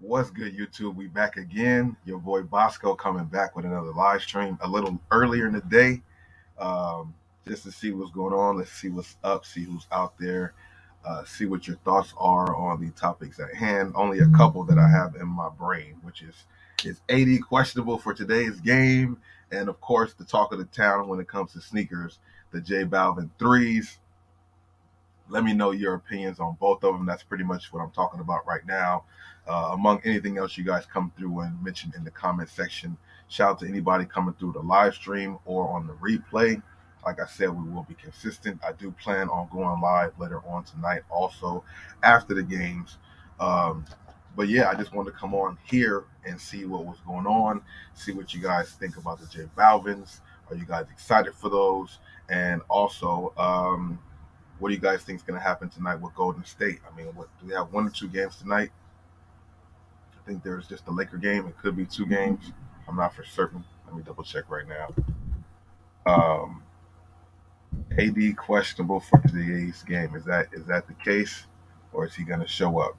What's good, YouTube? We back again. Your boy Bosco coming back with another live stream a little earlier in the day, um, just to see what's going on. Let's see what's up, see who's out there, see what your thoughts are on the topics at hand. Only a couple that I have in my brain, which is AD questionable for today's game, and of course the talk of the town when it comes to sneakers, the J Balvin threes. Let me know your opinions on both of them. That's pretty much what I'm talking about right now. Among anything else you guys come through and mention in the comment section. Shout out to anybody coming through the live stream or on the replay. Like I said, we will be consistent. I do plan on going live later on tonight, also after the games. Um, but yeah, I just wanted to come on here and see what was going on, see what you guys think about the J Balvins. Are you guys excited for those? And also, what do you guys think is going to happen tonight with Golden State? I mean, what do we have, one or two games tonight? I think there's just the Laker game. It could be two games. I'm not for certain. Let me double check right now. Um, AD questionable for today's game. Is that the case, or is he going to show up?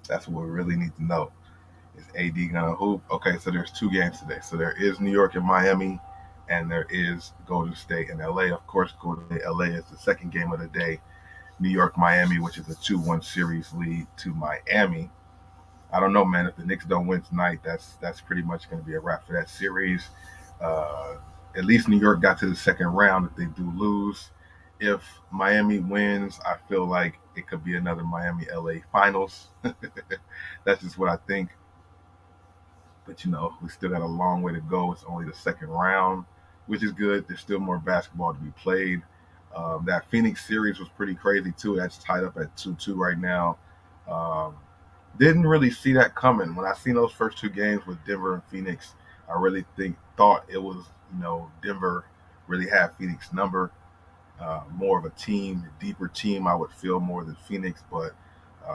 That's what we really need to know. Is AD going to hoop? Okay, so there's two games today. So there is New York and Miami, and there is Golden State and LA. Of course, Golden State LA is the second game of the day. New York, Miami, which is a 2-1 series lead to Miami. I don't know, man. If the Knicks don't win tonight, that's pretty much going to be a wrap for that series. Uh, at least New York got to the second round. If they do lose, if Miami wins, I feel like it could be another Miami LA finals. That's just what I think. But we still got a long way to go. It's only the second round, which is good. There's still more basketball to be played. That Phoenix series was pretty crazy too. That's tied up at 2-2 right now. Um, didn't really see that coming. When I seen those first two games with Denver and Phoenix, I really thought it was Denver really had Phoenix number. More of a team, a deeper team. I would feel more than Phoenix, but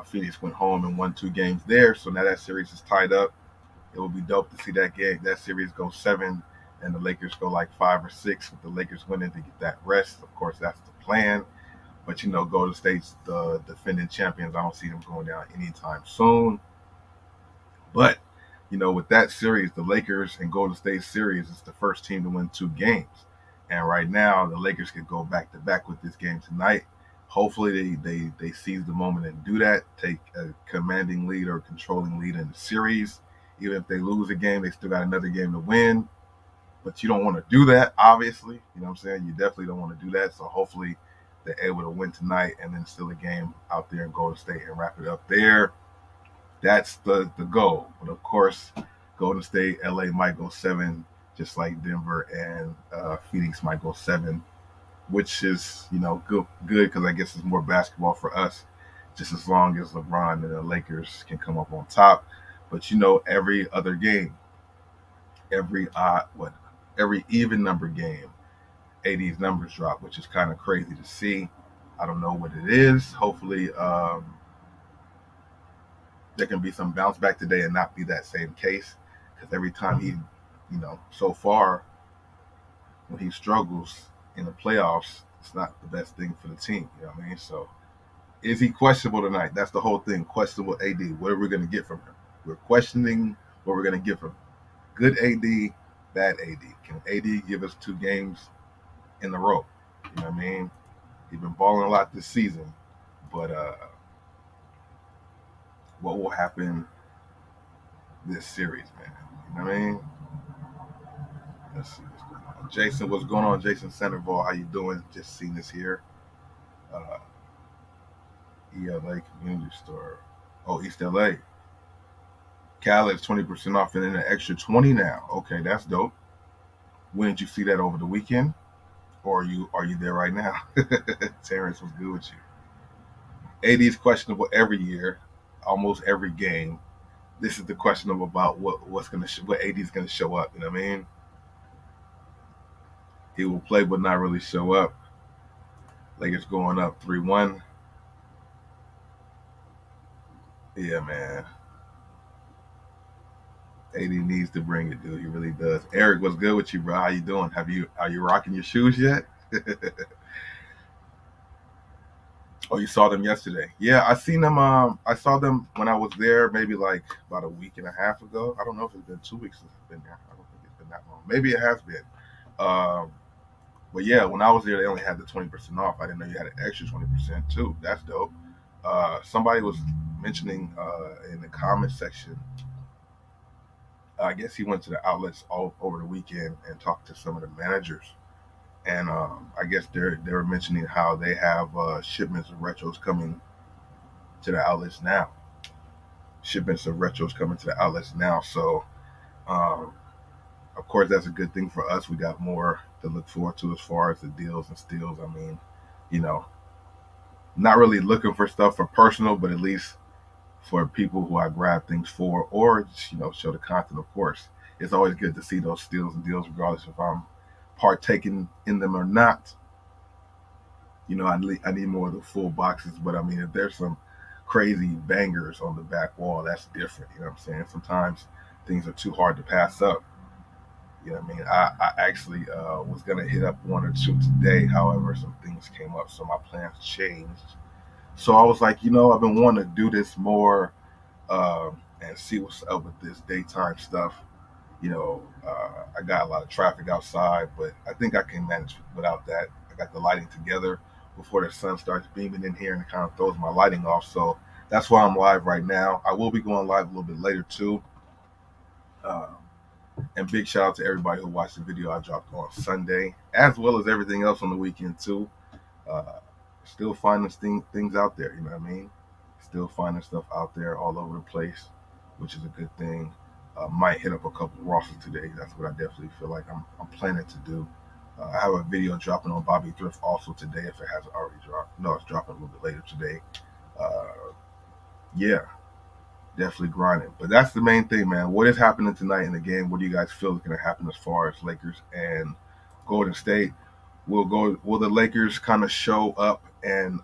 Phoenix went home and won two games there. So now that series is tied up. It would be dope to see that series go seven, and the Lakers go like 5 or 6 with the Lakers winning to get that rest. Of course, that's the plan. But Golden State's the defending champions. I don't see them going down anytime soon. But with that series, the Lakers and Golden State series is the first team to win two games, and right now the Lakers could go back to back with this game tonight. Hopefully, they seize the moment and do that. Take a commanding lead or controlling lead in the series. Even if they lose a game, they still got another game to win. But you don't want to do that, obviously. You know what I'm saying? You definitely don't want to do that. So hopefully they're able to win tonight and then still a game out there in Golden State and wrap it up there. That's the goal. But of course, Golden State, LA might go seven, just like Denver and Phoenix might go seven, which is good because I guess it's more basketball for us. Just as long as LeBron and the Lakers can come up on top. But every other game, every every even number game, AD's numbers drop, which is kind of crazy to see. I don't know what it is. Hopefully, there can be some bounce back today and not be that same case. Because every time he, so far when he struggles in the playoffs, it's not the best thing for the team. You know what I mean? So, is he questionable tonight? That's the whole thing. Questionable AD. What are we going to get from him? We're questioning what we're going to get from him. Good AD, bad AD. Can AD give us two games in a row? You know what I mean? He's been balling a lot this season, but what will happen this series, man? You know what I mean? Let's see what's going on. Jason, what's going on? Jason Centerville, how you doing? Just seen this here. Uh, ELA Community Store. Oh, East LA. Cal is 20% off and then an extra 20 now. Okay, that's dope. When did you see that over the weekend? Or are you there right now? Terrence was good with you. AD is questionable every year, almost every game. This is the questionable about what AD is gonna show up. You know what I mean? He will play but not really show up. Lakers going up 3-1. Yeah, man. AD needs to bring it, dude. He really does. Eric, what's good with you, bro? How you doing? Are you rocking your shoes yet? Oh, you saw them yesterday? Yeah, I seen them. I saw them when I was there, maybe like about a week and a half ago. I don't know if it's been 2 weeks since I've been there. I don't think it's been that long. Maybe it has been. Um, but yeah, when I was there, they only had the 20% off. I didn't know you had an extra 20% too. That's dope. Somebody was mentioning in the comment section. I guess he went to the outlets all over the weekend and talked to some of the managers, and I guess they were mentioning how they have shipments of retros coming to the outlets now. Shipments of retros coming to the outlets now. So, um, of course, that's a good thing for us. We got more to look forward to as far as the deals and steals. I mean, you know, not really looking for stuff for personal, but at least for people who I grab things for, or just, show the content. Of course, it's always good to see those steals and deals, regardless if I'm partaking in them or not. I need more of the full boxes, but I mean, if there's some crazy bangers on the back wall, that's different. You know what I'm saying? Sometimes things are too hard to pass up. You know what I mean? I actually was gonna hit up one or two today. However, some things came up, so my plans changed. So I was like, I've been wanting to do this more and see what's up with this daytime stuff. I got a lot of traffic outside, but I think I can manage without that. I got the lighting together before the sun starts beaming in here and it kind of throws my lighting off. So that's why I'm live right now. I will be going live a little bit later too. Uh, and big shout out to everybody who watched the video I dropped on Sunday, as well as everything else on the weekend too. Uh, Still finding things out there. You know what I mean? Still finding stuff out there all over the place, which is a good thing. Might hit up a couple of Rosses today. That's what I definitely feel like I'm planning to do. I have a video dropping on Bobby Thrift also today if it hasn't already dropped. No, it's dropping a little bit later today. Uh, yeah, definitely grinding. But that's the main thing, man. What is happening tonight in the game? What do you guys feel is going to happen as far as Lakers and Golden State? Will the Lakers kind of show up and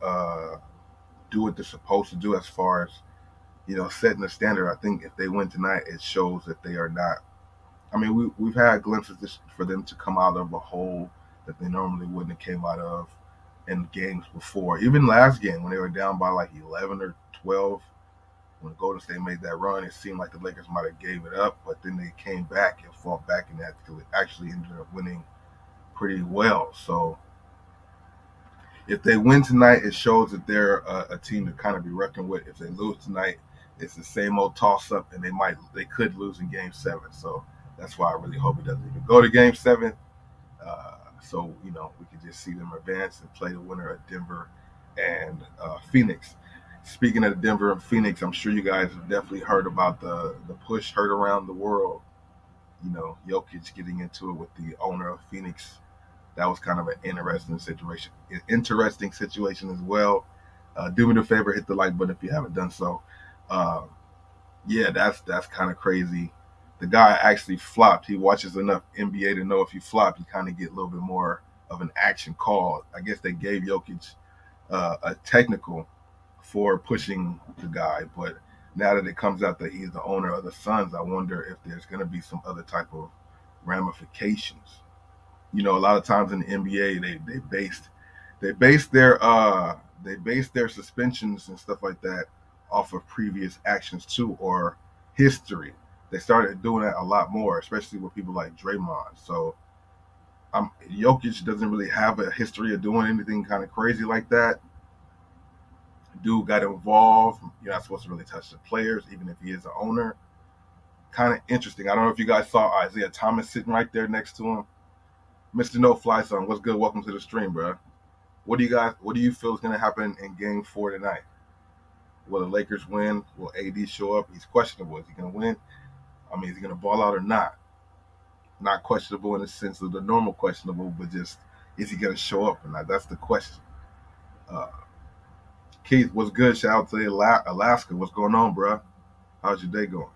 do what they're supposed to do as far as setting the standard? I think if they win tonight, it shows that they are not. I mean, we've had glimpses for them to come out of a hole that they normally wouldn't have came out of in games before. Even last game when they were down by like 11 or 12, when Golden State made that run, it seemed like the Lakers might have gave it up, but then they came back and fought back and actually ended up winning pretty well. So if they win tonight, it shows that they're a team to kind of be reckoned with. If they lose tonight, it's the same old toss up, and they could lose in Game 7. So that's why I really hope it doesn't even go to Game 7. So we can just see them advance and play the winner of Denver and Phoenix. Speaking of Denver and Phoenix, I'm sure you guys have definitely heard about the push heard around the world. Jokic getting into it with the owner of Phoenix. That was kind of an interesting situation. Interesting situation as well. Do me the favor, hit the like button if you haven't done so. Uh, yeah, that's kind of crazy. The guy actually flopped. He watches enough NBA to know if you flop, you kind of get a little bit more of an action call. I guess they gave Jokic a technical for pushing the guy, but now that it comes out that he's the owner of the Suns, I wonder if there's going to be some other type of ramifications. A lot of times in the NBA, they base their suspensions and stuff like that off of previous actions too, or history. They started doing that a lot more, especially with people like Draymond. So Jokic doesn't really have a history of doing anything kind of crazy like that. Dude got involved. You're not supposed to really touch the players, even if he is the owner. Kind of interesting. I don't know if you guys saw Isaiah Thomas sitting right there next to him. Mr. No Fly Song, what's good? Welcome to the stream, bro. What do you feel is going to happen in Game 4 tonight? Will the Lakers win? Will AD show up? He's questionable. Is he going to win? I mean, is he going to ball out or not? Not questionable in the sense of the normal questionable, but just is he going to show up or not? That's the question. Uh, Keith, what's good? Shout out to Alaska. What's going on, bro? How's your day going?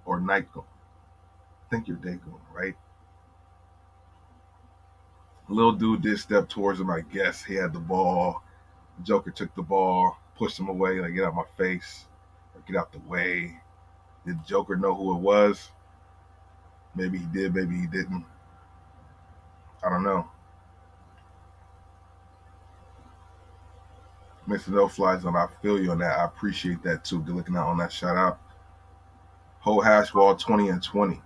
Or night going? I think your day going, right? Little dude did step towards him, I guess. He had the ball. Joker took the ball, pushed him away, like, get out my face, or get out the way. Did Joker know who it was? Maybe he did, maybe he didn't. I don't know. Mr. No Fly Zone, I feel you on that. I appreciate that too. Good looking out on that shout out. Whole hash wall 20 and 20.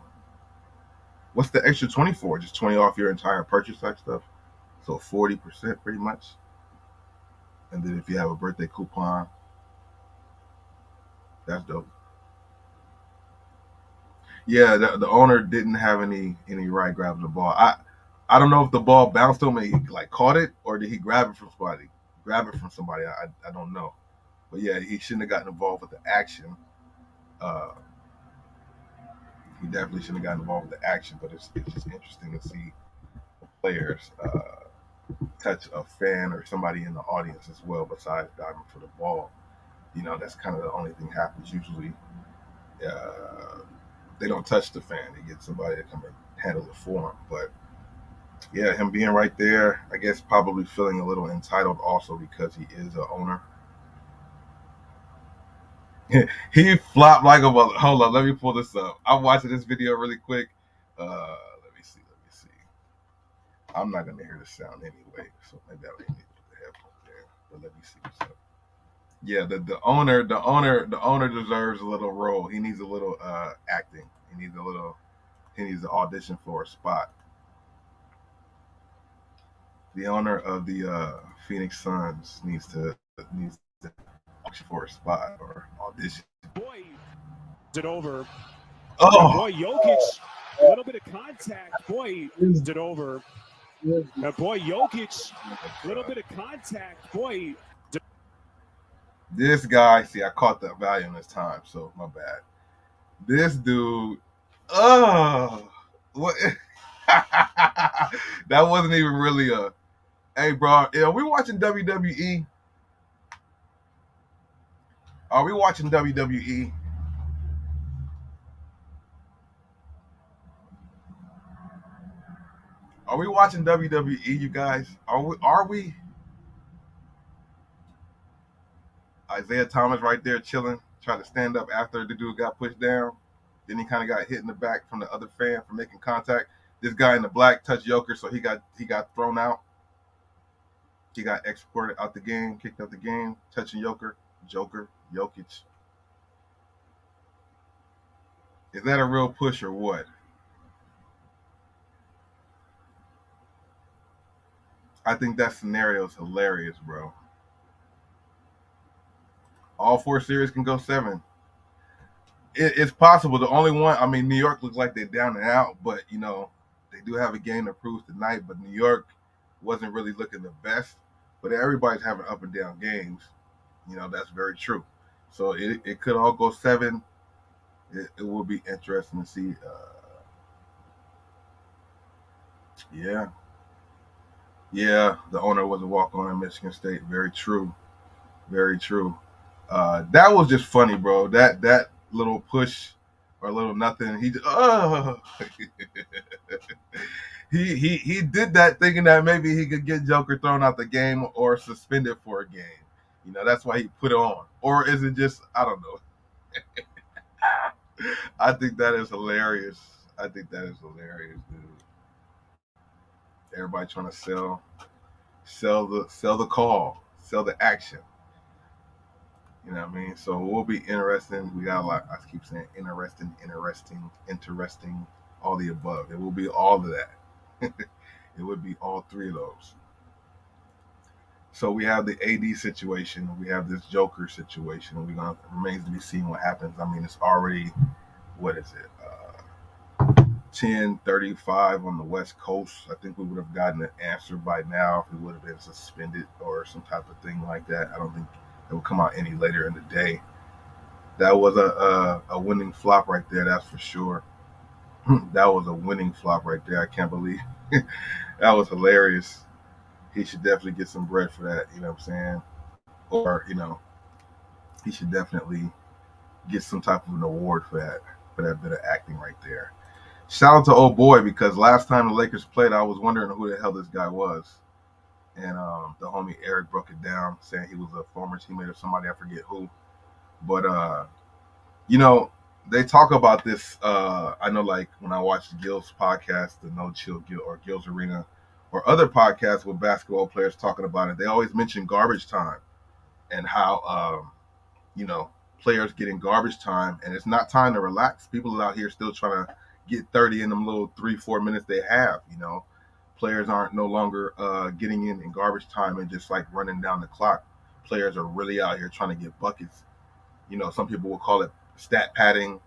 What's the extra 20 for? Just 20 off your entire purchase type stuff? So 40% pretty much. And then if you have a birthday coupon, that's dope. Yeah, the owner didn't have any right grabbing the ball. I don't know if the ball bounced him and he like caught it or did he grab it from somebody? Grab it from somebody. I don't know. But yeah, he shouldn't have gotten involved with the action. Uh, he definitely shouldn't have gotten involved with the action. But it's just interesting to see players touch a fan or somebody in the audience as well, besides diving for the ball. You know, that's kind of the only thing happens usually. Uh, they don't touch the fan; they get somebody to come and handle it for him. But yeah, him being right there, I guess probably feeling a little entitled also because he is a owner. He flopped like a mother. Hold on, let me pull this up. I'm watching this video really quick. Let me see. Let me see. I'm not gonna hear the sound anyway, so maybe I don't even need to put the headphones in. But let me see what's up. Yeah, the owner deserves a little role. He needs a little acting. He needs to audition for a spot. The owner of the Phoenix Suns needs to audition for a spot or audition. Boy, it over. Oh, Boy, Jokic, a little bit of contact. Boy, it over. Boy, Jokic, a little bit of contact. Boy. this guy. See, I caught that value in this time, so my bad. This dude. Oh, what? That wasn't even really a. Hey, bro, are we watching WWE? Are we watching WWE? Are we watching WWE, you guys? Are we? Are we? Isaiah Thomas right there chilling, trying to stand up after the dude got pushed down. Then he kind of got hit in the back from the other fan for making contact. This guy in the black touched Joker, so he got thrown out. He got exported out the game, kicked out the game, touching Joker, Jokic. Is that a real push or what? I think that scenario is hilarious, bro. All four series can go seven. It's possible. The only one, I mean, New York looks like they're down and out, but they do have a game to prove tonight. But New York wasn't really looking the best. But everybody's having up and down games. That's very true. So it could all go seven. It will be interesting to see. Yeah, yeah. The owner was a walk on at Michigan State. Very true. Very true. That was just funny, bro. That little push or little nothing. He did that thinking that maybe he could get Joker thrown out the game or suspended for a game. That's why he put it on. Or is it just I don't know. I think that is hilarious. I think that is hilarious, dude. Everybody trying to sell the call, sell the action. You know what I mean? So it will be interesting. We got a lot. I keep saying interesting, all the above. It will be all of that. It would be all three of those. So we have the AD situation. We have this Joker situation. We're gonna remains to be seen what happens. I mean, it's already what is it? 10:35 on the West Coast. I think we would have gotten an answer by now if we would have been suspended or some type of thing like that. I don't think it will come out any later in the day. That was a winning flop right there. That's for sure. That was a winning flop right there. I can't believe that was hilarious. He should definitely get some bread for that. You know what I'm saying? Or he should definitely get some type of an award for that bit of acting right there. Shout out to old boy because last time the Lakers played, I was wondering who the hell this guy was, and the homie Eric broke it down, saying he was a former teammate of somebody I forget who. But you know, they talk about this. I know, like when I watch Gil's podcast, the No Chill Gil or Gil's Arena, or other podcasts with basketball players talking about it, they always mention garbage time. and how players get in garbage time, and it's not time to relax. People out here still trying to get 30 in them little 3-4 minutes they have. Players aren't no longer getting in garbage time and just like running down the clock. Players are really out here trying to get buckets. Some people will call it stat padding.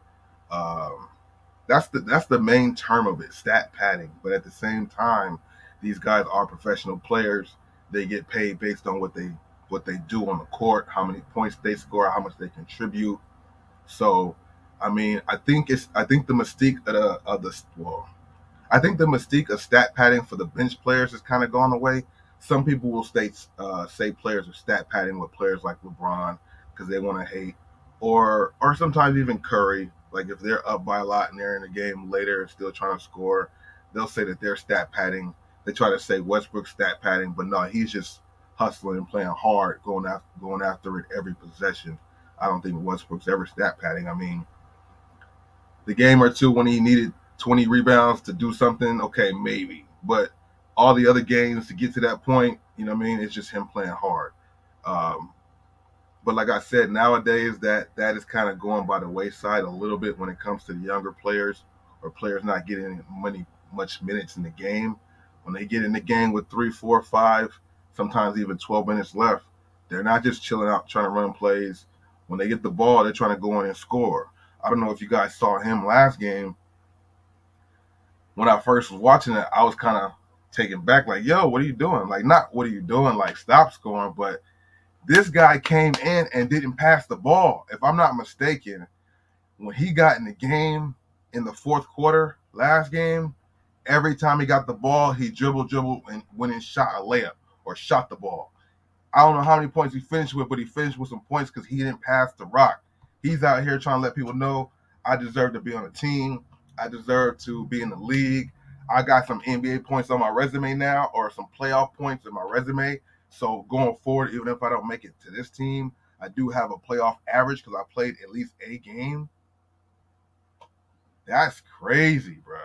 Um, that's the main term of it, stat padding. But at the same time, these guys are professional players. They get paid based on what they do on the court, how many points they score, how much they contribute. So, I think the mystique the mystique of stat padding for the bench players has kind of gone away. Some people will say players are stat padding with players like LeBron because they want to hate, or sometimes even Curry. Like if they're up by a lot and they're in the game later and still trying to score, they'll say that they're stat padding. They try to say Westbrook stat padding, but no, he's just hustling and playing hard, going after it every possession. I don't think Westbrook's ever stat padding. The game or two when he needed 20 rebounds to do something, okay, maybe. But all the other games to get to that point, it's just him playing hard. Um, but like I said, nowadays that is kind of going by the wayside a little bit when it comes to the younger players or players not getting much minutes in the game. When they get in the game with 3, 4, 5, sometimes even 12 minutes left, they're not just chilling out trying to run plays. When they get the ball, they're trying to go in and score. I don't know if you guys saw him last game. When I first was watching it, I was kind of taken back, like, yo, what are you doing? Like, not what are you doing, like, stop scoring, but this guy came in and didn't pass the ball. If I'm not mistaken, when he got in the game in the fourth quarter last game, every time he got the ball, he dribbled, and went and shot a layup or shot the ball. I don't know how many points he finished with, but he finished with some points because he didn't pass the rock. He's out here trying to let people know, I deserve to be on a team. I deserve to be in the league. I got some NBA points on my resume now, or some playoff points in my resume. So going forward, even if I don't make it to this team, I do have a playoff average because I played at least a game. That's crazy, bro.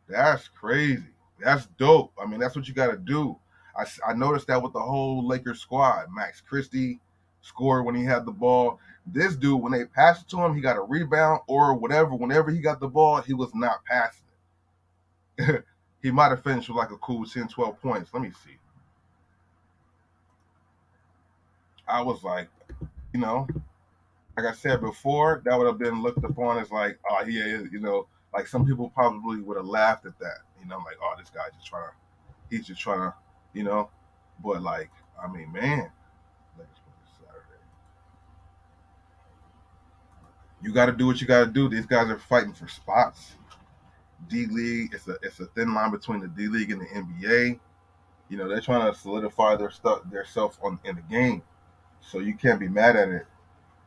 That's crazy. That's dope. That's what you got to do. I noticed that with the whole Lakers squad. Max Christie scored when he had the ball. This dude, when they passed it to him, he got a rebound or whatever. Whenever he got the ball, he was not passing it. He might have finished with like a cool 10, 12 points. Let me see. I was like, like I said before, that would have been looked upon as like, oh, he is, like some people probably would have laughed at that. Like, oh, this guy he's just trying to, you know. But like, man, you got to do what you got to do. These guys are fighting for spots. D League, it's a thin line between the D League and the NBA. They're trying to solidify their self in the game. So you can't be mad at it.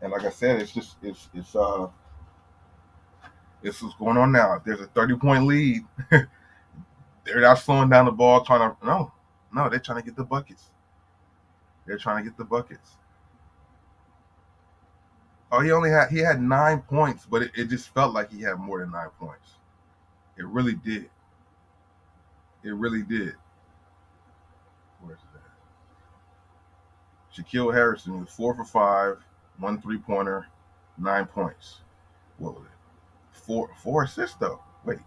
And like I said, it's what's going on now. If there's a 30-point lead, they're not slowing down the ball, trying to no, they're trying to get the buckets. They're trying to get the buckets. Oh, he had 9 points, but it just felt like he had more than 9 points. It really did. It really did. Where's that? Shaquille Harrison was 4 for 5, 1 3-pointer, 9 points. What was it? Four assists though. Wait,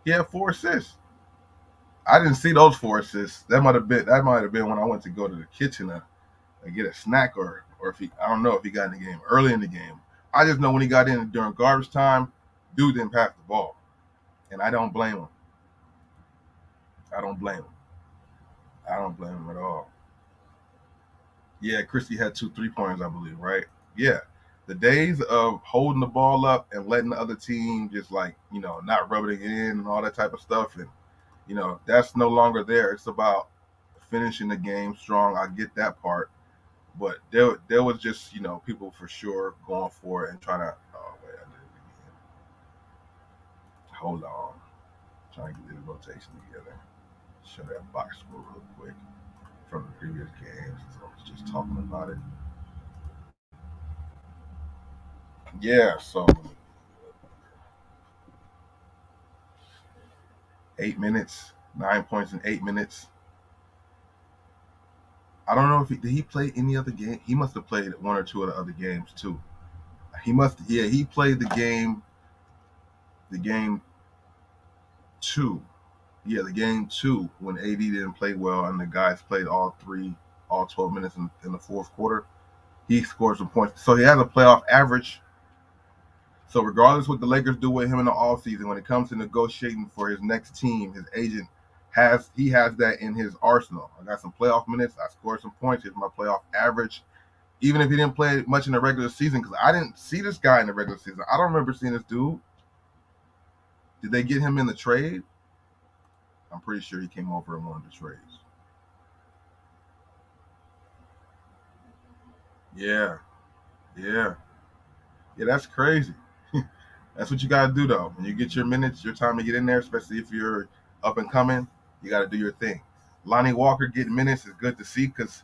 he had 4 assists. I didn't see those 4 assists. That might have been when I went to go to the kitchen and get a snack, or if I don't know if he got in the game early in the game. I just know when he got in during garbage time, dude didn't pass the ball, and I don't blame him. I don't blame him. I don't blame him at all. Yeah, Christie had 2 3-pointers, I believe, right? Yeah. The days of holding the ball up and letting the other team just not rubbing it in and all that type of stuff, and that's no longer there. It's about finishing the game strong. I get that part, but there was just people for sure going for it and trying to. Oh wait, I did it again. Hold on, trying to get this rotation together. Show that box score real quick from the previous games. So I was just talking about it. Yeah, so 8 minutes, 9 points in 8 minutes. I don't know if did he play any other game. He must have played one or two of the other games too. He must. Yeah, he played the game. The game two. Yeah, the game two when AD didn't play well and the guys played all 12 minutes in the fourth quarter. He scored some points, so he has a playoff average. So regardless what the Lakers do with him in the offseason, when it comes to negotiating for his next team, his agent has that in his arsenal. I got some playoff minutes. I scored some points. Here's my playoff average. Even if he didn't play much in the regular season, because I didn't see this guy in the regular season. I don't remember seeing this dude. Did they get him in the trade? I'm pretty sure he came over in one of the trades. Yeah, yeah, yeah. That's crazy. That's what you got to do, though. When you get your minutes, your time to get in there, especially if you're up and coming, you got to do your thing. Lonnie Walker getting minutes is good to see because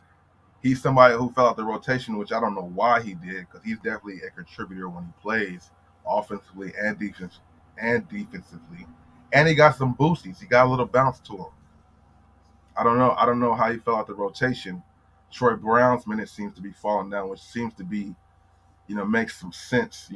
he's somebody who fell out the rotation, which I don't know why he did, because he's definitely a contributor when he plays offensively and defensively. And he got some boosties. He got a little bounce to him. I don't know. I don't know how he fell out the rotation. Troy Brown's minutes seems to be falling down, which seems to be, makes some sense,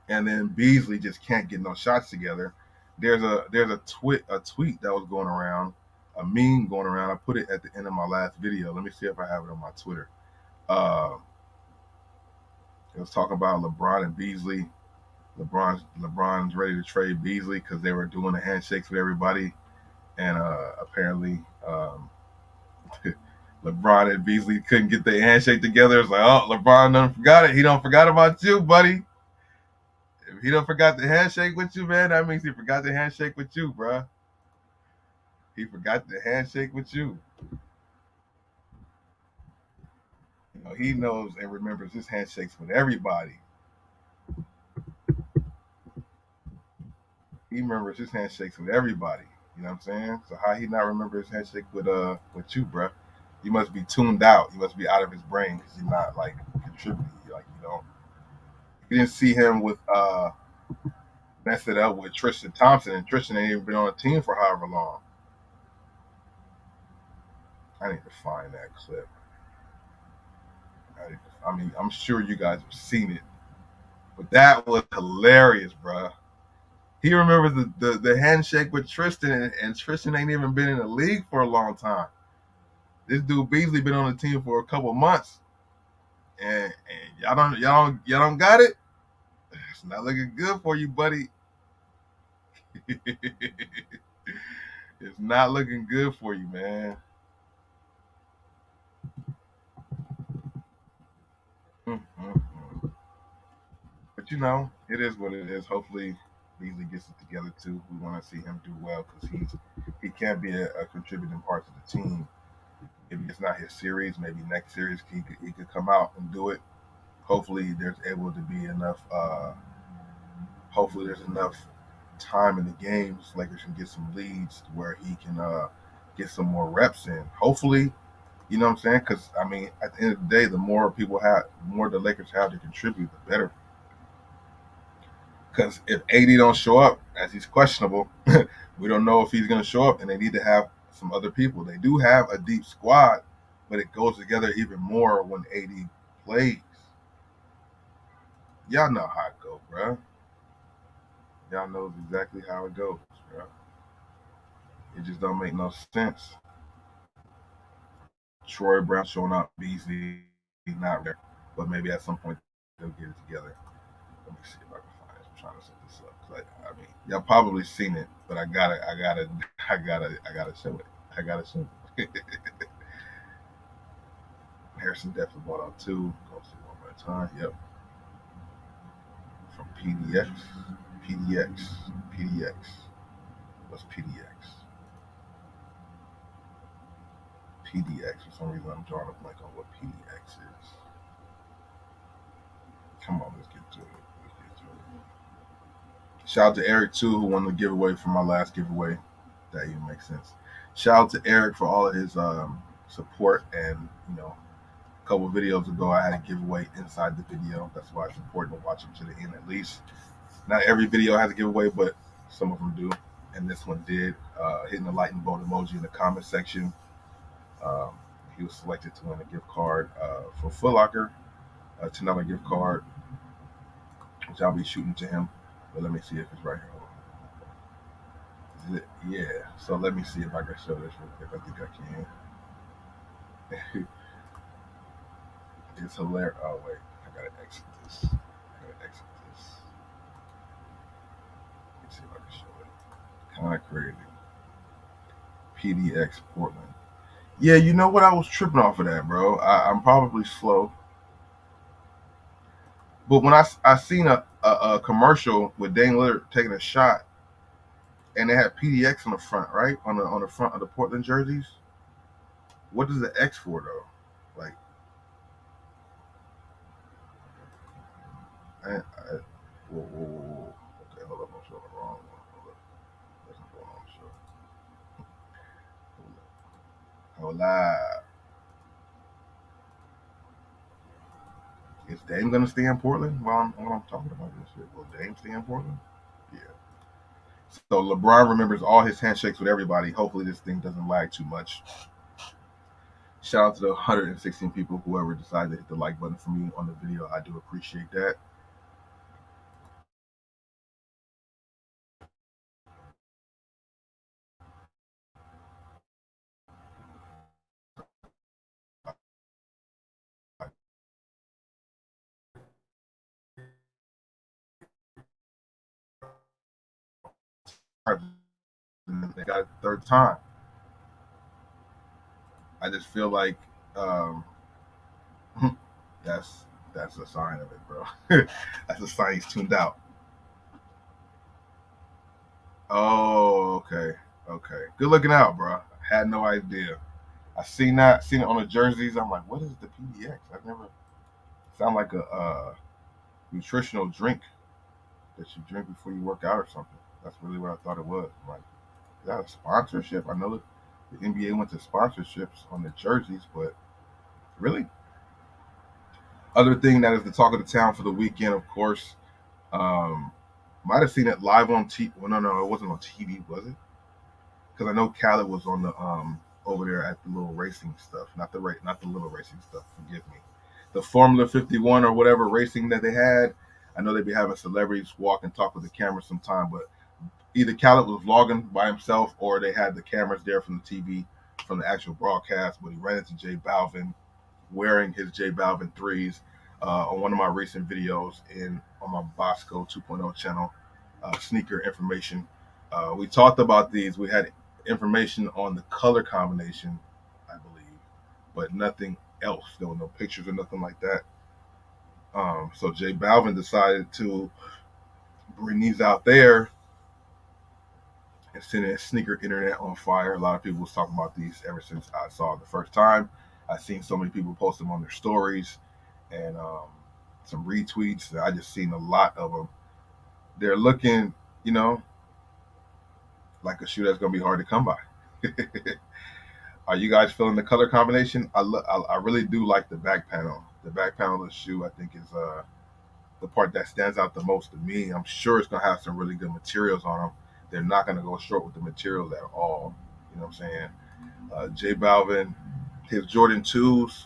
And then Beasley just can't get no shots together. There's a tweet that was going around, a meme going around. I put it at the end of my last video. Let me see if I have it on my Twitter. Uh, it was talking about LeBron and Beasley. LeBron's ready to trade Beasley because they were doing the handshakes with everybody, and apparently LeBron and Beasley couldn't get their handshake together. It's like, oh, LeBron done forgot it. He don't forgot about you, buddy. If he don't forgot the handshake with you, man, that means he forgot the handshake with you, bruh. He forgot the handshake with you. He knows and remembers his handshakes with everybody. He remembers his handshakes with everybody. You know what I'm saying? So how he not remember his handshake with you, bruh? You must be tuned out. You must be out of his brain because you're not like contributing. Like you didn't see him with mess it up with Tristan Thompson, and Tristan ain't even been on the team for however long. I need to find that clip. I'm sure you guys have seen it, but that was hilarious, bro. He remembers the handshake with Tristan, and Tristan ain't even been in the league for a long time. This dude Beasley been on the team for a couple months, and y'all don't got it. It's not looking good for you, buddy. It's not looking good for you, man. Mm-hmm. But it is what it is. Hopefully, Beasley gets it together too. We want to see him do well because he can be a contributing part to the team. Maybe it's not his series. Maybe next series he could come out and do it. Hopefully, there's able to be enough. Hopefully, there's enough time in the games. Lakers can get some leads where he can get some more reps in. Hopefully, you know what I'm saying? Because at the end of the day, the more the Lakers have to contribute, the better. Because if AD don't show up, as he's questionable, we don't know if he's going to show up, and they need to have some other people. They do have a deep squad, but it goes together even more when AD plays. Y'all know how it goes, bro. Y'all know exactly how it goes, bro. It just don't make no sense. Troy Brown showing up, Beasley not there, but maybe at some point they'll get it together. Let me see if I can find it. I'm trying to set this up. Y'all probably seen it, but I gotta show it. I gotta show it. Harrison definitely bought out two. Go see one more time. Yep. From PDX. What's PDX? PDX. For some reason, I'm drawing a blank on what PDX is. Come on, let's get to it. Shout out to Eric too, who won the giveaway from my last giveaway. That even makes sense. Shout out to Eric for all of his support, and a couple of videos ago I had a giveaway inside the video. That's why it's important to watch them to the end at least. Not every video has a giveaway, but some of them do, and this one did. Hitting the lightning bolt emoji in the comment section. He was selected to win a gift card for Foot Locker, a $10 gift card, which I'll be shooting to him. But let me see if it's right here. Yeah. So let me see if I can show this real quick. I think I can. It's hilarious. Oh wait, I gotta exit this. Let's see if I can show it. Kind of crazy. PDX Portland. Yeah, you know what? I was tripping off of that, bro. I'm probably slow, but when I seen a commercial with Dame Lillard taking a shot, and they had PDX on the front, right on the front of the Portland jerseys. What is the X for though? Like, whoa. Okay, hold up, I'm showing the wrong one. Hold up, that's not going on. Hold up. Is Dame gonna stay in Portland while I'm talking about this shit? Will Dame stay in Portland? Yeah. So LeBron remembers all his handshakes with everybody. Hopefully this thing doesn't lag too much. Shout out to the 116 people, whoever decided to hit the like button for me on the video. I do appreciate that. They got it the third time. I just feel like um, that's that's a sign of it, bro. That's a sign he's tuned out. Oh, okay. Good looking out, bro. Had no idea. I seen it on the jerseys. I'm like, what is the PDX? I've never sound like a nutritional drink that you drink before you work out or something. That's really what I thought it was. I'm like, is that a sponsorship? I know that the NBA went to sponsorships on the jerseys, but really? Other thing that is the talk of the town for the weekend, of course. Um, might have seen it live on TV. Well, no, it wasn't on TV, was it? Because I know Khaled was on the over there at the little racing stuff, not the little racing stuff. Forgive me, the Formula 51 or whatever racing that they had. I know they'd be having celebrities walk and talk with the camera sometime, but either Khaled was vlogging by himself or they had the cameras there from the TV from the actual broadcast. But he ran into J Balvin wearing his J Balvin threes on one of my recent videos on my Bosco 2.0 channel, sneaker information. We talked about these. We had information on the color combination, I believe, but nothing else. There were no pictures or nothing like that. So J Balvin decided to bring these out there and sending sneaker internet on fire. A lot of people was talking about these ever since I saw it the first time. I've seen so many people post them on their stories and some retweets. I just seen a lot of them. They're looking, you know, like a shoe that's gonna be hard to come by. Are you guys feeling the color combination? I really do like the back panel. The back panel of the shoe, I think, is the part that stands out the most to me. I'm sure it's gonna have some really good materials on them. They're not gonna go short with the materials at all. You know what I'm saying? J Balvin, his Jordan 2s,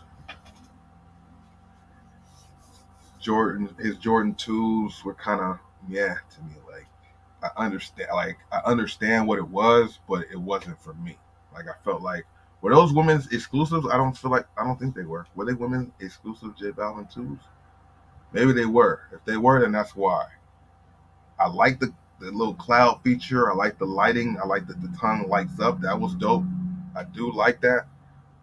his Jordan 2s were kind of yeah to me. Like I understand what it was, but it wasn't for me. Like I felt like were those women's exclusives? I don't think they were. Were they women exclusive J Balvin 2s? Maybe they were. If they were, then that's why. I like the little cloud feature. I like the lighting. I like that the tongue lights up. That was dope. I do like that,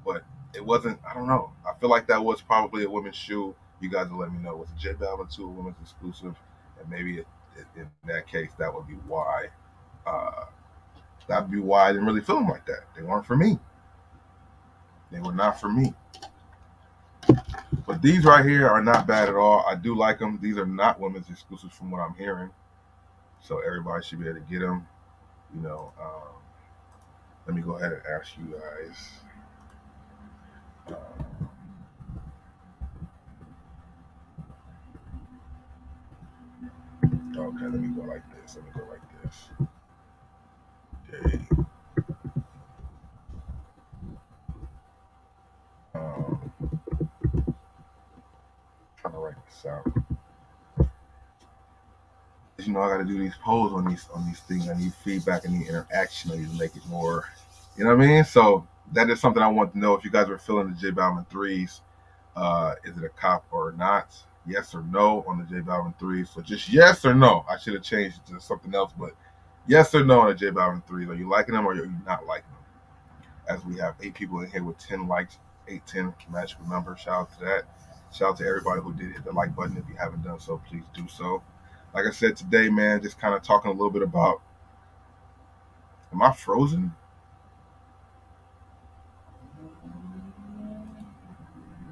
but it wasn't. I don't know. I feel like that was probably a women's shoe. You guys will let me know. Was it J Balvin 2 a women's exclusive? And maybe in that case, that would be why. Uh, that'd be why I didn't really feel them like that. They weren't for me. They were not for me. But these right here are not bad at all. I do like them. These are not women's exclusives from what I'm hearing. So everybody should be able to get them. You know, let me go ahead and ask you guys. Okay, let me go like this. Okay. trying to write this out. You know, I got to do these polls on these things. I need feedback. I need interaction. I need to make it more. You know what I mean? So that is something I want to know. If you guys are feeling the J Balvin threes, is it a cop or not? Yes or no on the J Balvin threes. So just yes or no. I should have changed it to something else, but yes or no on the J Balvin threes. Are you liking them or are you not liking them? As we have 8 people in here with 10 likes, 810 magical number. Shout out to that. Shout out to everybody who did hit the like button. If you haven't done so, please do so. Like I said today, man, just kind of talking a little bit about. Am I frozen?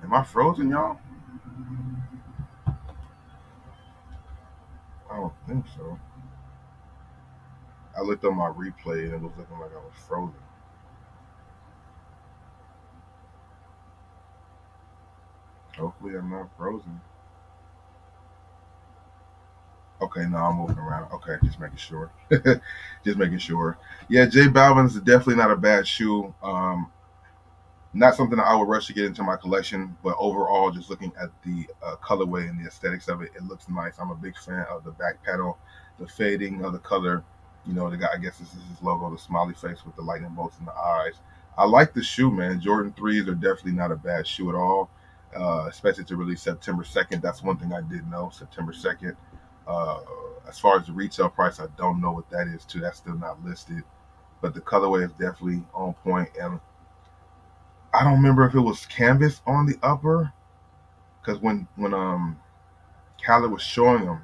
Am I frozen, y'all? I don't think so. I looked on my replay and it was looking like I was frozen. Hopefully, I'm not frozen. Okay, no, I'm moving around. Okay, just making sure. Just making sure. Yeah, J Balvin's definitely not a bad shoe. Not something that I would rush to get into my collection, but overall, just looking at the colorway and the aesthetics of it, it looks nice. I'm a big fan of the back pedal, the fading of the color. You know, the guy, I guess this is his logo, the smiley face with the lightning bolts in the eyes. I like the shoe, man. Jordan 3s are definitely not a bad shoe at all, especially to release September 2nd. That's one thing I did know, September 2nd. Uh, as far as the retail price, I don't know what that is, too. That's still not listed. But the colorway is definitely on point, and I don't remember if it was canvas on the upper, because when Khaled was showing them,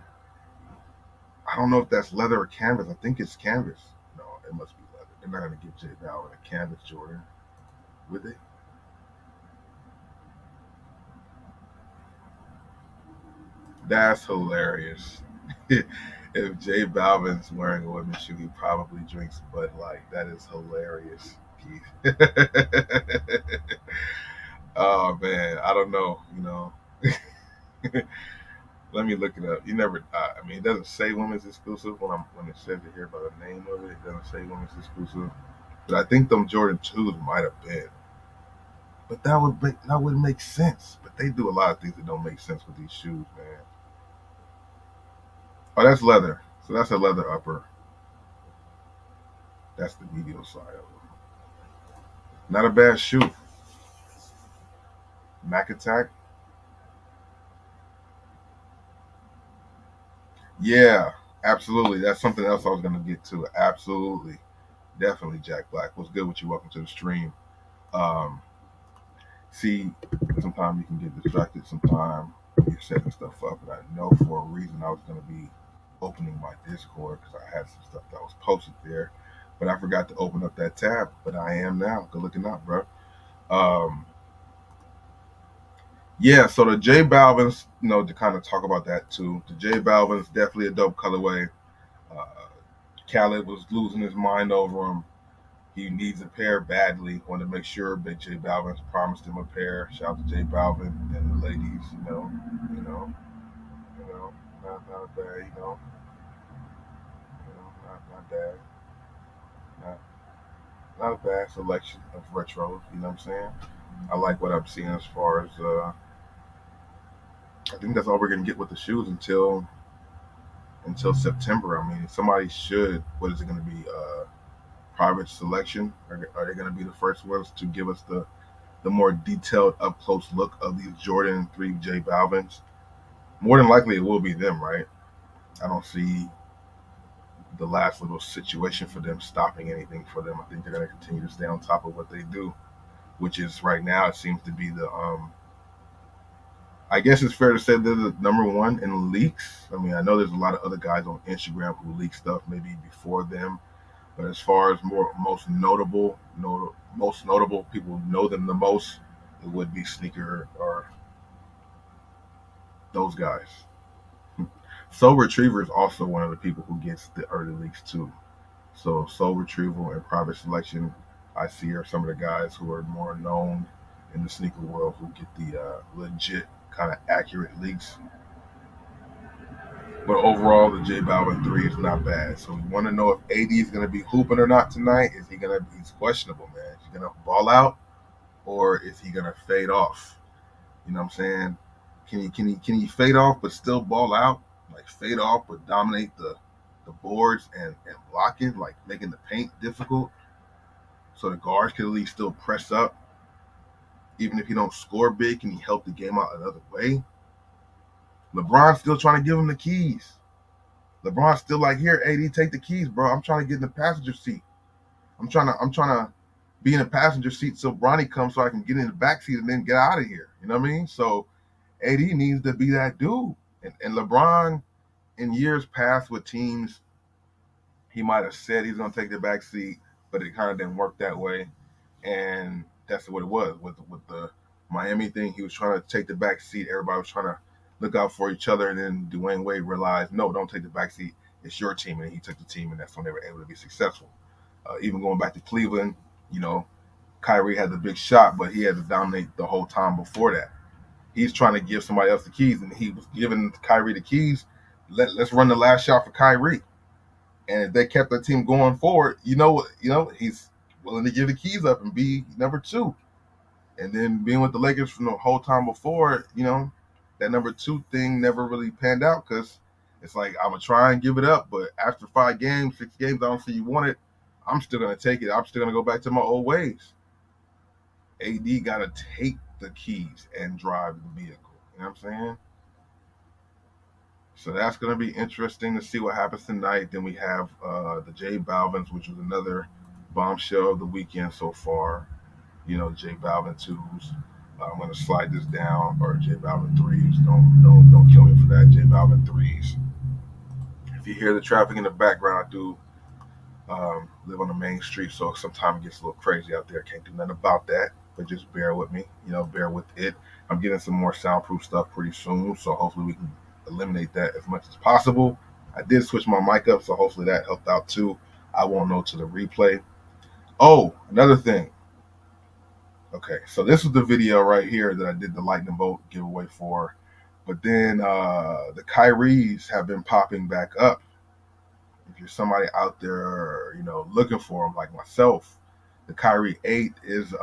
I don't know if that's leather or canvas. I think it's canvas. No, it must be leather. They're not gonna give J Balvin a canvas Jordan, would they? That's hilarious. If J Balvin's wearing a women's shoe, he probably drinks Bud Light. That is hilarious, Keith. Oh man, I don't know. You know. Let me look it up. You never. I mean, it doesn't say women's exclusive when it says it here by the name of it. It doesn't say women's exclusive. But I think them Jordan 2s might have been. But that would make sense. But they do a lot of things that don't make sense with these shoes, man. Oh, that's leather. So that's a leather upper. That's the medial side of it. Not a bad shoe. Mac Attack. Yeah, absolutely. That's something else I was gonna get to. Absolutely. Definitely Jack Black. What's good with you? Welcome to the stream. Um, See, sometimes you can get distracted. Sometimes you're setting stuff up, and I know for a reason I was going to be opening my Discord because I had some stuff that was posted there, but I forgot to open up that tab. But I am now. Good looking out, bro. Um, yeah. So the J Balvin's, to kind of talk about that too. The J Balvin's definitely a dope colorway. Uh, Khaled was losing his mind over him. He needs a pair badly. Want to make sure Big J Balvin's promised him a pair. Shout out to J Balvin and the ladies. You know, not bad. Not bad. Not not a bad selection of retros. You know what I'm saying? I like what I'm seeing as far as. I think that's all we're gonna get with the shoes until September. I mean, somebody should. What is it gonna be? Private selection? Are they gonna be the first ones to give us the more detailed up close look of these Jordan 3 J Balvins? More than likely, it will be them, right? I don't see the last little situation for them stopping anything for them. I think they're going to continue to stay on top of what they do, which is right now it seems to be the. I guess it's fair to say they're the number one in leaks. I mean, I know there's a lot of other guys on Instagram who leak stuff maybe before them, but as far as most notable people who know them the most, it would be Sneaker or those guys. Soul Retriever is also one of the people who gets the early leaks too. So Soul Retrieval and Private Selection, I see are some of the guys who are more known in the sneaker world who get the legit kind of accurate leaks. But overall, the J Balvin 3 is not bad. So we want to know if AD is going to be hooping or not tonight. Is he going to? He's questionable, man. Is he going to ball out or is he going to fade off? You know what I'm saying? Can he fade off but still ball out? Like fade off but dominate the boards and block it, like making the paint difficult so the guards can at least still press up. Even if he don't score big, can he help the game out another way? LeBron's still trying to give him the keys. LeBron's still like, here, AD, take the keys, bro. I'm trying to get in the passenger seat. I'm trying to be in the passenger seat so Bronny comes so I can get in the back seat and then get out of here. You know what I mean? So AD needs to be that dude. And LeBron, in years past with teams, he might have said he's going to take the back seat, but it kind of didn't work that way. And that's what it was with the Miami thing. He was trying to take the back seat. Everybody was trying to look out for each other. And then Dwayne Wade realized, no, don't take the back seat. It's your team. And he took the team, and that's when they were able to be successful. Even going back to Cleveland, Kyrie had the big shot, but he had to dominate the whole time before that. He's trying to give somebody else the keys, and he was giving Kyrie the keys. Let's run the last shot for Kyrie. And if they kept the team going forward, he's willing to give the keys up and be number two. And then being with the Lakers from the whole time before, that number two thing never really panned out because it's like, I'm going to try and give it up, but after 5 games, 6 games, I don't see you want it. I'm still going to take it. I'm still going to go back to my old ways. AD got to take the keys and drive the vehicle. You know what I'm saying? So that's going to be interesting to see what happens tonight. Then we have the J Balvins, which was another bombshell of the weekend so far. J Balvin 2s. I'm going to slide this down, or J Balvin 3s. Don't kill me for that. J Balvin 3s. If you hear the traffic in the background, I do live on the main street, so sometimes it gets a little crazy out there. Can't do nothing about that, but just bear with me. Bear with it. I'm getting some more soundproof stuff pretty soon, so hopefully we can eliminate that as much as possible. I did switch my mic up, so hopefully that helped out too. I won't know to the replay. Oh, another thing. Okay, so this was the video right here that I did the lightning bolt giveaway for, but then the Kyries have been popping back up. If you're somebody out there, looking for them like myself, the Kyrie 8 is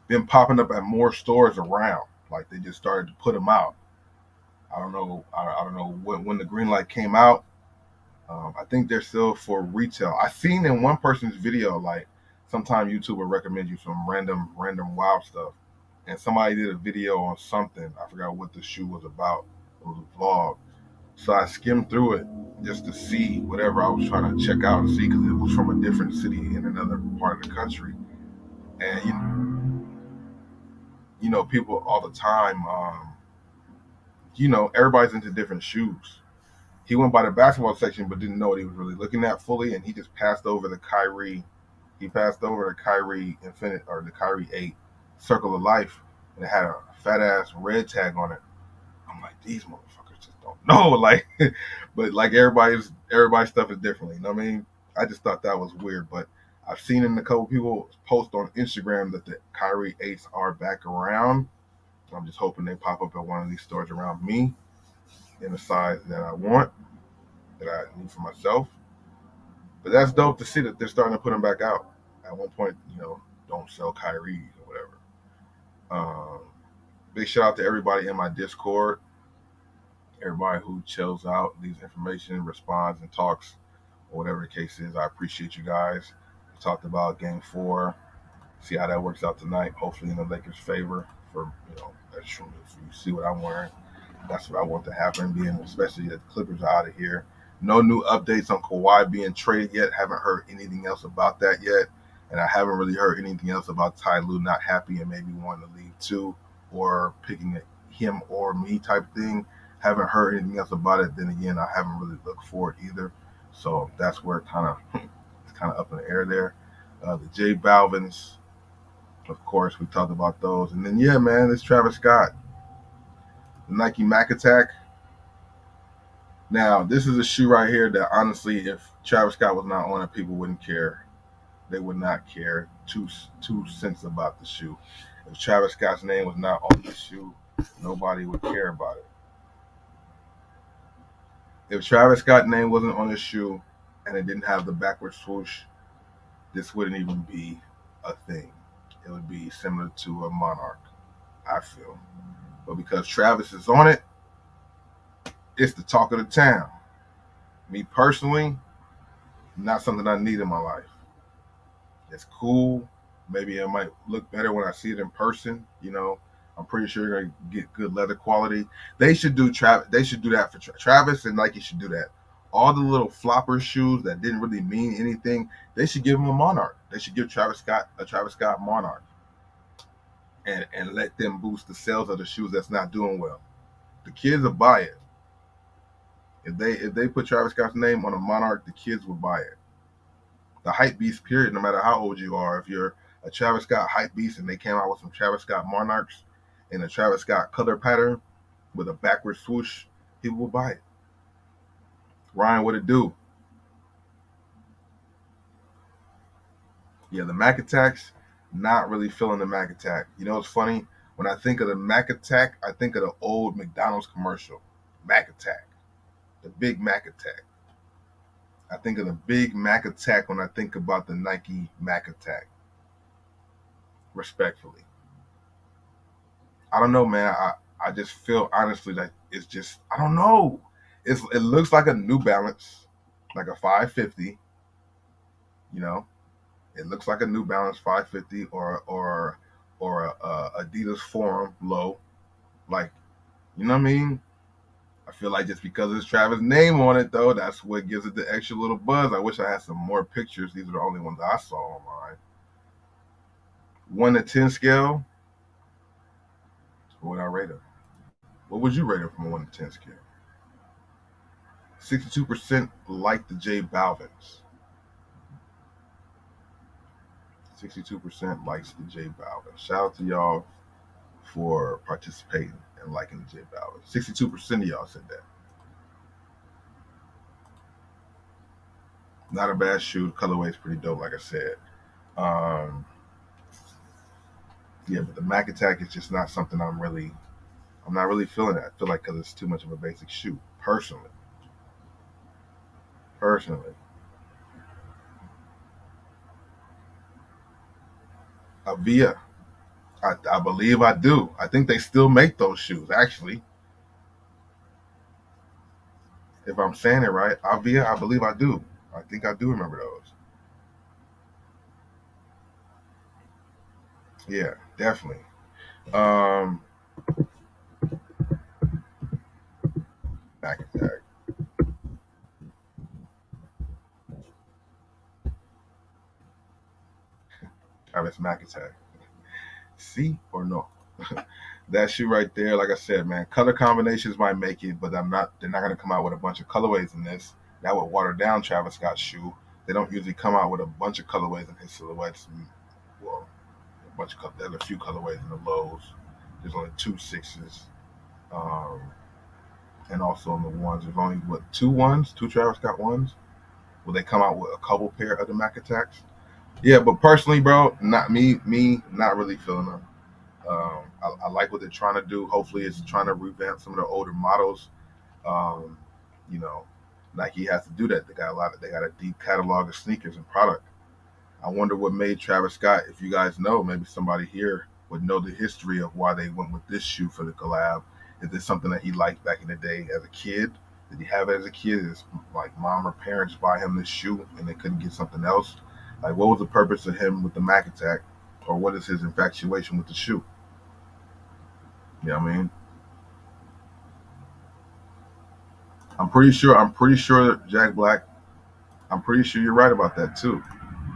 been popping up at more stores around. Like they just started to put them out. I don't know. I don't know when the green light came out. I think they're still for retail. I seen in one person's video, like sometimes YouTube will recommend you some random wild stuff, and somebody did a video on something. I forgot what the shoe was about. It was a vlog. So I skimmed through it just to see whatever I was trying to check out and see because it was from a different city in another part of the country. And people all the time. Everybody's into different shoes. He went by the basketball section, but didn't know what he was really looking at fully, and he just passed over the Kyrie. He passed over the Kyrie Infinite or the Kyrie 8 Circle of Life, and it had a fat ass red tag on it. I'm like, these motherfuckers just don't know, like, but like everybody's stuff is differently. You know what I mean? I just thought that was weird, but I've seen in a couple people post on Instagram that the Kyrie 8s are back around. I'm just hoping they pop up at one of these stores around me in the size that I want, that I need for myself. But that's dope to see that they're starting to put them back out. At one point, don't sell Kyrie or whatever. Big shout out to everybody in my Discord, everybody who chills out, leaves information, responds, and talks, or whatever the case is. I appreciate you guys. We talked about Game 4. See how that works out tonight. Hopefully in the Lakers' favor. For you see what I'm wearing. That's what I want to happen, being especially that the Clippers are out of here. No new updates on Kawhi being traded yet. Haven't heard anything else about that yet. And I haven't really heard anything else about Ty Lue not happy and maybe wanting to leave too, or picking him or me type thing. Haven't heard anything else about it. Then again, I haven't really looked for it either. So that's where it's kind of up in the air there. The J Balvins, of course, we talked about those. And then, yeah, man, it's Travis Scott. The Nike Mac Attack. Now, this is a shoe right here that honestly, if Travis Scott was not on it, people wouldn't care. They would not care 2 cents about the shoe. If Travis Scott's name was not on the shoe, nobody would care about it. If Travis Scott's name wasn't on the shoe and it didn't have the backward swoosh, this wouldn't even be a thing. It would be similar to a Monarch, I feel. But because Travis is on it, it's the talk of the town. Me personally, not something I need in my life. It's cool. Maybe it might look better when I see it in person. I'm pretty sure you're gonna get good leather quality. They should do They should do that for Travis, and Nike should do that. All the little flopper shoes that didn't really mean anything, they should give him a Monarch. They should give Travis Scott a Travis Scott Monarch, and let them boost the sales of the shoes that's not doing well. The kids will buy it. If they put Travis Scott's name on a Monarch, the kids will buy it. The hype beast period, no matter how old you are, if you're a Travis Scott hype beast and they came out with some Travis Scott Monarchs in a Travis Scott color pattern with a backward swoosh, people will buy it. Ryan, what it do? Yeah, the Mac Attacks, not really feeling the Mac Attack. You know what's funny? When I think of the Mac Attack, I think of the old McDonald's commercial, Mac Attack, the Big Mac Attack. I think of the Big Mac Attack when I think about the Nike Mac Attack. Respectfully, I don't know, man. I just feel honestly like it's just, I don't know. It looks like a New Balance, like a 550. You know, it looks like a New Balance 550 or a Adidas Forum low. Like, you know what I mean? I feel like just because it's Travis' name on it, though, that's what gives it the extra little buzz. I wish I had some more pictures. These are the only ones I saw online. 1 to 10 scale. What would I rate it? What would you rate it from a 1 to 10 scale? 62% like the J Balvins. 62% likes the J Balvin. Shout out to y'all for participating and liking the J Balvin. 62% of y'all said that. Not a bad shoe. The colorway is pretty dope, like I said. Yeah, but the Mac Attack is just not something I'm not really feeling it. I feel like because it's too much of a basic shoe, personally. Avia, I believe I do. I think they still make those shoes, actually. If I'm saying it right, Avia, I believe I do. I think I do remember those. Yeah, definitely. Um, Mac Attack. Travis Mac Attack. See or no? That shoe right there, like I said, man, color combinations might make it, but they're not gonna come out with a bunch of colorways in this. That would water down Travis Scott's shoe. They don't usually come out with a bunch of colorways in his silhouettes. Well, there's a few colorways in the lows. There's only 2 6s. Um, and also in the ones, there's only two Travis Scott ones. Will they come out with a couple pair of the Mac Attacks? Yeah, but personally, bro, not not really feeling them. I like what they're trying to do. Hopefully, it's trying to revamp some of the older models. Um, you know, Nike has to do that. They got a deep catalog of sneakers and product. I wonder what made Travis Scott. If you guys know, maybe somebody here would know the history of why they went with this shoe for the collab. Is this something that he liked back in the day as a kid? Did he have it as a kid? Is like mom or parents buy him this shoe and they couldn't get something else? Like, what was the purpose of him with the Mac Attack, or what is his infatuation with the shoe? You know what I mean? I'm pretty sure Jack Black. I'm pretty sure you're right about that too.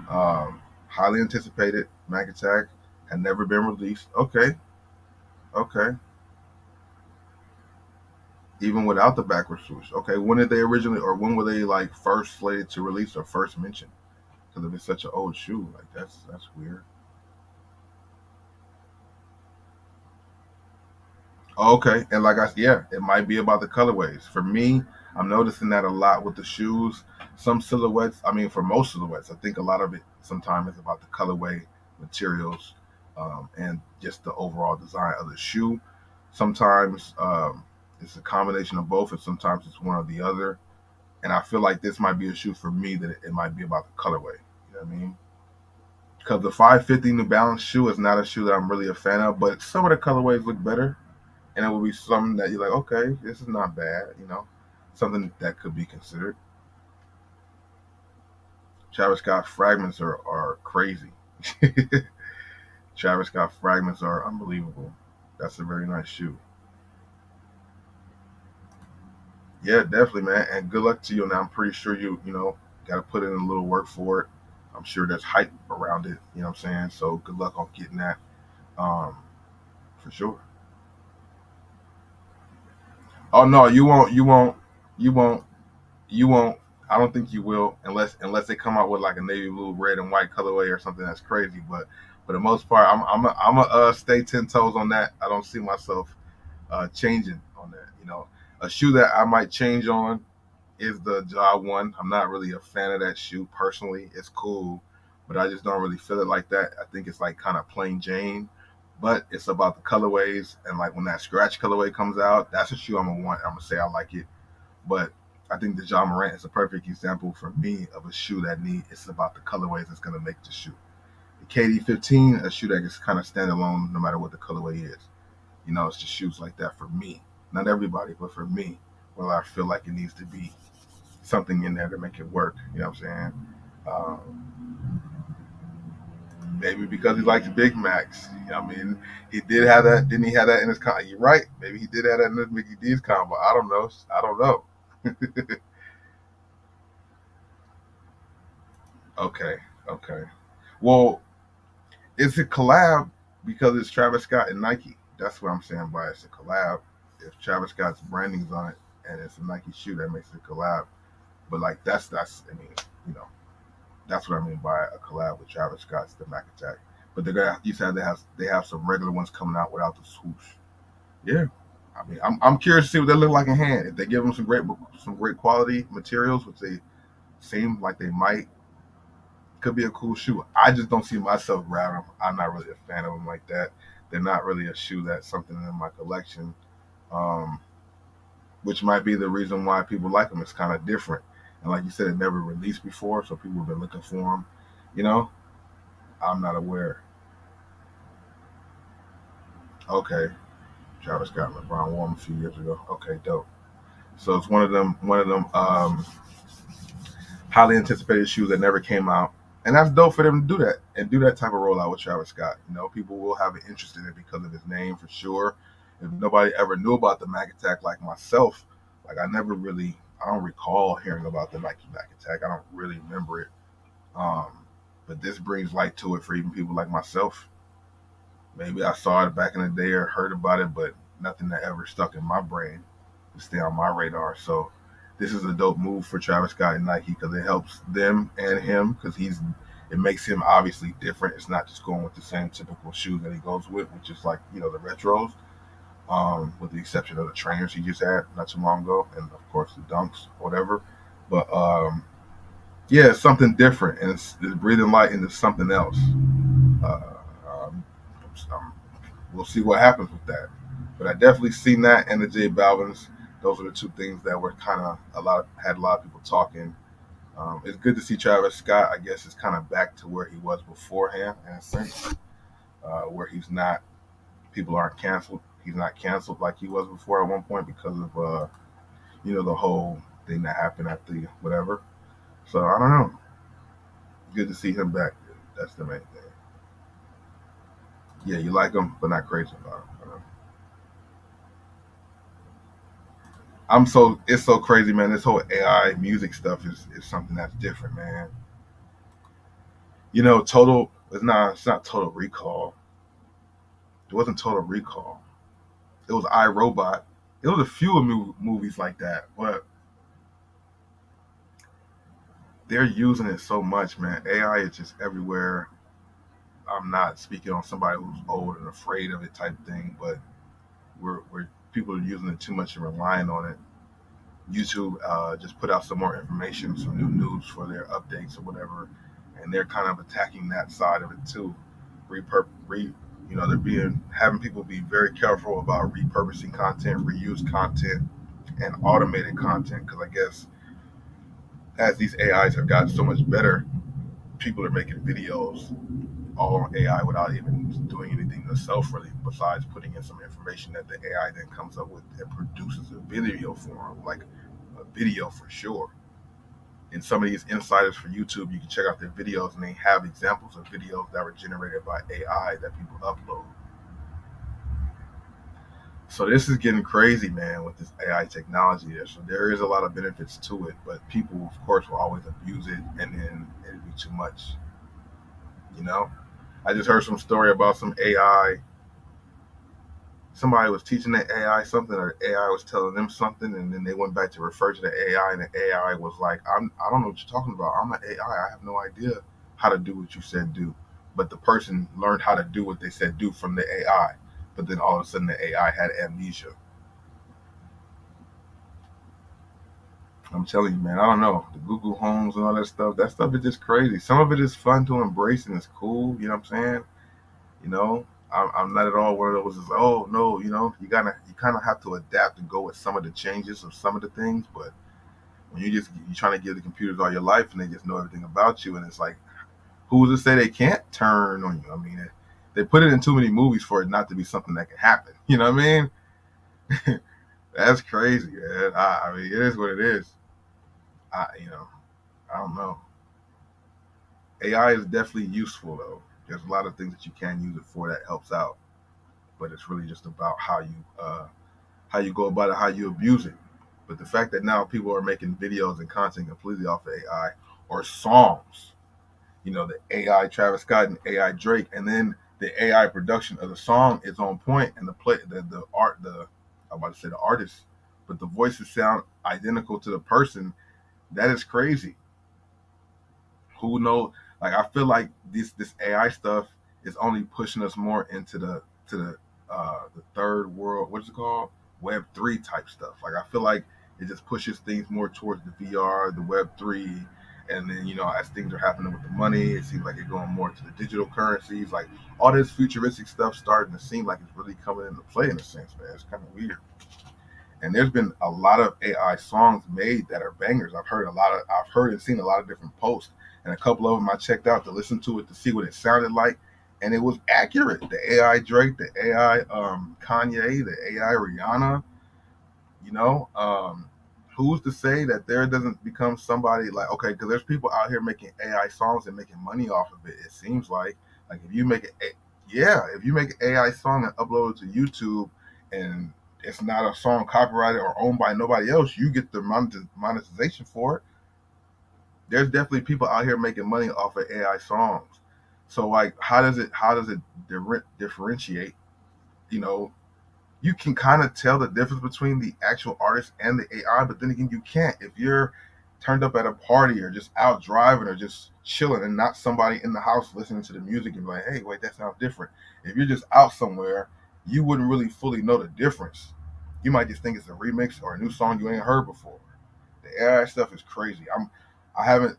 Highly anticipated Mac Attack had never been released. Okay. Even without the backward swoosh. Okay, when did they originally, or when were they like first slated to release or first mentioned? Because if it's such an old shoe, like that's weird. Okay, and yeah, it might be about the colorways. For me, I'm noticing that a lot with the shoes. Some silhouettes, I mean, for most silhouettes, I think a lot of it sometimes is about the colorway, materials, and just the overall design of the shoe. Sometimes it's a combination of both, and sometimes it's one or the other. And I feel like this might be a shoe for me that it might be about the colorway. You know what I mean? Because the 550 New Balance shoe is not a shoe that I'm really a fan of, but some of the colorways look better. and it will be something that you're like, okay, this is not bad, something that could be considered. Travis Scott fragments are crazy. Travis Scott fragments are unbelievable. That's a very nice shoe. Yeah, definitely, man. And good luck to you. And I'm pretty sure you got to put in a little work for it. I'm sure there's hype around it. You know what I'm saying? So good luck on getting that, um, for sure. Oh no, you won't. You won't. You won't. You won't. I don't think you will, unless they come out with like a navy blue, red, and white colorway or something that's crazy. But for the most part, I'm a stay 10 toes on that. I don't see myself changing on that. A shoe that I might change on is the Ja One. I'm not really a fan of that shoe personally. It's cool, but I just don't really feel it like that. I think it's like kind of plain Jane. But it's about the colorways, and like when that scratch colorway comes out, that's a shoe I'm gonna want. I'm gonna say I like it. But I think the Ja Morant is a perfect example for me of a shoe that it's about the colorways that's gonna make the shoe. The KD 15, a shoe that can kind of stand alone no matter what the colorway is. It's just shoes like that for me. Not everybody, but for me, well, I feel like it needs to be something in there to make it work. You know what I'm saying? Maybe because he likes Big Macs. I mean, he did have that. Didn't he have that in his combo? You're right. Maybe he did have that in his Mickey D's combo. I don't know. I don't know. Okay. Okay. Well, it's a collab because it's Travis Scott and Nike. That's what I'm saying by it's a collab. If Travis Scott's branding's on it and it's a Nike shoe, that makes it a collab. But like that's I mean, you know, that's what I mean by a collab with Travis Scott's the Mac Attack. But they're gonna you said they have some regular ones coming out without the swoosh. Yeah. I mean, I'm curious to see what they look like in hand. If they give them some great quality materials, which they seem like they might, could be a cool shoe. I just don't see myself grabbing them. I'm not really a fan of them like that. They're not really a shoe that's something in my collection, um, which might be the reason why people like them. It's kind of different, and like you said, it never released before, so people have been looking for them. You know, I'm not aware. Okay, Travis Scott and LeBron wore them a few years ago. Okay, dope. So it's one of them highly anticipated shoes that never came out. And that's dope for them to do that and do that type of rollout with Travis Scott. People will have an interest in it because of his name for sure. If nobody ever knew about the Mac Attack like myself, like I don't recall hearing about the Nike Mac Attack. I don't really remember it. Um, but this brings light to it for even people like myself. Maybe I saw it back in the day or heard about it, but nothing that ever stuck in my brain to stay on my radar. So this is a dope move for Travis Scott and Nike because it helps them and him because it makes him obviously different. It's not just going with the same typical shoes that he goes with, which is like the retros, with the exception of the trainers he just had not too long ago, and of course the dunks, whatever. But yeah, it's something different, and it's breathing light into something else. Uh, um, um, we'll see what happens with that. But I definitely seen that and the J Balvin's. Those are the two things that were kind of had a lot of people talking. It's good to see Travis Scott. I guess it's kind of back to where he was beforehand, in a sense, where he's not. People aren't canceled. He's not canceled like he was before at one point because of the whole thing that happened at the whatever. So I don't know. Good to see him back. That's the main thing. Yeah, you like him, but not crazy about him. It's so crazy, man. This whole AI music stuff is something that's different, man. Total it's not Total Recall. It wasn't Total Recall. It was iRobot. It was a few movies like that, but they're using it so much, man. AI is just everywhere. I'm not speaking on somebody who's old and afraid of it type thing, but we're people are using it too much and relying on it. YouTube just put out some more information, some new news for their updates or whatever, and they're kind of attacking that side of it too. They're having people be very careful about repurposing content, reuse content, and automated content because I guess as these AIs have gotten so much better, people are making videos all on AI without even doing anything themselves really, besides putting in some information that the AI then comes up with and produces a video form, like a video for sure. And some of these insiders for YouTube, you can check out their videos, and they have examples of videos that were generated by AI that people upload. So this is getting crazy, man, with this AI technology there. So there is a lot of benefits to it, but people, of course, will always abuse it, and then it'll be too much. You know, I just heard some story about some AI. Somebody was teaching the AI something, or AI was telling them something, and then they went back to refer to the AI, and the AI was like, I don't know what you're talking about. I'm an AI. I have no idea how to do what you said do." But the person learned how to do what they said do from the AI. But then all of a sudden, the AI had amnesia. I'm telling you, man, I don't know. The Google Homes and all that stuff is just crazy. Some of it is fun to embrace and it's cool, you know what I'm saying? You know, I'm not at all one of those, is, oh, no, you kind of have to adapt and go with some of the changes of some of the things. But when you're trying to give the computers all your life and they just know everything about you, and it's like, who's to say they can't turn on you? I mean, they put it in too many movies for it not to be something that can happen. You know what I mean? That's crazy, man. I mean, it is what it is. You know, I don't know. AI is definitely useful though. There's a lot of things that you can use it for that helps out, but it's really just about how you go about it, how you abuse it. But the fact that now people are making videos and content completely off of AI, or songs, the AI Travis Scott and AI Drake, and then the AI production of the song is on point, and the art, I'm about to say the artist, but the voices sound identical to the person. That is crazy. Who knows? Like, I feel like this AI stuff is only pushing us more into the third world. What's it called? Web 3 type stuff. Like, I feel like it just pushes things more towards the VR, the Web 3, and then as things are happening with the money, it seems like it's going more to the digital currencies. Like, all this futuristic stuff starting to seem like it's really coming into play in a sense, man. It's kind of weird. And there's been a lot of AI songs made that are bangers. I've heard and seen a lot of different posts, and a couple of them I checked out to listen to it to see what it sounded like, and it was accurate. The AI Drake, the AI Kanye, the AI Rihanna. You know, who's to say that there doesn't become somebody like, okay, because there's people out here making AI songs and making money off of it. It seems like if you make if you make an AI song and upload it to YouTube, and it's not a song copyrighted or owned by nobody else, you get the monetization for it. There's definitely people out here making money off of AI songs. So like, how does it differentiate? You know, you can kind of tell the difference between the actual artist and the AI, but then again, you can't. If you're turned up at a party or just out driving or just chilling and not somebody in the house listening to the music and be like, hey, wait, that sounds different. If you're just out somewhere, you wouldn't really fully know the difference. You might just think it's a remix or a new song you ain't heard before. The AI stuff is crazy. I haven't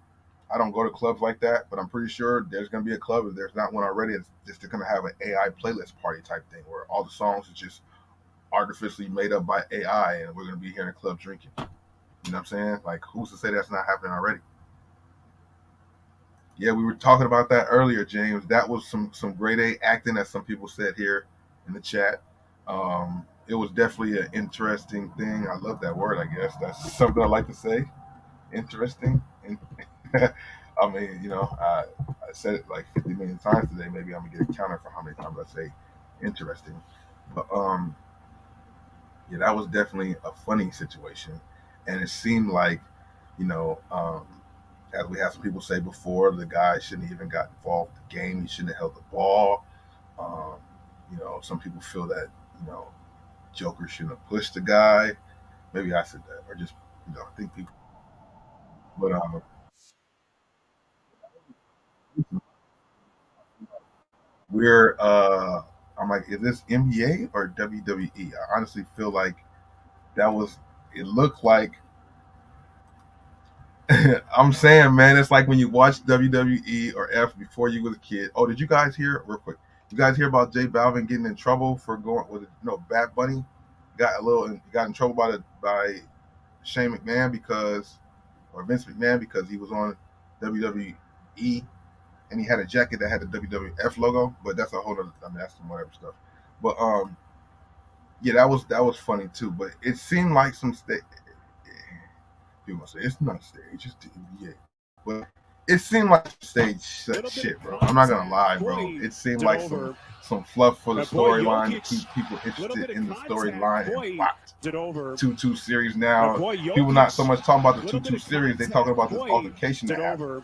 I don't go to clubs like that, but I'm pretty sure there's gonna be a club, if there's not one already, it's just they're gonna have an AI playlist party type thing where all the songs are just artificially made up by AI, and we're gonna be here in a club drinking. You know what I'm saying? Like, who's to say that's not happening already? Yeah, we were talking about that earlier, James. That was some grade A acting, as some people said here in the chat. It was definitely an interesting thing. I love that word. I guess that's something I like to say. Interesting. I mean, I said it like 50 million times today. Maybe I'm gonna get a counter for how many times I say interesting. But yeah, that was definitely a funny situation, and it seemed like, you know, um, as we had some people say before, the guy shouldn't even got involved in the game. He shouldn't have held the ball. Um, some people feel that Joker shouldn't have pushed the guy. Maybe I said that, or just I think people. But we're I'm like, is this NBA or WWE? I honestly feel like that was. It looked like. I'm saying, man, it's like when you watch WWE or F before you was a kid. Oh, did you guys hear real quick? You guys hear about J Balvin getting in trouble for going with Bad Bunny got in trouble by Shane McMahon because or Vince McMahon because he was on WWE, and he had a jacket that had the WWF logo, but that's a whole other. I mean, that's some whatever stuff. But yeah, that was funny too. But it seemed like some stage. People say it's not stage, it's the NBA. But it seemed like stage shit, bro. I'm not gonna lie, bro. It seemed like some fluff for the storyline to keep people interested in the storyline and watch. 2-2 series now. People not so much talking about the 2-2 series. They talking about this altercation that happened.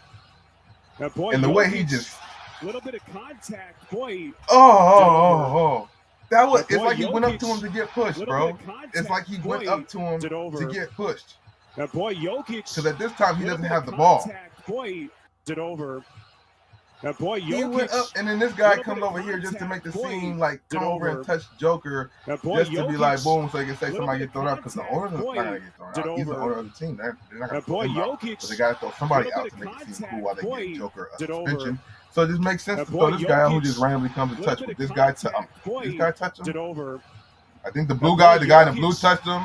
And the way he just little bit of contact, boy. Oh. That was. It's like he went up to him to get pushed, bro. It's like he went up to him to get pushed. That boy Jokic. Because at this time he doesn't have the ball. Boy, that boy Jokic. He went up, and then this guy comes over here just to make the scene, like come over and touch Joker, just to be like boom, so he can say somebody get thrown out. Because the owner's not gonna get thrown out. He's the owner of the team. They're not gonna throw him out. But they gotta throw somebody out to make it seem cool while they get Joker a suspension. So it just makes sense to throw this guy out who just randomly comes to touch. But this guy touched him. I think the blue guy, the guy in the blue touched him.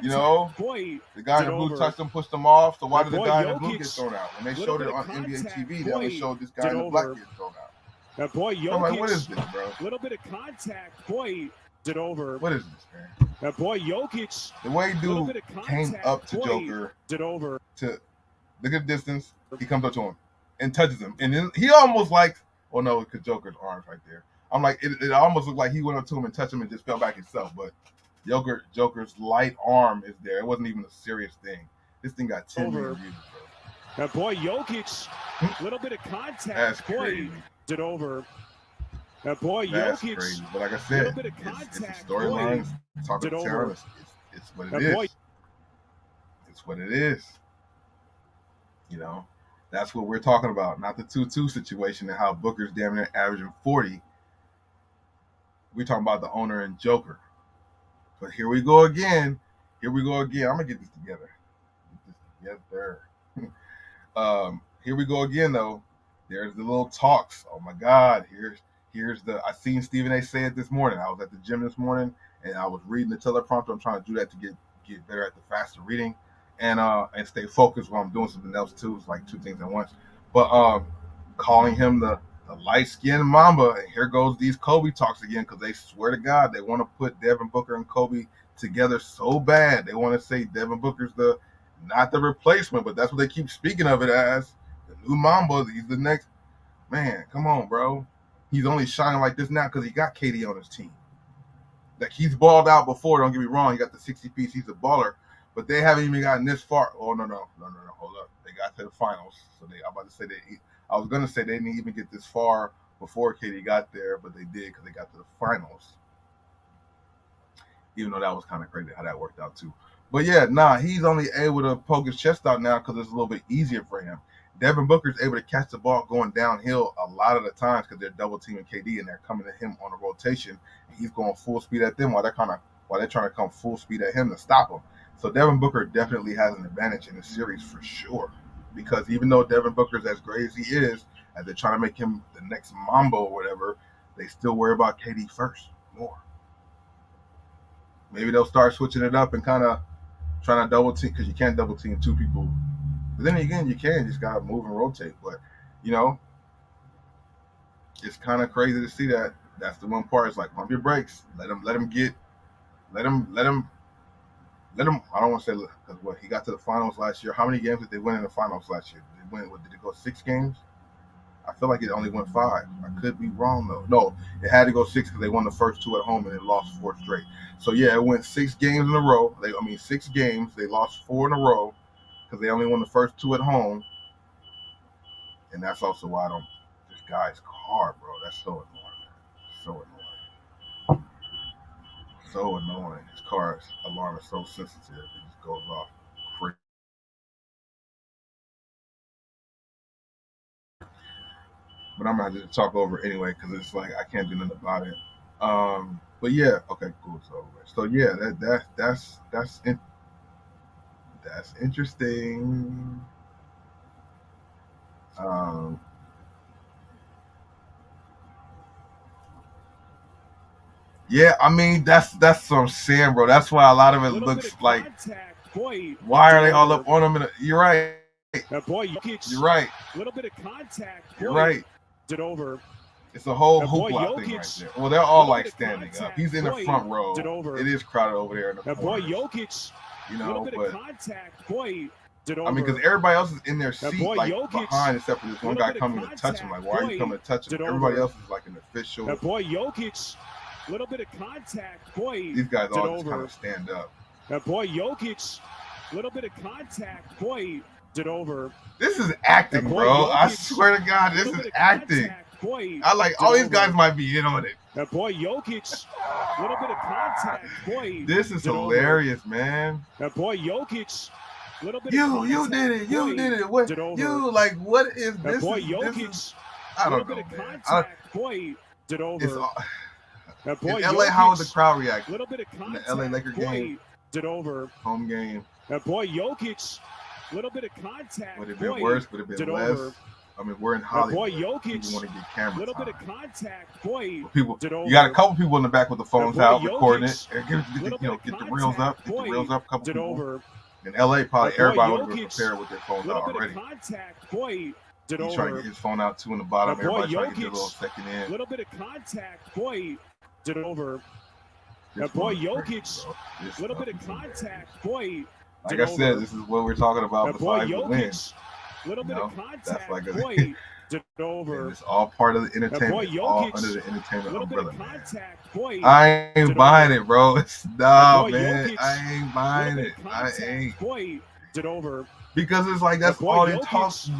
You know, the guy in the blue touched him, pushed him off. So why did the guy in the blue get thrown out? When they showed it on NBA TV, they only showed this guy in the black get thrown out. That boy Jokic. I'm like, what is this, bro? Little bit of contact, boy. What is this, man? That boy Jokic. The way dude came up to Joker to look at the distance, he comes up to him and touches him, and then he almost like, oh no, because Joker's arms right there. I'm like, it almost looked like he went up to him and touched him and just fell back himself. But Joker's light arm is there. It wasn't even a serious thing. This thing got 10 million views, bro. That boy Jokic, little bit of contact. That's crazy. That boy That's Jokic. crazy. But like I said, it's a storyline. It's talking to town. It's what it is. It's what it is. You know, that's what we're talking about. Not the 2-2 situation and how Booker's damn near averaging 40. We're talking about the owner and Joker. But here we go again. I'm going to get this together. Here we go again, though. There's the little talks. Oh, my God. Here's I seen Stephen A. say it this morning. I was at the gym this morning, and I was reading the teleprompter. I'm trying to do that to get better at the faster reading and stay focused while I'm doing something else, too. It's like two things at once. But calling him the light-skinned Mamba, and here goes these Kobe talks again, because they swear to God they want to put Devin Booker and Kobe together so bad. They want to say Devin Booker's not the replacement, but that's what they keep speaking of it as. The new Mamba, he's the next. Man, come on, bro. He's only shining like this now because he got KD on his team. Like, he's balled out before, don't get me wrong. He got the 60 piece, he's a baller, but they haven't even gotten this far. Oh, no, hold up. They got to the finals. So I'm about to say I was going to say they didn't even get this far before KD got there, but they did because they got to the finals. Even though that was kind of crazy how that worked out too. But yeah, he's only able to poke his chest out now because it's a little bit easier for him. Devin Booker's able to catch the ball going downhill a lot of the times because they're double teaming KD and they're coming to him on a rotation. And he's going full speed at them while they're trying to come full speed at him to stop him. So Devin Booker definitely has an advantage in the series for sure. Because even though Devin Booker's as great as he is, as they're trying to make him the next Mambo or whatever, they still worry about KD first more. Maybe they'll start switching it up and kind of trying to double team, because you can't double team two people. But then again, you just gotta move and rotate. But it's kind of crazy to see that. That's the one part. It's like, pump your brakes. Let him. I don't want to say, because he got to the finals last year. How many games did they win in the finals last year? Did it go 6 games? I feel like it only went 5. I could be wrong though. No, it had to go 6 because they won the first 2 at home and they lost 4 straight. So yeah, it went 6 games in a row. 6 games. They lost 4 in a row because they only won the first 2 at home. And that's also why this guy's car, bro. That's so annoying. So annoying. His car's alarm is so sensitive. It just goes off crazy. But I'm gonna have to talk over it anyway because it's like I can't do nothing about it. But yeah, okay, cool. So yeah, that's interesting. Yeah, I mean that's what I'm saying, bro. That's why a lot of it looks like. Why are they all up on him? You're right. Boy, Jokic. You're right. A little bit of contact. You're right. It over. It's a whole boy, hoopla thing Jokic. right there. Well, they're all Little like bit of standing up. contact. He's in the Boy, front row. it over. It is crowded over there in the boy, corners. Jokic. You Little know, bit but of contact. Boy, it over. I mean, because everybody else is in their seat, boy, like Jokic. behind, except for this one Little guy bit of coming to touch him. Like, why are you coming to touch him? it Everybody over. else is like an official. boy, Jokic. Little bit of contact. Boy, These guys all just over. kind of stand up. Boy, Jokic. Little bit of contact. Boy, it over. This is acting, boy, bro. Jokic. I swear to God, this is acting. Boy, I like all these guys might be in on it. boy, Jokic. Little bit of contact. Boy, This is hilarious, man. boy, Jokic. Little bit You of did it. You did it. What? You like? What is this? Boy, is, Jokic. this is, I don't know, man. Boy, it over. It's all, boy, in LA, Jokic. how was the crowd reacting? Little bit of contact. In the LA Laker game, it over. home game. Boy, Jokic. Little bit of contact. Would it have been worse? Would it have been less? Over. I mean, we're in Hollywood. Boy, Jokic. People want to get camera Little time. bit of contact. Boy, people, you got a couple people in the back with the phones boy, out Jokic. recording it. Get the reels up. Get Boy, the reels up. A couple it people. over. In LA, probably boy, everybody would have Jokic. been prepared with their phones Little out bit already. of contact. Boy, it He's trying to over. get his phone out too in the bottom. boy, Everybody trying to get Jokic. their little second in. Little bit of contact. Boy, it over. This boy, one is Jokic. crazy, bro. This Little stuff bit of is contact. Boy, like I said, this is what we're talking about boy, besides the win. Jokic. Little bit of That's contact. like a, Boy, it over. and it's all part of the entertainment. boy, It's all Jokic. under the entertainment Little bit umbrella, of man. contact. Boy, I ain't buying it, bro. It's nah, boy, man. Jokic. I ain't buying it. I contact. ain't. Boy, it over. Because it's like that's boy, all they Jokic. talk.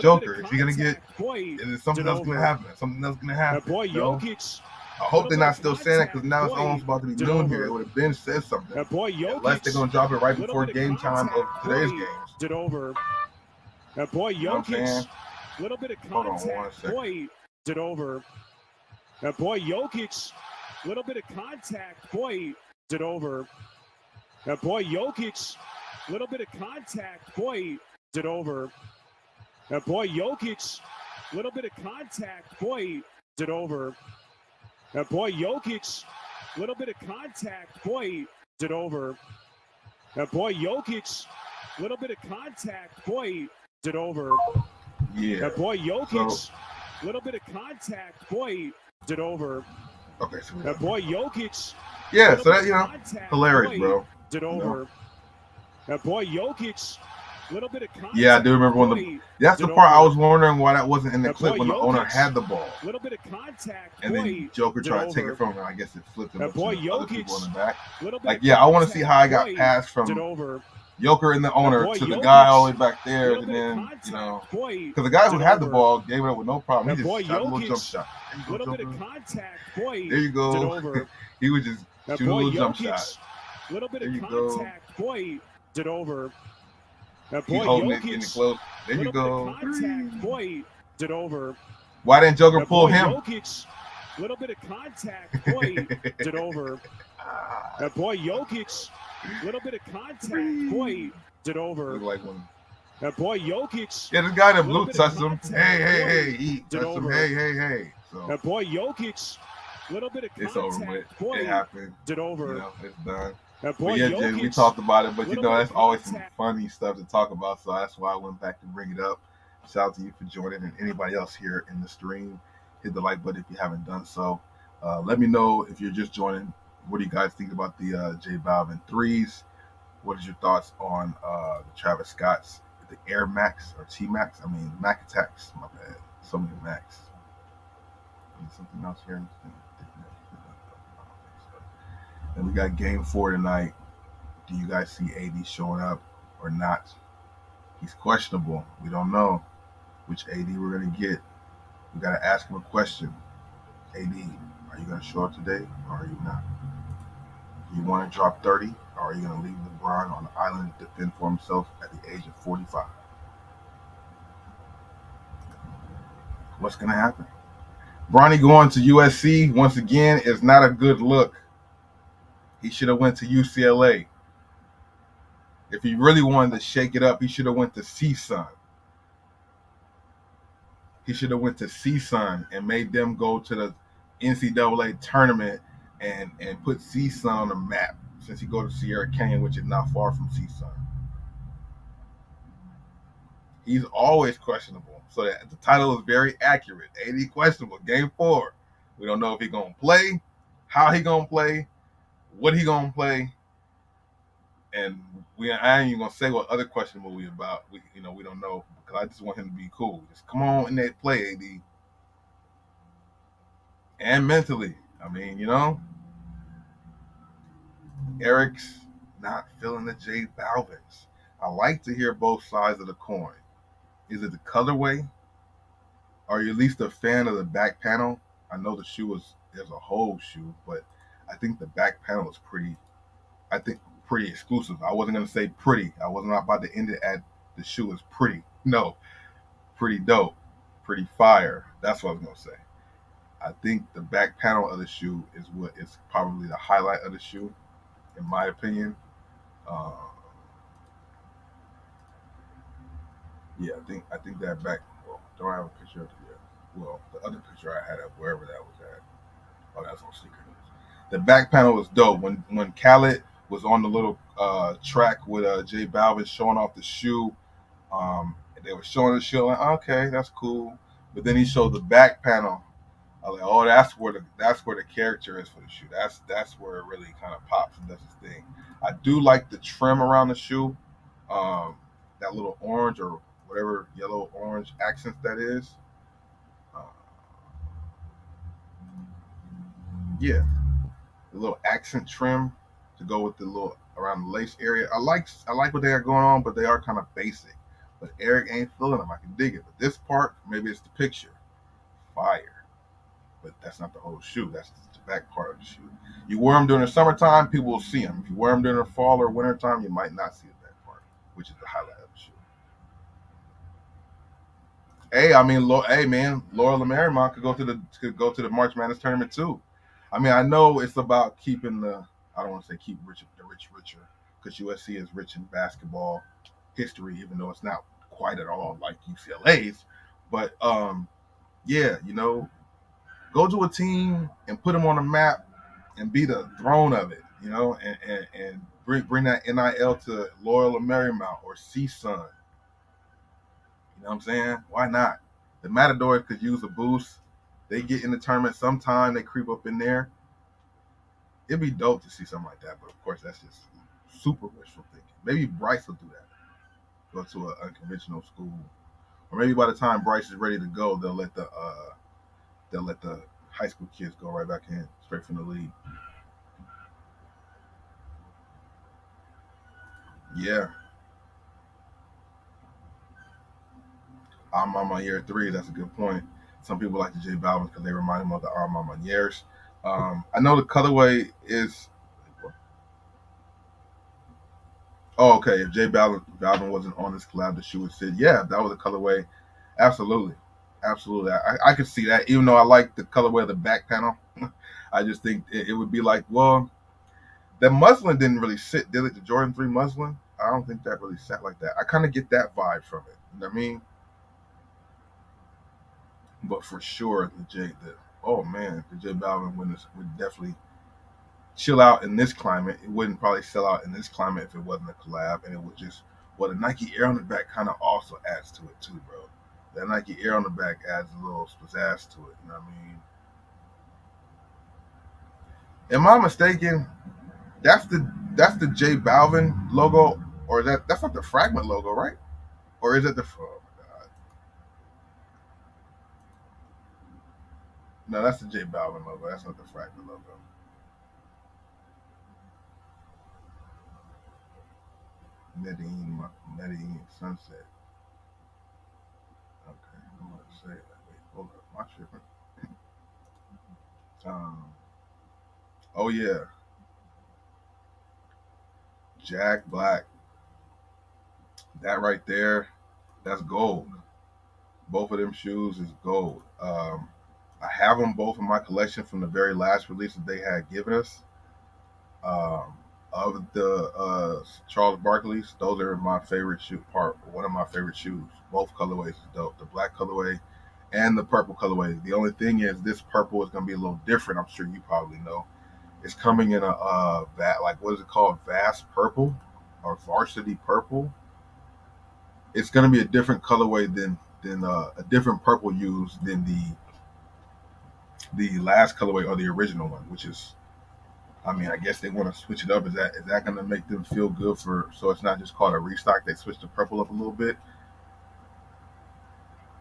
Joker. Is he gonna get? Boy, Is something else gonna happen? Something else gonna happen. boy, you know? Jokic. I hope they're not still saying it contact. because now it's Boy, almost about to be get noon over. here. It would have been said something. boy, Jokic. Unless they're gonna drop it right Little before bit of game time of contact. today's Boy, games. it over. Boy, You know what I'm Jokic. saying? Little bit of Hold on contact. one second. Boy, it over. Boy, Jokic. Little bit of contact. Boy, it over. Boy, Jokic. Little bit of contact. Boy, it over. Boy, Jokic. Little bit of contact. Boy, it over. Boy, Jokic. Little bit of contact. Boy, it over. Boy, Jokic. Little bit of contact. Boy, it over. Yeah. Boy, Jokic. So- Little bit of contact. Boy, it over. Okay. So Boy, Jokic. yeah. Little So that bit you of know, contact. hilarious, Boy, bro. it over. Boy, Jokic. Little bit of contact. Yeah, I do remember when Boy, that's the it part I over. was wondering why that wasn't in the clip boy, when the owner Jokic. had the ball. Little bit of contact. And Boy, then Joker it tried to take over. it from him. I guess it flipped him up to boy, the other Jokic. people in the back. Little bit Like, of yeah, I want to see contact. how I got Boy, passed it from over. Joker and the owner boy, to the Jokic. guy all the way back there, Little and bit of then contact. you know, Boy, because the guy who it had the over. ball gave it up with no problem. He boy, just shot a little Jokic. jump shot. There you go, Little bit Joker. of contact. Boy, There you it go. over. He was just shooting a boy, little jump Jokic. shot. Little bit There of you go. contact. Boy, it over. He's boy, holding it in the Jokic. close. There you Little go. bit of contact. Boy, it over. Why didn't Joker pull boy, him? Jokic. Little bit of contact. Boy, it over. Boy, Jokic. Little bit of contact. Boy, it over. Look like when Boy, Jokic. yeah, this guy that Little blue bit of touched him. contact. Hey, he Get touched him. over. Hey. So Boy, Jokic. Little bit of contact. it's over with. Boy, It happened. it over. You know, it's done. Boy, But yeah, Jay, Jokic. we talked about it, but you Little know, bit that's of always some contact. funny stuff to talk about. So that's why I went back to bring it up. Shout out to you for joining, and anybody else here in the stream, hit the like button if you haven't done so. Let me know if you're just joining. What do you guys think about the J Balvin threes? What is your thoughts on the Travis Scott's, the Air Max or T Max? I mean, Mac Attacks. My bad. So many Max. Something else here. And we got game 4 tonight. Do you guys see AD showing up or not? He's questionable. We don't know which AD we're going to get. We got to ask him a question. AD, are you going to show up today or are you not? Do you want to drop 30 or are you going to leave LeBron on the island to defend for himself at the age of 45? What's going to happen? Bronny going to USC once again is not a good look. He should have went to UCLA. If he really wanted to shake it up, he should have went to CSUN. He should have went to CSUN and made them go to the NCAA tournament and put CSUN on the map, since he go to Sierra Canyon, which is not far from CSUN. He's always questionable. So the title is very accurate. AD questionable. Game 4. We don't know if he's gonna play, how he gonna play, what he gonna play, and I ain't even gonna say what other questionable we about. We don't know because I just want him to be cool. Just come on in that play, AD, and mentally. I mean, Eric's not feeling the J Balvins. I like to hear both sides of the coin. Is it the colorway? Are you at least a fan of the back panel? I know the shoe is a whole shoe, but I think the back panel is pretty exclusive. I wasn't gonna say pretty. I wasn't about to end it at the shoe is pretty. No, pretty dope, pretty fire. That's what I was gonna say. I think the back panel of the shoe is what is probably the highlight of the shoe, in my opinion. Uh, yeah, I think that back. Well, don't have a picture of it yet. Well, the other picture I had of wherever that was at. Oh, that's on Sneaker News. The back panel was dope. When Khaled was on the little track with J Balvin showing off the shoe, they were showing the shoe. Like, okay, that's cool. But then he showed the back panel. I was like, oh, that's where the character is for the shoe. That's where it really kind of pops and does its thing. I do like the trim around the shoe, um, that little orange or whatever yellow orange accent that is. Uh, yeah, the little accent trim to go with the little around the lace area. I like what they are going on, but they are kind of basic. But Eric ain't feeling them. I can dig it. But this part, maybe it's the picture. Fire. But that's not the whole shoe. That's the back part of the shoe. You wear them during the summertime, people will see them. If you wear them during the fall or winter time, you might not see the back part, which is the highlight of the shoe. Hey, I mean, hey man, Laura Marymount could go to the March Madness tournament too. I mean, I know it's about keeping I don't want to say keep the rich richer because USC is rich in basketball history, even though it's not quite at all like UCLA's. But yeah, go to a team and put them on the map and be the throne of it, and bring that NIL to Loyola Marymount or CSUN. You know what I'm saying? Why not? The Matadors could use a boost. They get in the tournament sometime. They creep up in there. It'd be dope to see something like that. But of course, that's just super wishful thinking. Maybe Bryce will do that. Go to an unconventional school, or maybe by the time Bryce is ready to go, they'll let the high school kids go right back in, straight from the league. Yeah, Mama Year 3. That's a good point. Some people like the J Balvin because they remind them of the Mama Years. I know the colorway is. Oh, okay. If Balvin wasn't on this collab, the shoe would say, yeah, if that was a colorway. Absolutely. Absolutely. I could see that. Even though I like the colorway of the back panel, I just think it would be like, well, the muslin didn't really sit, did it? The Jordan 3 muslin? I don't think that really sat like that. I kind of get that vibe from it. You know what I mean? But for sure, oh man, the J Balvin would definitely chill out in this climate. It wouldn't probably sell out in this climate if it wasn't a collab, and it was just the Nike Air on the back kind of also adds to it too, bro. That Nike Air on the back adds a little pizzazz to it. You know what I mean? Am I mistaken? That's the J Balvin logo, or that's not the Fragment logo, right? Or is it the? Oh my god, no, that's the J Balvin logo. That's not the Fragment logo. Medellin Sunset. Okay, I'm gonna say that. Wait, hold up, my tripping. Um, oh yeah, Jack Black. That right there, that's gold. Both of them shoes is gold. I have them both in my collection from the very last release that they had given us. Um, of the Charles Barkley's, those are my favorite shoe part. One of my favorite shoes. Both colorways is dope. The black colorway and the purple colorway. The only thing is this purple is gonna be a little different. I'm sure you probably know. It's coming in a what is it called? Vast purple or varsity purple. it's going to be a different colorway than a different purple used than the last colorway or the original one, which is, I mean, I guess they want to switch it up. Is that going to make them feel good for? So it's not just called a restock. They switched the purple up a little bit,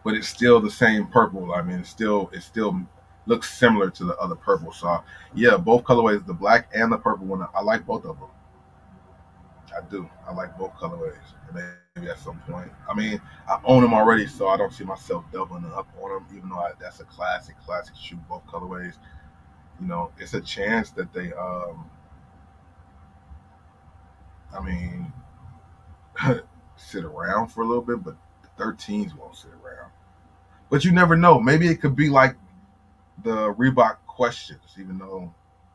but it's still the same purple. I mean, it still looks similar to the other purple. So yeah, both colorways, the black and the purple one, I like both of them. I do. I like both colorways. Maybe at some point. I mean, I own them already, so I don't see myself doubling up on them. Even though that's a classic shoe, both colorways. It's a chance that they. I mean, sit around for a little bit, but the 13s won't sit around. But you never know. Maybe it could be like the Reebok questions, even though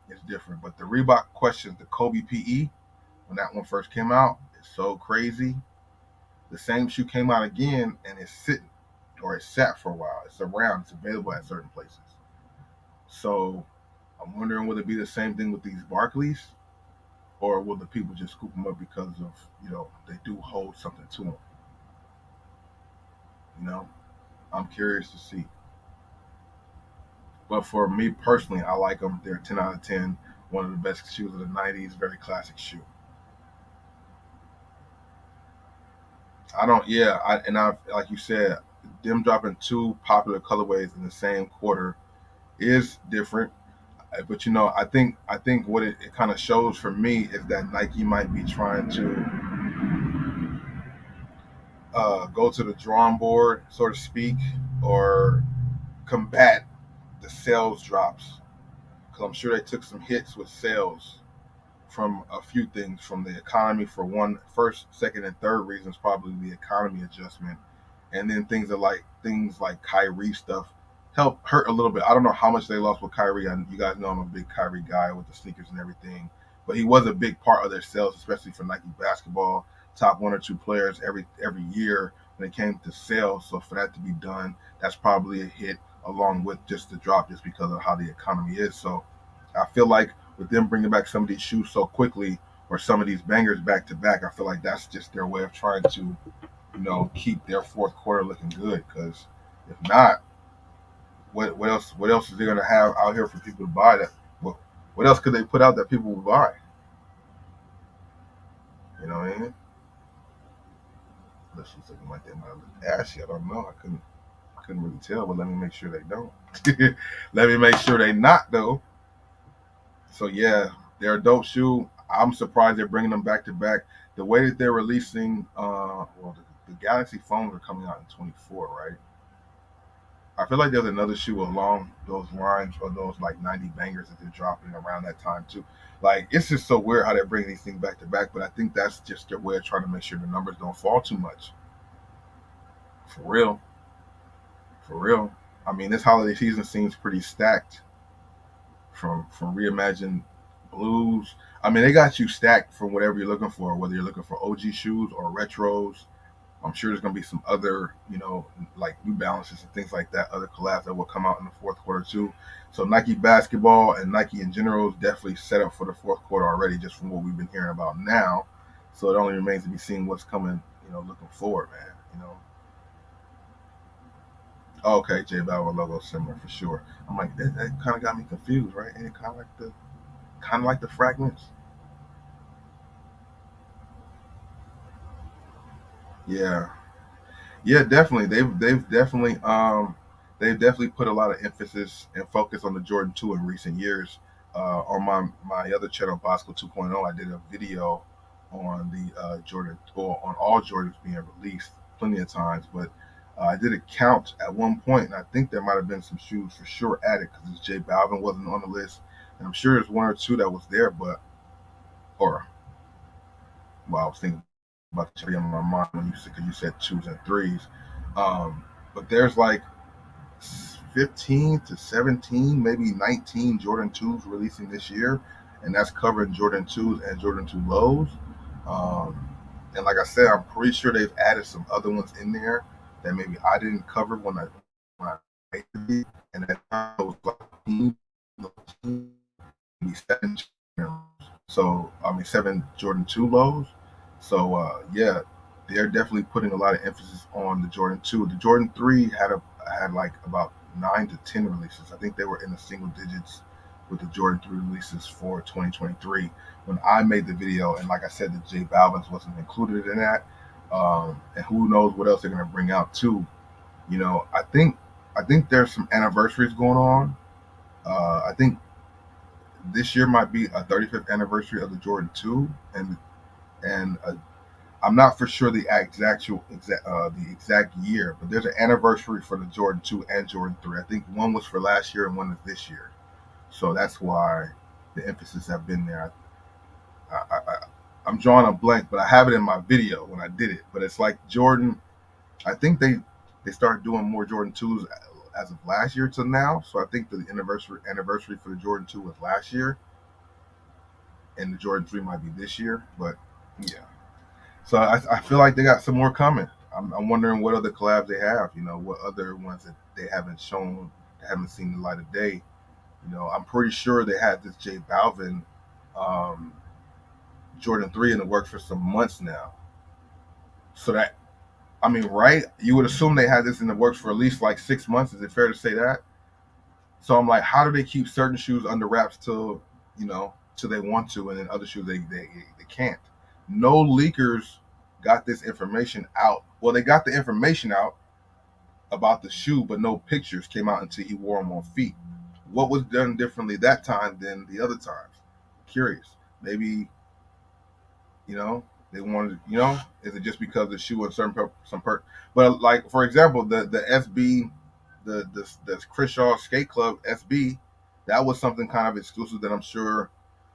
it's different. But the Reebok questions, the Kobe PE, when that one first came out, it's so crazy. The same shoe came out again and it's sitting, or it sat for a while. It's around, it's available at certain places. So I'm wondering, will it be the same thing with these Barclays, or will the people just scoop them up because of, they do hold something to them? You know, I'm curious to see. But for me personally, I like them. They're 10 out of 10. One of the best shoes of the 90s, very classic shoe. I don't, yeah, like you said, them dropping two popular colorways in the same quarter is different. But I think what it kind of shows for me is that Nike might be trying to go to the drawing board, so to speak, or combat the sales drops. Because I'm sure they took some hits with sales from a few things, from the economy for one, first, second, and third reasons, probably the economy adjustment, and then things like Kyrie stuff help hurt a little bit. I don't know how much they lost with Kyrie. You guys know I'm a big Kyrie guy with the sneakers and everything, but he was a big part of their sales, especially for Nike basketball. Top one or two players every year when it came to sales. So for that to be done, that's probably a hit along with just the drop, just because of how the economy is. So I feel like with them bringing back some of these shoes so quickly, or some of these bangers back to back, I feel like that's just their way of trying to, keep their fourth quarter looking good. Because if not, what else is they gonna have out here for people to buy? What else could they put out that people would buy? You know what I mean? Unless she's looking like they might look ashy. I don't know. I couldn't really tell, but let me make sure they don't. Let me make sure they not though. So yeah, they're a dope shoe. I'm surprised they're bringing them back to back. The way that they're releasing, the Galaxy phones are coming out in 24, right? I feel like there's another shoe along those lines, or those like 90 bangers that they're dropping around that time too. Like, it's just so weird how they're bringing these things back to back, but I think that's just their way of trying to make sure the numbers don't fall too much. For real, for real. I mean, this holiday season seems pretty stacked from reimagined blues. I mean, they got you stacked from whatever you're looking for, whether you're looking for OG shoes or retros. I'm sure there's going to be some other, like New Balances and things like that, other collabs that will come out in the fourth quarter too. So Nike basketball and Nike in general is definitely set up for the fourth quarter already, just from what we've been hearing about now. So it only remains to be seen what's coming, looking forward, man. Oh, okay, J Balvin logo similar for sure. I'm like, that kind of got me confused, right? And it kind of like the fragments. Yeah, yeah, definitely. They've definitely put a lot of emphasis and focus on the Jordan 2 in recent years. On my other channel, Bosco 2.0, I did a video on the Jordan, or on all Jordans being released plenty of times, but I did a count at one point, and I think there might have been some shoes for sure added, because J Balvin wasn't on the list, and I'm sure there's one or two that was there, but, or, well, I was thinking about the on my mind when you said twos and threes. But there's like 15 to 17, maybe 19 Jordan 2s releasing this year, and that's covering Jordan 2s and Jordan 2 lows. Um, and like I said, I'm pretty sure they've added some other ones in there that maybe I didn't cover when I made it. And that time it was like maybe seven Jordan 2 lows. So yeah, they're definitely putting a lot of emphasis on the Jordan 2. The Jordan 3 had like about 9 to 10 releases. I think they were in the single digits with the Jordan 3 releases for 2023 when I made the video. And like I said, the J Balvin's wasn't included in that. And who knows what else they're going to bring out too. You know, I think there's some anniversaries going on. I think this year might be a 35th anniversary of the Jordan 2, and I'm not for sure the exact year, but there's an anniversary for the Jordan 2 and Jordan 3. I think one was for last year and one is this year, so that's why the emphasis have been there. I'm drawing a blank, but I have it in my video when I did it. But it's like Jordan. I think they started doing more Jordan 2s as of last year to now. So I think the anniversary for the Jordan 2 was last year, and the Jordan 3 might be this year. But yeah. So I feel like they got some more coming. I'm wondering what other collabs they have. You know, what other ones that they haven't shown, that haven't seen the light of day. You know, I'm pretty sure they had this J Balvin um, Jordan 3 in the works for some months now. So that, I mean, right? You would assume they had this in the works for at least like 6 months. Is it fair to say that? So I'm like, how do they keep certain shoes under wraps till, till they want to, and then other shoes they can't? No leakers got this information out. Well, they got the information out about the shoe, but no pictures came out until he wore them on feet. What was done differently that time than the other times? Curious. Maybe, you know, they wanted, is it just because the shoe and but like, for example, the SB, the Crenshaw Skate Club SB, that was something kind of exclusive that I'm sure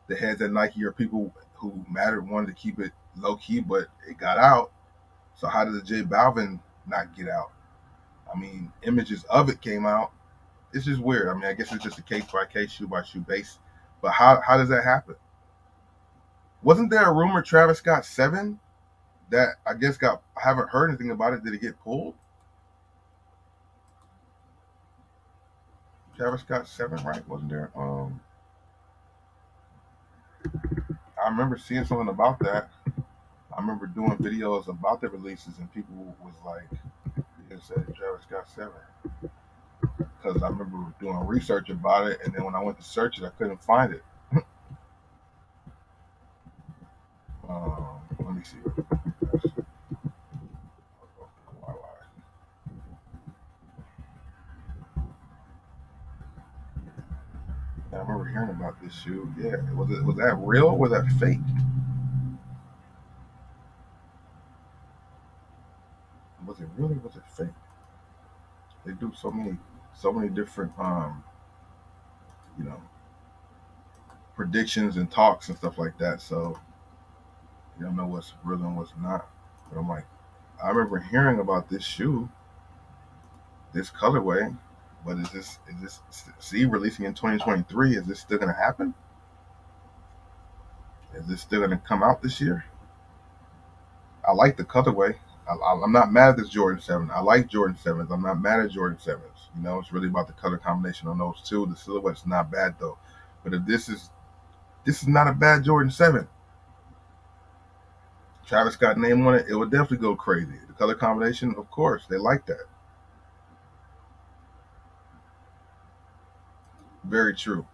the heads at Nike or people who mattered wanted to keep it low key, but it got out. So how did the J Balvin not get out? I mean, images of it came out. It's just weird. I mean, I guess it's just a case by case, shoe by shoe base. But how does that happen? Wasn't there a rumor Travis Scott 7 that I guess I haven't heard anything about it. Did it get pulled? Travis Scott 7, right? Wasn't there? I remember seeing something about that. I remember doing videos about the releases, and people was like, "It said Travis Scott 7," because I remember doing research about it, and then when I went to search it, I couldn't find it. Let me see. I remember hearing about this shoe. Yeah, was that real or was that fake? Was it really? Was it fake? They do so many different you know predictions and talks and stuff like that. So you don't know what's real and what's not. But I'm like, I remember hearing about this shoe, this colorway, but is this see releasing in 2023? Is this still gonna happen? Is this still gonna come out this year? I like the colorway. I'm not mad at this Jordan 7. I like Jordan 7s. I'm not mad at Jordan 7s. You know, it's really about the color combination on those two. The silhouette's not bad though. But if this is not a bad Jordan 7. Travis Scott name on it, it would definitely go crazy. The color combination, of course, they like that. Very true.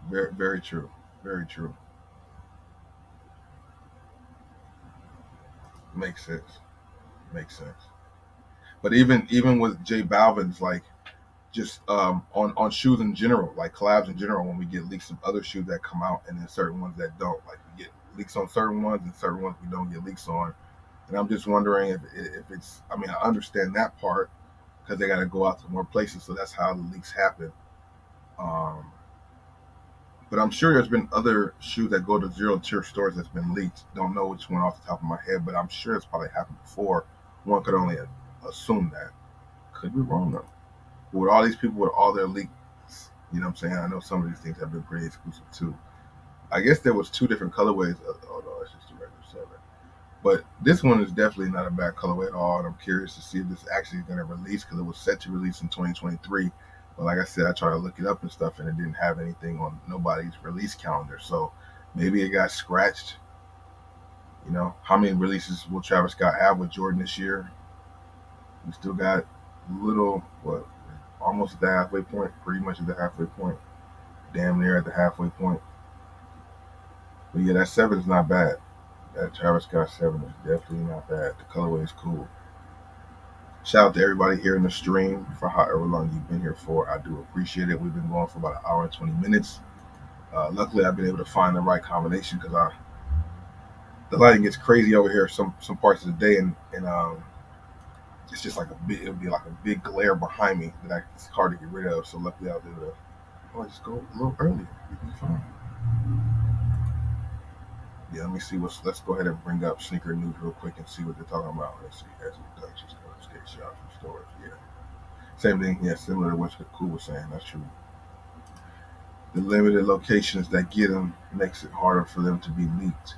Very, very true. Very true. Makes sense. Makes sense. But even with J Balvin's, like, just on shoes in general, like collabs in general, when we get leaks of other shoes that come out and then certain ones that don't, like we get leaks on certain ones and certain ones we don't get leaks on. And I'm just wondering if it's, I mean, I understand that part because they got to go out to more places, so that's how the leaks happen. Um, but I'm sure there's been other shoes that go to zero tier stores that's been leaked. Don't know which one off the top of my head, but I'm sure it's probably happened before. One could only assume that. Could be wrong though. With all these people with all their leaks, you know what I'm saying? I know some of these things have been pretty exclusive too. I guess there was two different colorways. Oh no, it's just a regular 7. But this one is definitely not a bad colorway at all, and I'm curious to see if this actually is going to release because it was set to release in 2023. But like I said, I tried to look it up and stuff, and it didn't have anything on nobody's release calendar. So maybe it got scratched. You know, how many releases will Travis Scott have with Jordan this year? We still got little, what, almost at the halfway point, pretty much at the halfway point, damn near at the halfway point. But yeah, that 7 is not bad. That Travis Scott 7 is definitely not bad. The colorway is cool. Shout out to everybody here in the stream for however long you've been here for. I do appreciate it. We've been going for about an hour and 20 minutes. Luckily, I've been able to find the right combination because the lighting gets crazy over here some parts of the day, and it's just like it'll be like a big glare behind me that it's hard to get rid of. So luckily, I was able to just go a little earlier. It'll be fine. Yeah, let me see let's go ahead and bring up sneaker news real quick and see what they're talking about. Let's see, as it does, just go to skate shops and stores. Yeah, same thing. Yeah, similar to what Cool was saying. That's true. The limited locations that get them makes it harder for them to be leaked.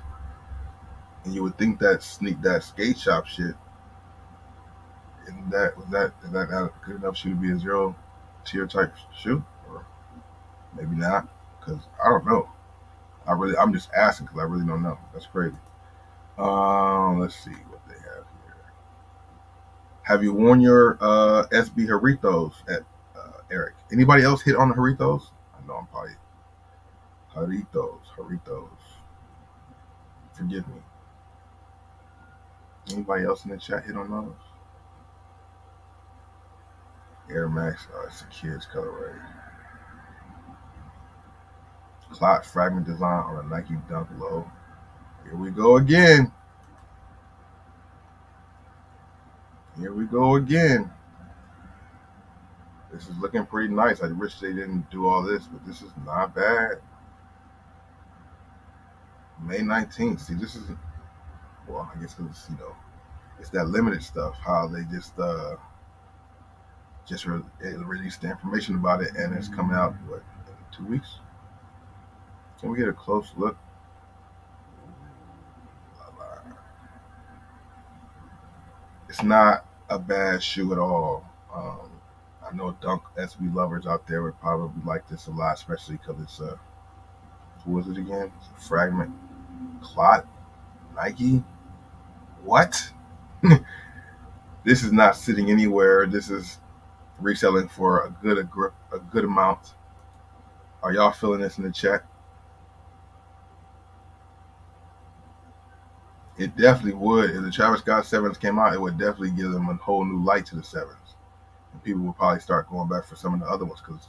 And you would think that that skate shop shit, is that not a good enough shoe to be a 0 tier type shoe, or maybe not? Because I don't know. I'm just asking because I really don't know. That's crazy. Let's see what they have here. Have you worn your SB Haritos at Eric? Anybody else hit on the Haritos? I know I'm probably Haritos. Forgive me. Anybody else in the chat hit on those? Air Max, it's a kid's colorway. Clot fragment design on a Nike Dunk Low. Here we go again. Here we go again. This is looking pretty nice. I wish they didn't do all this, but this is not bad. May 19th. See, this is, well, I guess because, it's that limited stuff, how they just released the information about it, and it's coming out, what, in 2 weeks? Can we get a close look? It's not a bad shoe at all. I know Dunk SB lovers out there would probably like this a lot, especially because it's who is it again? It's a fragment clot Nike. What? This is not sitting anywhere. This is reselling for a good amount. Are y'all feeling this in the chat? It definitely would. If the Travis Scott 7s came out, it would definitely give them a whole new light to the 7s. And people will probably start going back for some of the other ones because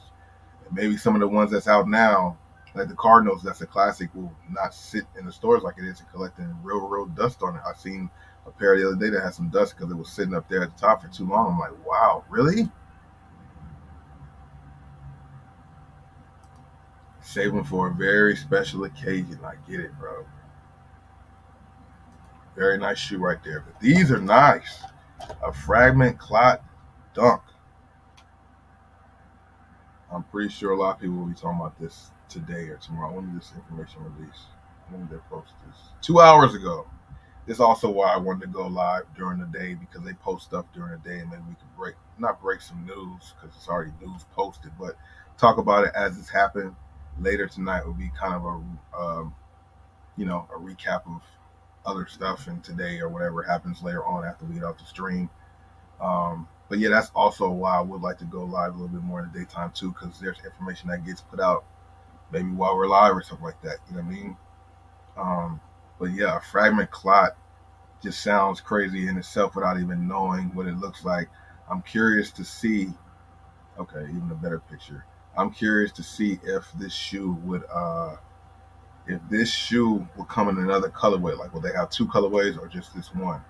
maybe some of the ones that's out now, like the Cardinals, that's a classic, will not sit in the stores like it is and collecting real dust on it. I seen a pair the other day that had some dust because it was sitting up there at the top for too long. I'm like, wow, really? Save them for a very special occasion. I get it, bro. Very nice shoe right there. But these are nice. A fragment clot Dunk. I'm pretty sure a lot of people will be talking about this today or tomorrow. When did this information release? When did they post this? 2 hours ago. This is also why I wanted to go live during the day, because they post stuff during the day and then we can not break some news because it's already news posted, but talk about it as it's happened. Later tonight will be kind of a recap of other stuff and today or whatever happens later on after we get off the stream. But yeah, that's also why I would like to go live a little bit more in the daytime too, because there's information that gets put out maybe while we're live or something like that. You know what I mean? But yeah, a fragment clot just sounds crazy in itself without even knowing what it looks like. I'm curious to see. Okay, even a better picture. I'm curious to see if this shoe would come in another colorway. Like, will they have 2 colorways or just this one?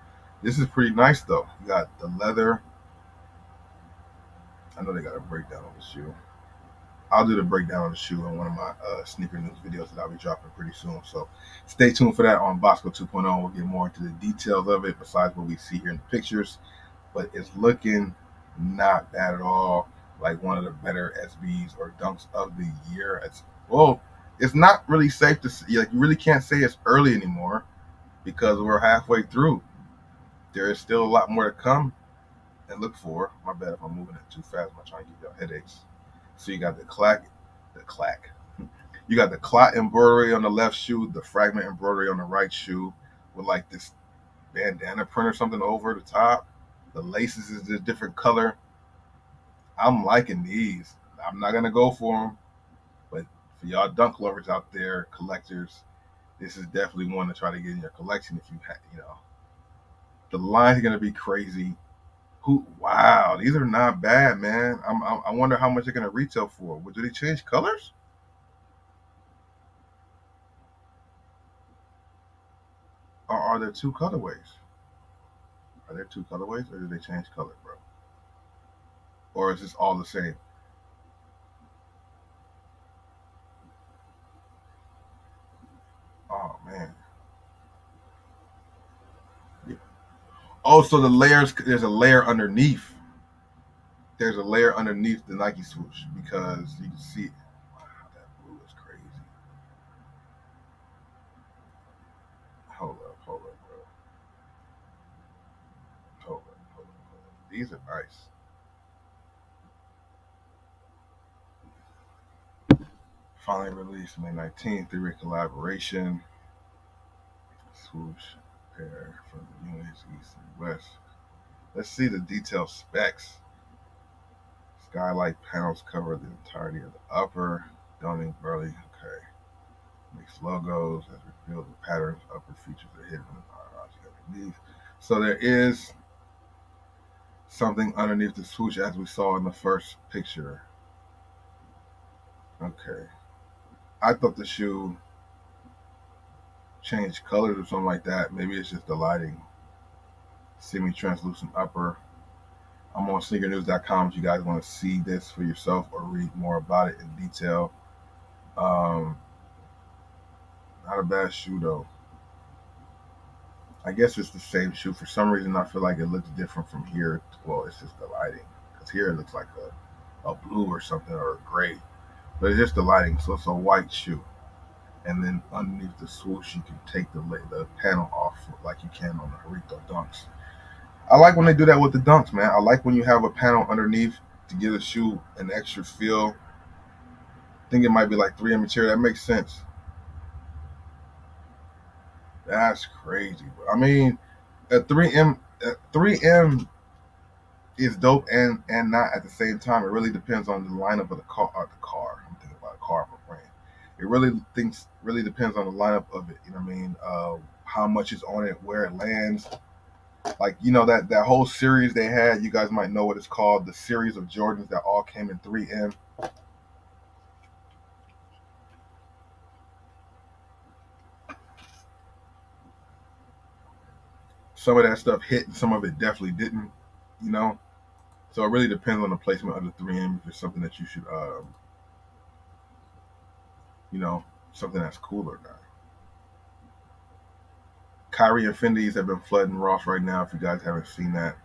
This is pretty nice though. You got the leather. I know they got a breakdown on the shoe. I'll do the breakdown of the shoe in one of my sneaker news videos that I'll be dropping pretty soon. So stay tuned for that on Bosco 2.0. We'll get more into the details of it besides what we see here in the pictures. But it's looking not bad at all. Like one of the better SBs or Dunks of the year. It's not really safe to see. Like, you really can't say it's early anymore because we're halfway through. There is still a lot more to come and look for. My bad if I'm moving it too fast. I'm trying to give y'all headaches. So you got the clack. You got the clot embroidery on the left shoe, the fragment embroidery on the right shoe. with like this bandana print or something over the top. The laces is a different color. I'm liking these. I'm not gonna go for them, but for y'all dunk lovers out there, collectors, this is definitely one to try to get in your collection if you have, the line's gonna be crazy. Who? Wow, these are not bad, man. I wonder how much they're gonna retail for. Well, do they change colors? Or are there two colorways? Are there two colorways, or do they change color, bro? Or is this all the same? Oh man. Yeah. Oh, so the layers. There's a layer underneath. There's a layer underneath the Nike swoosh because you can see it. Wow, that blue is crazy. Hold up, bro. Hold up. These are nice. Finally released May 19th, three-way collaboration. Swoosh pair from the units east and west. Let's see the detailed specs. Skylight panels cover the entirety of the upper. Dunning Burley. Okay. Mixed logos as revealed the patterns. Upper features are hidden underneath. So there is something underneath the swoosh as we saw in the first picture. Okay. I thought the shoe changed colors or something like that. Maybe it's just the lighting. Semi-translucent upper. I'm on sneakernews.com if you guys want to see this for yourself or read more about it in detail. Um, Not a bad shoe though. I guess it's the same shoe. For some reason, I feel like it looks different from here. Well, it's just the lighting. Because here it looks like a blue or something or a gray. But it's just the lighting. So it's a white shoe. And then underneath the swoosh, you can take the panel off like you can on the Harito Dunks. I like when they do that with the Dunks, man. I like when you have a panel underneath to give the shoe an extra feel. I think it might be like 3M material. That makes sense. That's crazy, bro. I mean, a 3M is dope and not at the same time. It really depends on the lineup of the car. I'm thinking about a car of a brand. It really depends on the lineup of it. You know what I mean? How much is on it, where it lands. Like that whole series they had. You guys might know what it's called. The series of Jordans that all came in 3M. Some of that stuff hit, and some of it definitely didn't. You know. So it really depends on the placement of the 3M. If it's something that you should, something that's cool or not. Kyrie Infinities have been flooding Ross right now. If you guys haven't seen that,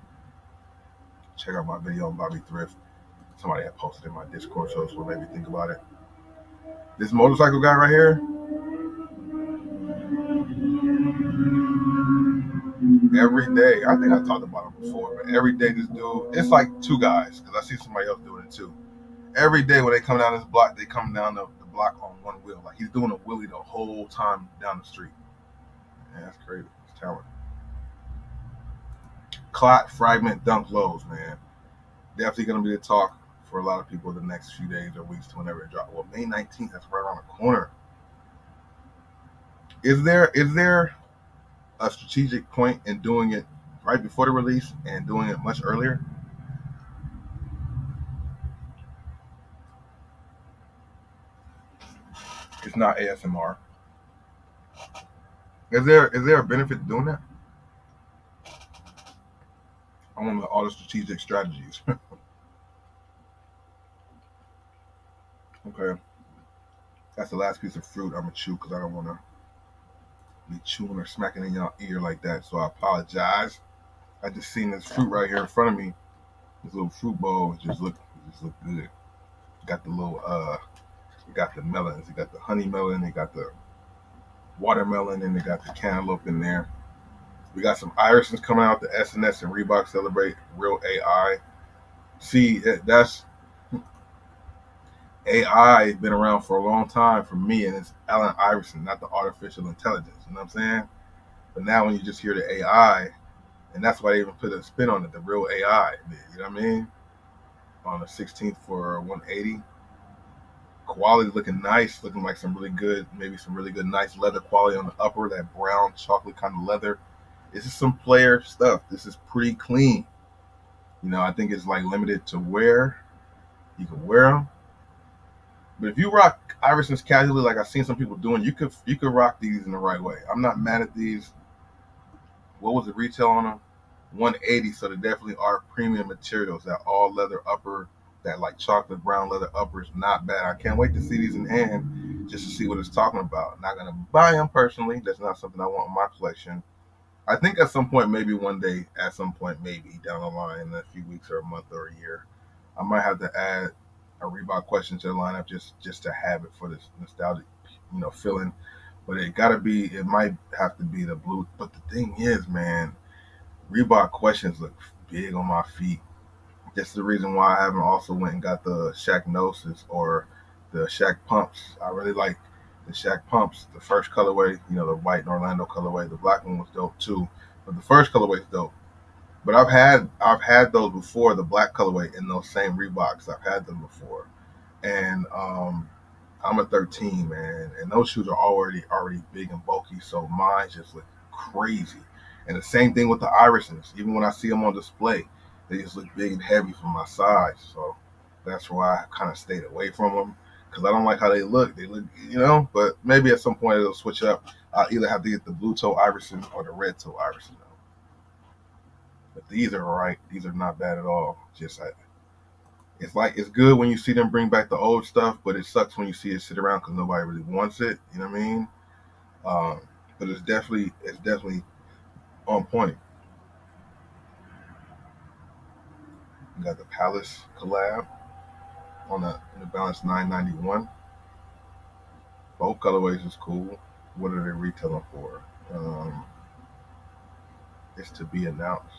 check out my video on Bobby Thrift. Somebody had posted in my Discord, so it's what made me think about it. This motorcycle guy right here, every day, I think I talked about him before, but every day this dude, it's like two guys, because I see somebody else doing it too. Every day when they come down this block, they come down the block on one wheel. Like he's doing a wheelie the whole time down the street. Man, that's crazy. It's talent. Clot fragment dunk lows, man. Definitely going to be the talk for a lot of people the next few days or weeks to whenever it drops. Well, May 19th, that's right around the corner. Is there a strategic point in doing it right before the release and doing it much earlier? It's not ASMR. Is there a benefit to doing that? I want all the strategic strategies. Okay, that's the last piece of fruit I'm gonna chew because I don't want to be chewing or smacking in your ear like that. So I apologize. I just seen this fruit right here in front of me. This little fruit bowl. It just look good. Got the little you got the melons. You got the honey melon. You got the watermelon, and they got the cantaloupe in there. We got some irises coming out. The SNS and Reebok celebrate real AI. See, that's AI has been around for a long time for me, and it's Allen Iverson, not the artificial intelligence. You know what I'm saying? But now when you just hear the AI, and that's why they even put a spin on it, the real AI. You know what I mean? On the 16th for 180. Quality looking nice, looking like some really good, maybe some really good, nice leather quality on the upper, that brown chocolate kind of leather. This is some player stuff. This is pretty clean. I think it's like limited to wear. You can wear them, but if you rock Iversons casually, like I've seen some people doing, you could rock these in the right way. I'm not mad at these. What was the retail on them? 180. So they definitely are premium materials. That all leather upper, that like chocolate brown leather upper is not bad. I can't wait to see these in hand just to see what it's talking about. Not gonna buy them personally. That's not something I want in my collection. I think at some point, maybe one day, at some point, maybe down the line, in a few weeks or a month or a year, I might have to add a Reebok question to the lineup just to have it for this nostalgic, feeling. But it might have to be the blue. But the thing is, man, Reebok questions look big on my feet. That's the reason why I haven't also went and got the Shaq Gnosis or the Shaq Pumps. I really like the Shaq Pumps, the first colorway, the white and Orlando colorway. The black one was dope too, but the first colorway is dope. But I've had those before, the black colorway in those same Reeboks. I've had them before, and I'm a 13, man, and those shoes are already big and bulky, so mine just look crazy. And the same thing with the Irisons. Even when I see them on display, they just look big and heavy for my size. So that's why I kind of stayed away from them because I don't like how they look. They look, but maybe at some point it'll switch up. I'll either have to get the blue toe Iverson or the red toe Iverson. But these are all right. These are not bad at all. It's good when you see them bring back the old stuff, but it sucks when you see it sit around because nobody really wants it. You know what I mean? Um, but it's definitely on point. You got the Palace collab on the New Balance 991. Both colorways is cool. What are they retailing for? It's to be announced.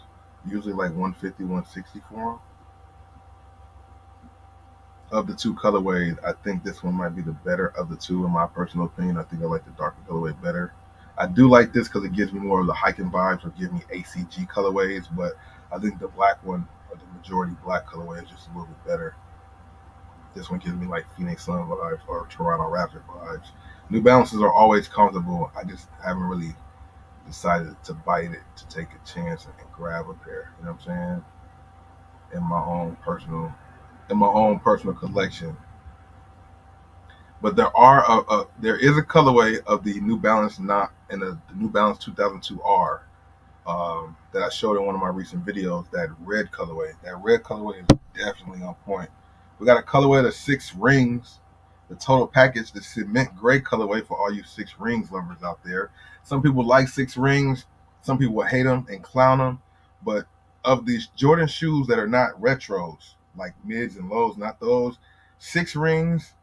Usually like 150, 160 for them. Of the two colorways, I think this one might be the better of the two, in my personal opinion. I think I like the darker colorway better. I do like this because it gives me more of the hiking vibes or give me ACG colorways, but I think the black one, or the majority black colorway, is just a little bit better. This one gives me like Phoenix Sun vibes or Toronto Raptor vibes. New Balances are always comfortable. I just haven't really decided to bite it, to take a chance and grab a pair. You know what I'm saying? In my own personal collection. But there is a colorway of the New Balance not in the New Balance 2002 R that I showed in one of my recent videos. That red colorway. That red colorway is definitely on point. We got a colorway of the 6 rings, the total package, the cement gray colorway for all you 6 rings lovers out there. Some people like 6 rings. Some people hate them and clown them. But of these Jordan shoes that are not retros, like mids and lows, not those, 6 rings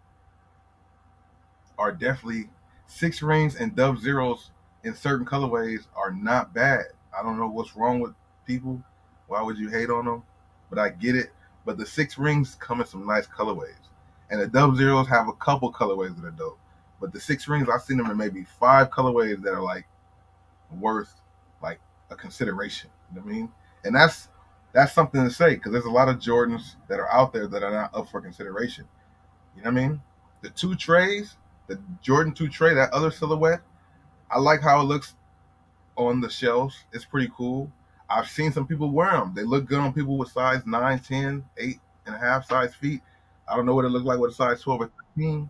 are definitely 6 rings, and Dub Zeros in certain colorways are not bad. I don't know what's wrong with people. Why would you hate on them? But I get it. But the 6 rings come in some nice colorways. And the Dub Zeros have a couple colorways that are dope. But the 6 rings, I've seen them in maybe 5 colorways that are like worth like a consideration. You know what I mean? And that's something to say because there's a lot of Jordans that are out there that are not up for consideration. You know what I mean? The 2 trays, the Jordan 2 tray, that other silhouette, I like how it looks on the shelves. It's pretty cool. I've seen some people wear them. They look good on people with size 9, 10, 8.5 size feet. I don't know what it looks like with a size 12 or 13,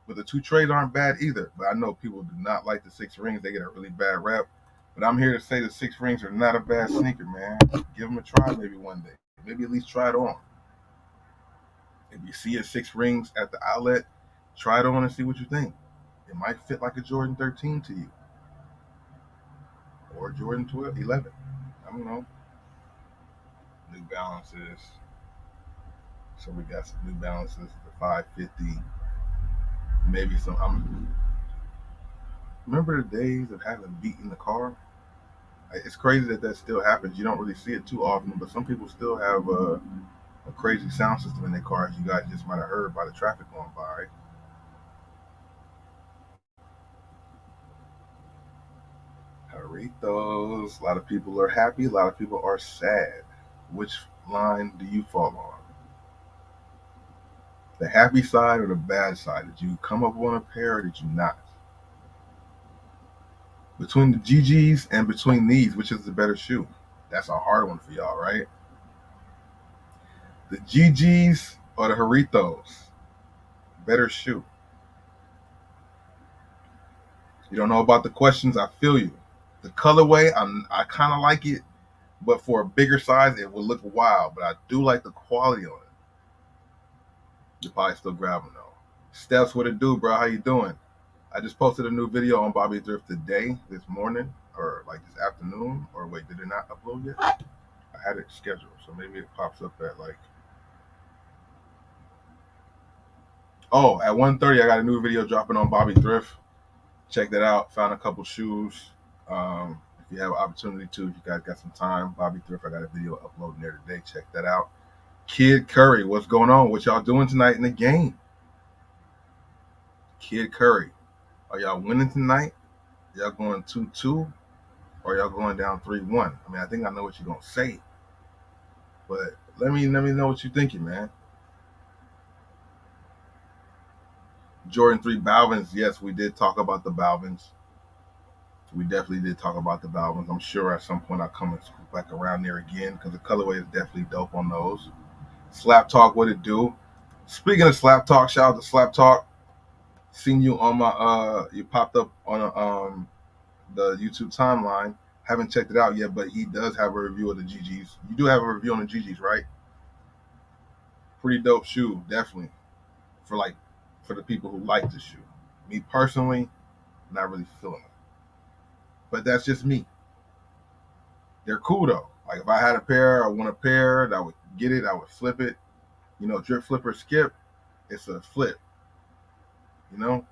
but the 2 trays aren't bad either. But I know people do not like the 6 rings. They get a really bad rep. But I'm here to say the 6 rings are not a bad sneaker, man. Give them a try maybe one day. Maybe at least try it on. If you see a 6 rings at the outlet, try it on and see what you think. It might fit like a Jordan 13 to you or a Jordan 12, 11. I don't know. New Balances. So we got some New Balances, the 550. Maybe some. Remember the days of having beat in the car? It's crazy that still happens. You don't really see it too often, but some people still have a crazy sound system in their cars. You guys just might have heard by the traffic going by, right? Doritos. A lot of people are happy. A lot of people are sad. Which line do you fall on? The happy side or the bad side? Did you come up on a pair or did you not? Between the GGs and between these, which is the better shoe? That's a hard one for y'all, right? The GGs or the Doritos? Better shoe. You don't know about the questions. I feel you. The colorway, I kind of like it, but for a bigger size, it will look wild. But I do like the quality on it. You probably still grab them though. Steps, what it do, bro? How you doing? I just posted a new video on Bobby Thrift today, this morning, or like this afternoon. Or wait, did it not upload yet? I had it scheduled, so maybe it pops up at like. Oh, at 1:30, I got a new video dropping on Bobby Thrift. Check that out. Found a couple shoes. If you have an opportunity to, if you guys got some time, Bobby Thrift, I got a video uploading there today. Check that out. Kid Curry, what's going on? What y'all doing tonight in the game? Kid Curry, are y'all winning tonight? Y'all going 2-2, or y'all going down 3-1? I mean, I think I know what you're gonna say, but let me know what you're thinking, man. Jordan 3 Balvins. Yes, we did talk about the Balvins. We definitely did talk about the Balvins. I'm sure at some point I'll come and scoop back around there again because the colorway is definitely dope on those. Slap Talk, what it do? Speaking of Slap Talk, shout out to Slap Talk. Seen you on my you popped up on the YouTube timeline. Haven't checked it out yet, but he does have a review of the GGs. You do have a review on the GGs, right? Pretty dope shoe, definitely. For the people who like the shoe. Me personally, not really feeling it. But that's just me. They're cool though. Like if I had a pair, I want a pair, I would get it, I would flip it. You know, drip flipper skip, it's a flip. You know?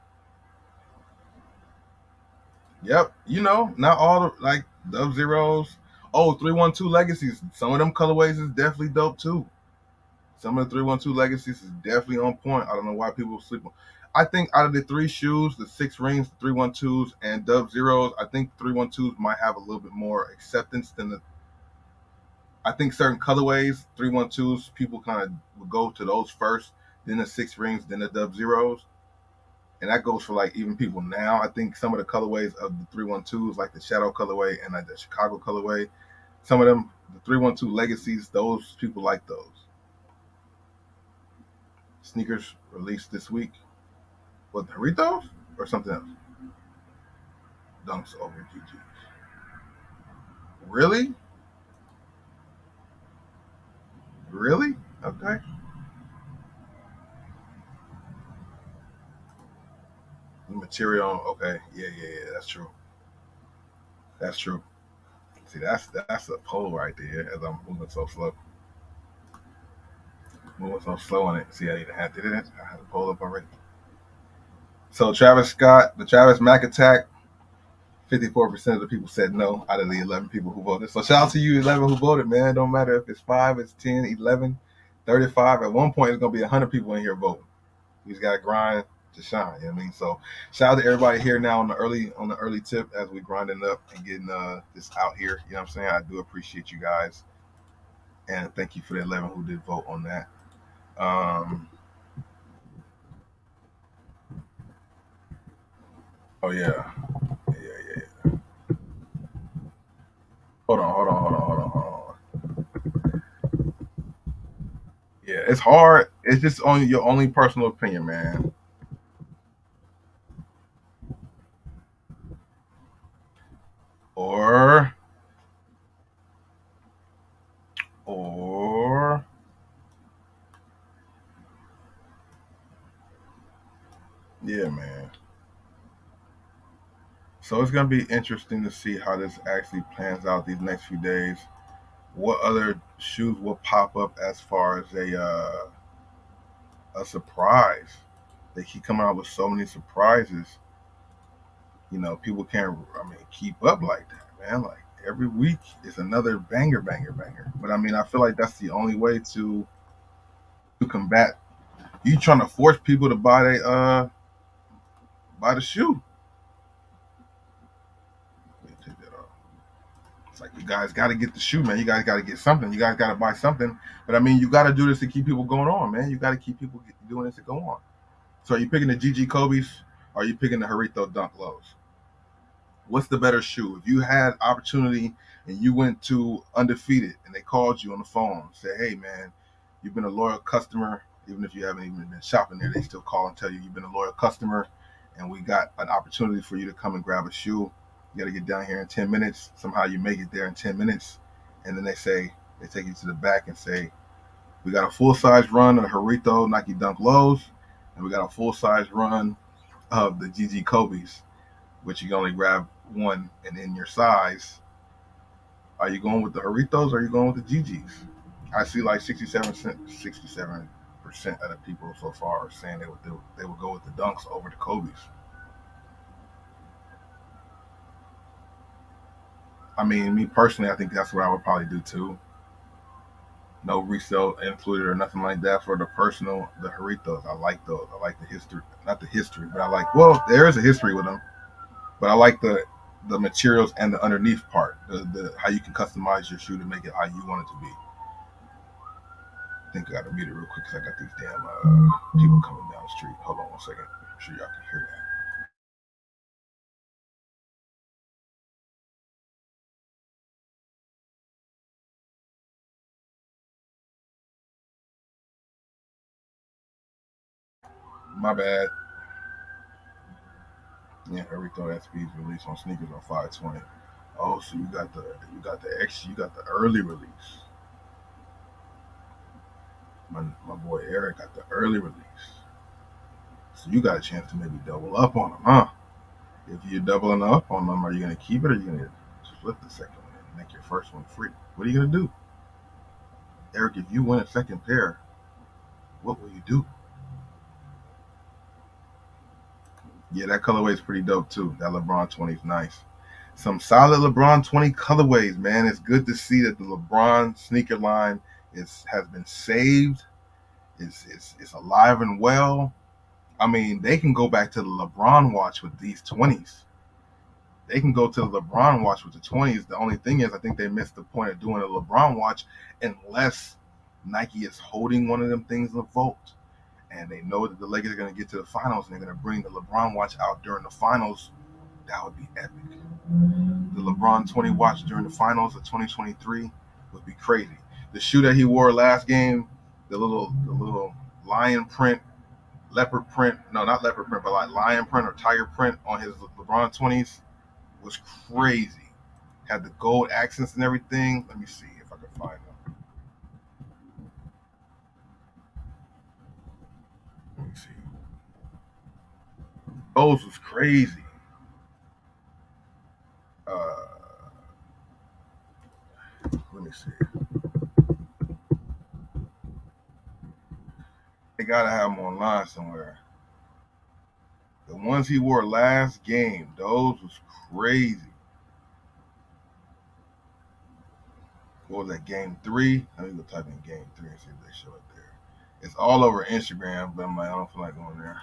Yep. You know, not all the like Dub Zeros. Oh, 312 Legacies. Some of them colorways is definitely dope too. Some of the 312 Legacies is definitely on point. I don't know why people sleep on. I think out of the three shoes, the 6 rings, the 312s, and Dub Zeros, I think 312s might have a little bit more acceptance than the. I think certain colorways, 312s, people kind of would go to those first, then the 6 rings, then the Dub Zeros. And that goes for like even people now. I think some of the colorways of the 312s, like the Shadow colorway and like the Chicago colorway, some of them, the 312 Legacies, those people like those. Sneakers released this week. What, the Doritos or something else? Dunks over GGs. Really? Really? Okay. The material, okay. Yeah. That's true. That's true. See, that's a pole right there as I'm moving so slow. Moving so slow on it. See, I even had did it. I had to pull up already. So Travis Scott, the Travis Mack attack, 54% of the people said no out of the 11 people who voted. So shout out to you, 11 who voted, man. Don't matter if it's 5, it's 10, 11, 35. At one point, it's going to be 100 people in here voting. You just got to grind to shine. You know what I mean? So shout out to everybody here now on the early tip as we grinding up and getting this out here. You know what I'm saying? I do appreciate you guys. And thank you for the 11 who did vote on that. Oh, yeah. Yeah. Hold on. Yeah, it's hard. It's just on your only personal opinion, man. Or, or, yeah, man. So it's gonna be interesting to see how this actually plans out these next few days. What other shoes will pop up as far as a surprise? They keep coming out with so many surprises. You know, people can't. I mean, keep up like that, man. Like every week is another banger. But I mean, I feel like that's the only way to combat. You trying to force people to buy the shoe. Let me take that off. like, you guys got to get the shoe, man. You guys got to get something. You guys got to buy something. But I mean, you got to do this to keep people going on, man. You got to keep people doing this to go on. So are you picking the GG Kobe's or are you picking the Harito Dunk Lows? What's the better shoe? If you had opportunity and you went to Undefeated and they called you on the phone, say, hey, man, you've been a loyal customer. Even if you haven't even been shopping there, they still call and tell you you've been a loyal customer and we got an opportunity for you to come and grab a shoe. You got to get down here in 10 minutes. Somehow you make it there in 10 minutes. And then they take you to the back and say, we got a full-size run of the Harito Nike Dunk Lows, and we got a full-size run of the GG Kobe's, which you can only grab one and in your size. Are you going with the Haritos or are you going with the GGs? I see like 67% of the people so far are saying they would go with the Dunks over the Kobe's. I mean, me personally, I think that's what I would probably do too. No resale included or nothing like that for the Haritos. I like those. I like the history, not the history, but there is a history with them. But I like the materials and the underneath part, the how you can customize your shoe to make it how you want it to be. I think I got to mute it real quick because I got these damn people coming down the street. Hold on one second. I'm sure y'all can hear that. My bad. Yeah, everything SB's released on sneakers on 520. Oh, so you got the early release. My boy Eric got the early release. So you got a chance to maybe double up on them, huh? If you're doubling up on them, are you gonna keep it or are you gonna flip the second one and make your first one free? What are you gonna do? Eric, if you win a second pair, what will you do? Yeah, that colorway is pretty dope too. That LeBron 20 is nice. Some solid LeBron 20 colorways, man. It's good to see that the LeBron sneaker line has been saved. It's alive and well. I mean, they can go back to the LeBron watch with these 20s. They can go to the LeBron watch with the 20s. The only thing is, I think they missed the point of doing a LeBron watch unless Nike is holding one of them things in the vault. And they know that the Lakers are going to get to the finals and they're going to bring the LeBron watch out during the finals. That would be epic. The LeBron 20 watch during the finals of 2023 would be crazy. The shoe that he wore last game, the little lion print, leopard print, no, not leopard print, but like lion print or tiger print on his LeBron 20s was crazy. Had the gold accents and everything. Let me see if I can find them. Let me see. Those was crazy. Let me see. They gotta have them online somewhere. The ones he wore last game, those was crazy. What was that, game 3? Let me go type in game 3 and see if they show it there. It's all over Instagram, but I'm like, I don't feel like going there.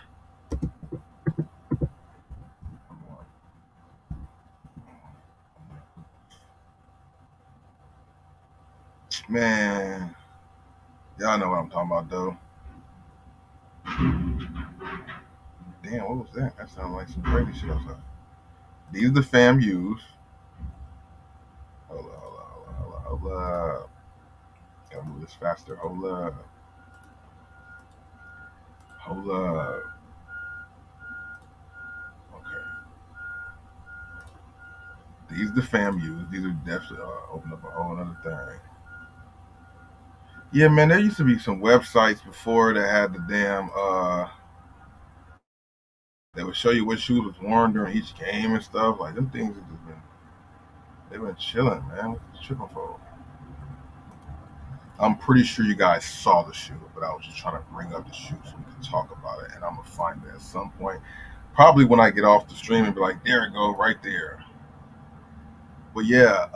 Man, y'all know what I'm talking about, though. Damn, what was that? That sounded like some crazy shit outside. These are the fam use. Hold up. Gotta move this faster. Hold up. Okay. These are the fam use. These are definitely open up a whole other thing. Yeah, man, there used to be some websites before that had the damn that would show you what shoes was worn during each game and stuff. Like them things have just they've been chilling, man. What's the tripping for? I'm pretty sure you guys saw the shoe, but I was just trying to bring up the shoe so we could talk about it, and I'm gonna find it at some point. Probably when I get off the stream and be like, there it go, right there. But yeah,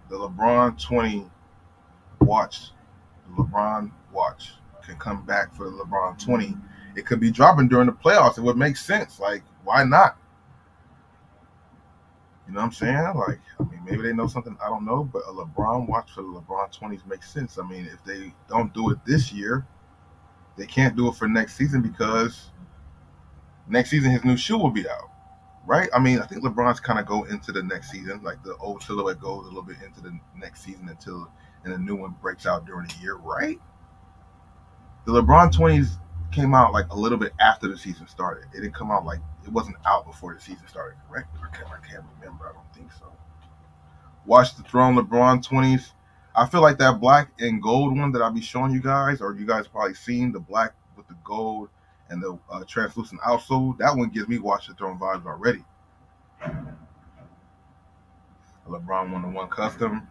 the LeBron 20 watch, the LeBron watch can come back for the LeBron 20. It could be dropping during the playoffs. It would make sense. Like, why not? You know what I'm saying? Like, I mean, maybe they know something I don't know, but a LeBron watch for the LeBron 20s makes sense. I mean, if they don't do it this year, they can't do it for next season because next season his new shoe will be out, right? I mean, I think LeBron's kind of go into the next season, like the old silhouette goes a little bit into the next season until and the new one breaks out during the year, right? The LeBron 20s came out like a little bit after the season started. It didn't come out like it wasn't out before the season started, correct? I can't remember. I don't think so. Watch the Throne LeBron 20s. I feel like that black and gold one that I'll be showing you guys, or you guys probably seen the black with the gold and the translucent outsole. That one gives me Watch the Throne vibes already. A LeBron 1-to-1 custom.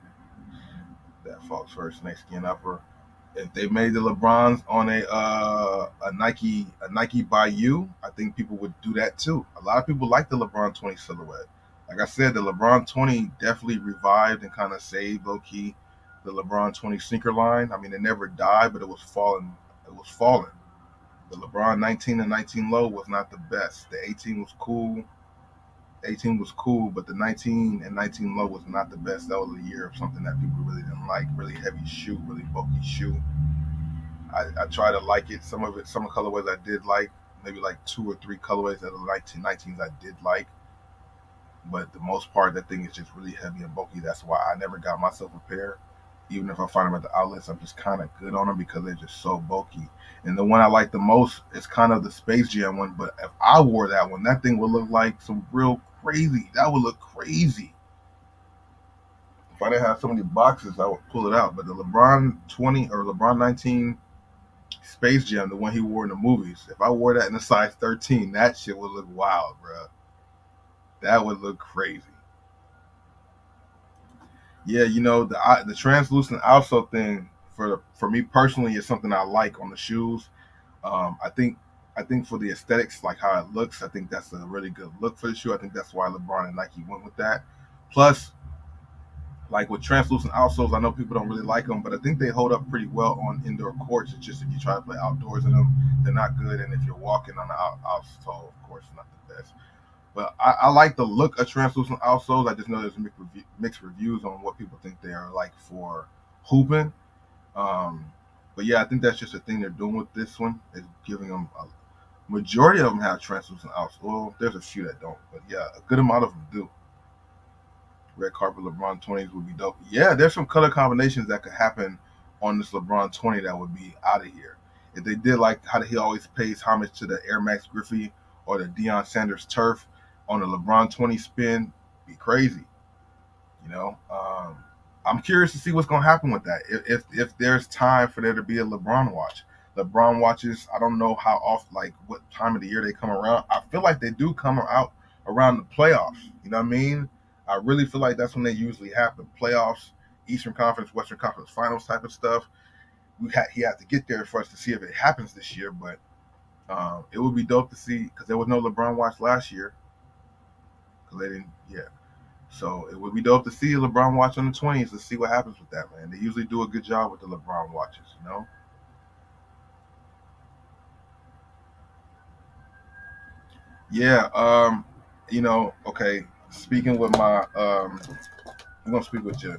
That Fox first, next skin upper. If they made the LeBrons on a Nike by you, I think people would do that too. A lot of people like the LeBron 20 silhouette. Like I said, the LeBron 20 definitely revived and kind of saved low key the LeBron 20 sneaker line. I mean, it never died, but it was falling. It was falling. The LeBron 19 and 19 low was not the best. The 18 was cool. 18 was cool, but the 19 and 19 low was not the best. That was a year of something that people really didn't like. Really heavy shoe, really bulky shoe. I try to like it. Some of it, some colorways I did like, maybe like 2 or 3 colorways of the 1919s I did like. But the most part, that thing is just really heavy and bulky. That's why I never got myself a pair. Even if I find them at the outlets, I'm just kind of good on them because they're just so bulky. And the one I like the most is kind of the Space Jam one. But if I wore that one, that thing would look like some real crazy. That would look crazy. If I didn't have so many boxes, I would pull it out. But the LeBron 20 or LeBron 19 Space Jam, the one he wore in the movies, if I wore that in a size 13, that shit would look wild, bro. That would look crazy. Yeah, the translucent outsole thing for me personally is something I like on the shoes. I think for the aesthetics, like how it looks, I think that's a really good look for the shoe. I think that's why LeBron and Nike went with that. Plus, like with translucent outsoles, I know people don't really like them, but I think they hold up pretty well on indoor courts. It's just if you try to play outdoors in them, they're not good. And if you're walking on the outsole, of course, not the best. But I like the look of translucent outsoles. I just know there's mixed reviews on what people think they are like for hooping. Um, but yeah, I think that's just a thing they're doing with this one. Is giving them a majority of them have translucent outsoles. Well, there's a few that don't, but yeah, a good amount of them do. Red carpet LeBron 20s would be dope. Yeah, there's some color combinations that could happen on this LeBron 20 that would be out of here. If they did like how he always pays homage to the Air Max Griffey or the Deion Sanders turf on the LeBron 20 spin, be crazy. You know, I'm curious to see what's going to happen with that. If there's time for there to be a LeBron watch. LeBron watches, I don't know how off, like what time of the year they come around. I feel like they do come out around the playoffs. You know what I mean? I really feel like that's when they usually have the playoffs, Eastern Conference, Western Conference Finals type of stuff. He had to get there for us to see if it happens this year, but it would be dope to see because there was no LeBron watch last year because they didn't. Yeah, so it would be dope to see a LeBron watch on the 20s to see what happens with that, man. They usually do a good job with the LeBron watches, you know. Yeah, okay. Speaking with my I'm gonna speak with your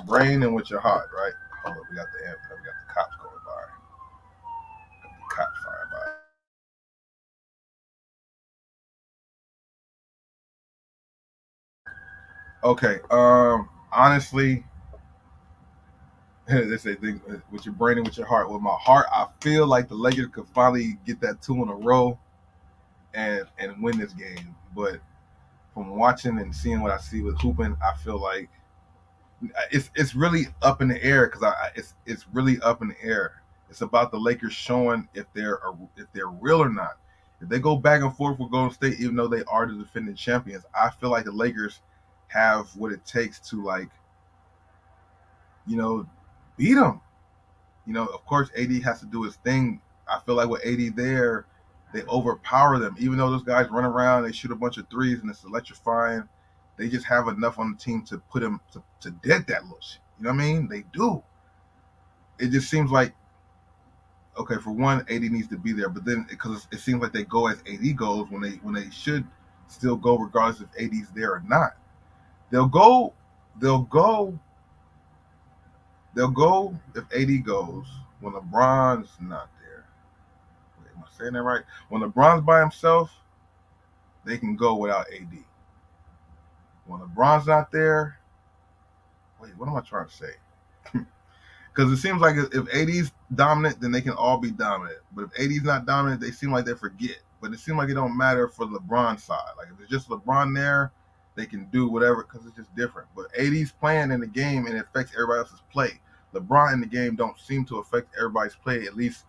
brain and with your heart, right? Hold up, we got the cops going by. Got the cops flying by. Okay. Honestly, they say things with your brain and with your heart. With my heart, I feel like the Lakers could finally get that 2 in a row and win this game. But from watching and seeing what I see with hooping, I feel like it's really up in the air because it's really up in the air. It's about the Lakers showing if they're real or not. If they go back and forth with Golden State, even though they are the defending champions, I feel like the Lakers have what it takes to you know beat them. Of course, AD has to do his thing. I feel like with AD there, they overpower them. Even though those guys run around, they shoot a bunch of threes, and it's electrifying. They just have enough on the team to put him to dead that little shit. You know what I mean? They do. It just seems like okay, for one, AD needs to be there, but then because it seems like they go as AD goes when they should still go regardless if AD's there or not. they'll go, they'll go, they'll go if AD goes when LeBron's not there. Wait, am I saying that right? When LeBron's by himself, they can go without AD. When LeBron's not there, wait, what am I trying to say? Because it seems like if AD's dominant, then they can all be dominant. But if AD's not dominant, they seem like they forget. But it seems like it don't matter for LeBron's side. Like if it's just LeBron there, they can do whatever because it's just different. But AD's playing in the game and it affects everybody else's play. LeBron in the game don't seem to affect everybody's play. At least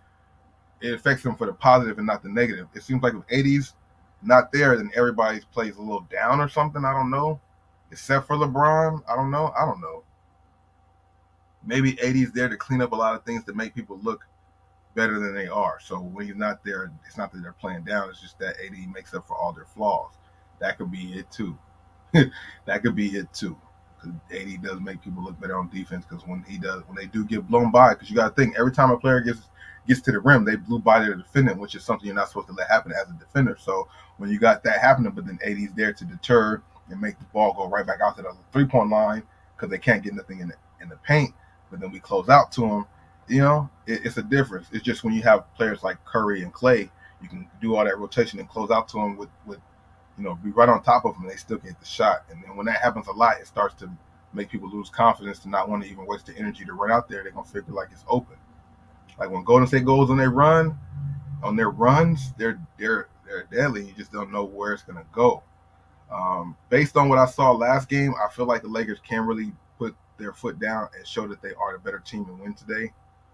it affects them for the positive and not the negative. It seems like if AD's not there, then everybody's play is a little down or something. I don't know. Except for LeBron, I don't know. Maybe AD's there to clean up a lot of things to make people look better than they are. So when he's not there, it's not that they're playing down. It's just that AD makes up for all their flaws. That could be it too. That could be it too. Because AD does make people look better on defense. Because when they do get blown by, because you got to think every time a player gets to the rim, they blew by their defendant, which is something you're not supposed to let happen as a defender. So when you got that happening, but then AD's there to deter and make the ball go right back out to the 3-point line because they can't get nothing in the paint. But then we close out to them. It's a difference. It's just when you have players like Curry and Clay, you can do all that rotation and close out to them with be right on top of them and they still get the shot. And then when that happens a lot, it starts to make people lose confidence to not want to even waste the energy to run out there. They're going to figure like it's open. Like when Golden State goes on their runs, they're deadly. You just don't know where it's going to go. Based on what I saw last game, I feel like the Lakers can't really put their foot down and show that they are the better team and win today.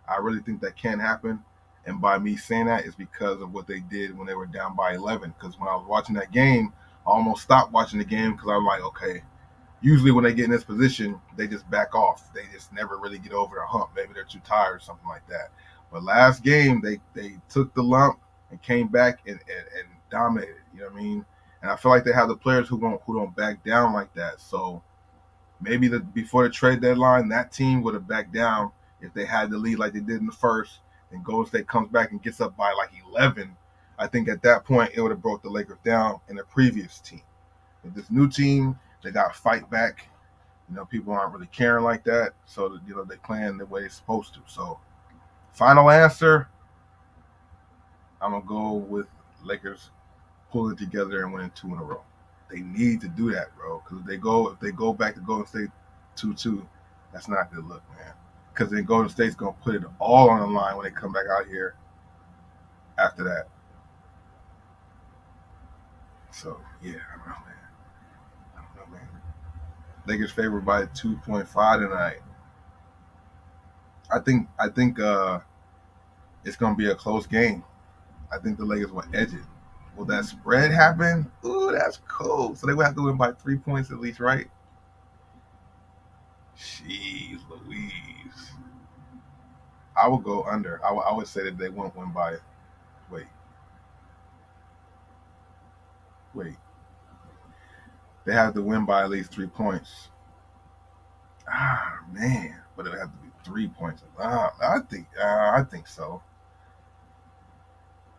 I really think that can happen. And by me saying that is because of what they did when they were down by 11. Because when I was watching that game, I almost stopped watching the game because I'm like, okay, usually when they get in this position, they just back off. They just never really get over the hump. Maybe they're too tired or something like that. But last game, they took the lump and came back and dominated. You know what I mean? And I feel like they have the players who don't back down like that. So maybe before the trade deadline, that team would have backed down if they had the lead like they did in the first. And Golden State comes back and gets up by like 11. I think at that point it would have broke the Lakers down in the previous team. With this new team, they got to fight back. People aren't really caring like that. So they playing the way it's supposed to. So final answer, I'm gonna go with Lakers pulling together and winning 2 in a row. They need to do that, bro. Because if they go back to Golden State 2-2, that's not a good look, man. Because then Golden State's gonna put it all on the line when they come back out here after that. So yeah, I don't know, man. Lakers favored by 2.5 tonight. I think it's gonna be a close game. I think the Lakers will edge it. Will that spread happen? Ooh, that's cool. So they will have to win by 3 points at least, right? Jeez Louise. I will go under. I would say that they won't win by. Wait. They have to win by at least 3 points. Ah, man. But it would have to be 3 points. I think so.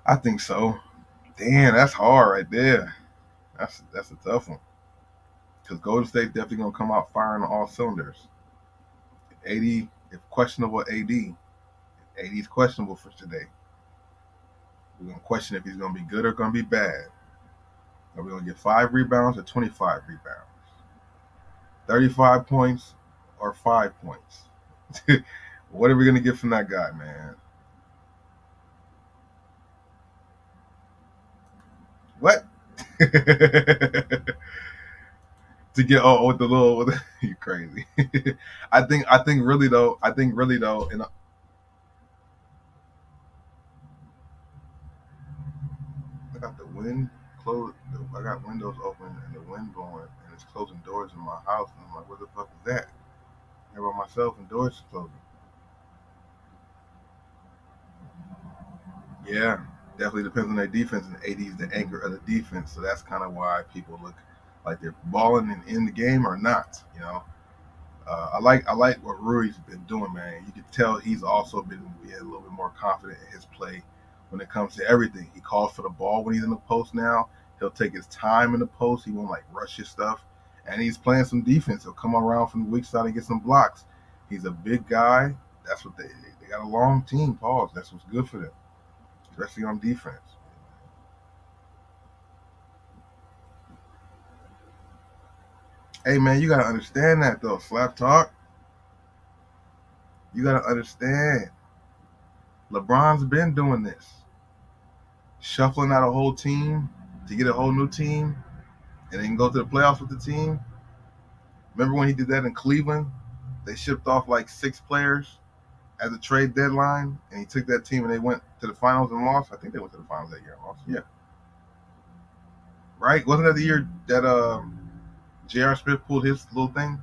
I think so. Damn, that's hard right there. That's a tough one. Because Golden State's definitely gonna come out firing on all cylinders. If questionable AD's questionable for today. We're gonna question if he's gonna be good or gonna be bad. Are we gonna get 5 rebounds or 25 rebounds? 35 points or 5 points? What are we gonna get from that guy, man? What? To get with the little you crazy. I think really though, and I got the wind closed. I got windows open and the wind blowing, and it's closing doors in my house. And I'm like, what the fuck is that? I'm here by myself and doors closing. Yeah, definitely depends on their defense, and AD's the anchor of the defense, so that's kind of why people look like they're balling and in the game or not. I like what Rui's been doing, man. You can tell he's also been a little bit more confident in his play when it comes to everything. He calls for the ball when he's in the post now. He'll take his time in the post. He won't like rush his stuff. and he's playing some defense. He'll come around from the weak side and get some blocks. He's a big guy. That's what they got a long team. Pause. That's what's good for them, especially on defense. Hey man, you gotta understand that though. Slap talk. You gotta understand. LeBron's been doing this, shuffling out a whole team to get a whole new team, and then go to the playoffs with the team. Remember when he did that in Cleveland? They shipped off like 6 players at the trade deadline, and he took that team and they went to the finals and lost. I think they went to the finals that year and lost. Yeah, right. Wasn't that the year that J.R. Smith pulled his little thing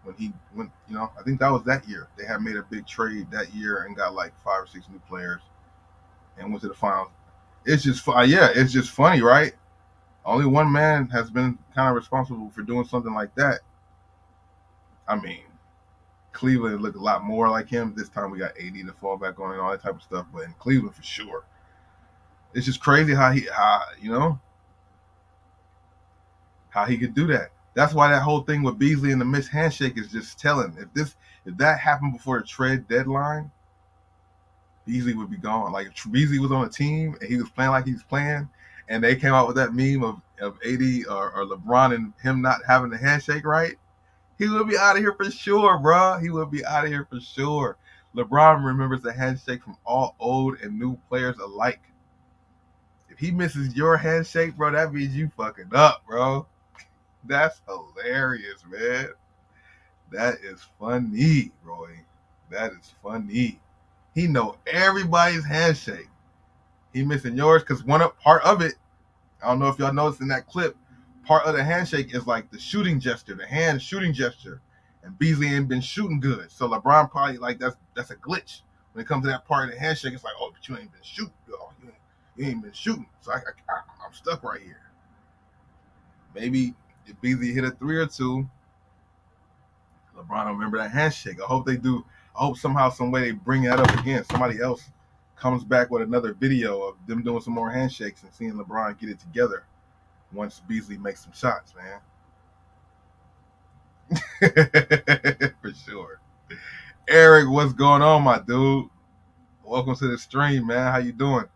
when he went? You know, I think that was that year. They had made a big trade that year and got like 5 or 6 new players and went to the finals. It's just yeah, it's just funny, right? Only one man has been kind of responsible for doing something like that. I mean, Cleveland looked a lot more like him. This time we got AD to fall back on and all that type of stuff. But in Cleveland, for sure, it's just crazy how he could do that. That's why that whole thing with Beasley and the missed handshake is just telling. If that happened before the trade deadline, Beasley would be gone. Like if Beasley was on a team and he was playing like he was playing, and they came out with that meme of AD or LeBron and him not having the handshake right, he would be out of here for sure, bro. He would be out of here for sure. LeBron remembers the handshake from all old and new players alike. If he misses your handshake, bro, that means you fucking up, bro. That's hilarious, man. That is funny, Roy. That is funny. He know everybody's handshake. He missing yours because part of it, I don't know if y'all noticed in that clip, part of the handshake is like the shooting gesture, the hand shooting gesture. And Beasley ain't been shooting good. So LeBron probably like that's a glitch. When it comes to that part of the handshake, it's like, oh, but you ain't been shooting. Oh, you ain't been shooting. So I'm stuck right here. Maybe if Beasley hit a 3 or 2, LeBron will remember that handshake. I hope they do. I hope somehow, some way they bring that up again. Somebody else comes back with another video of them doing some more handshakes and seeing LeBron get it together once Beasley makes some shots, man. For sure. Eric, what's going on, my dude? Welcome to the stream, man. How you doing?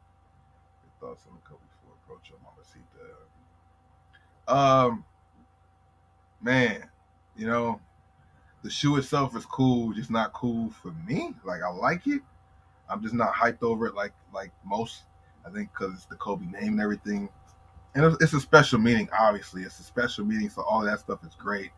Thoughts on the couple before approach your Mamacita. Man, you know, the shoe itself is cool, just not cool for me. Like I like it. I'm just not hyped over it like most. I think because it's the Kobe name and everything. And it's a special meaning, obviously. It's a special meaning, so all that stuff is great.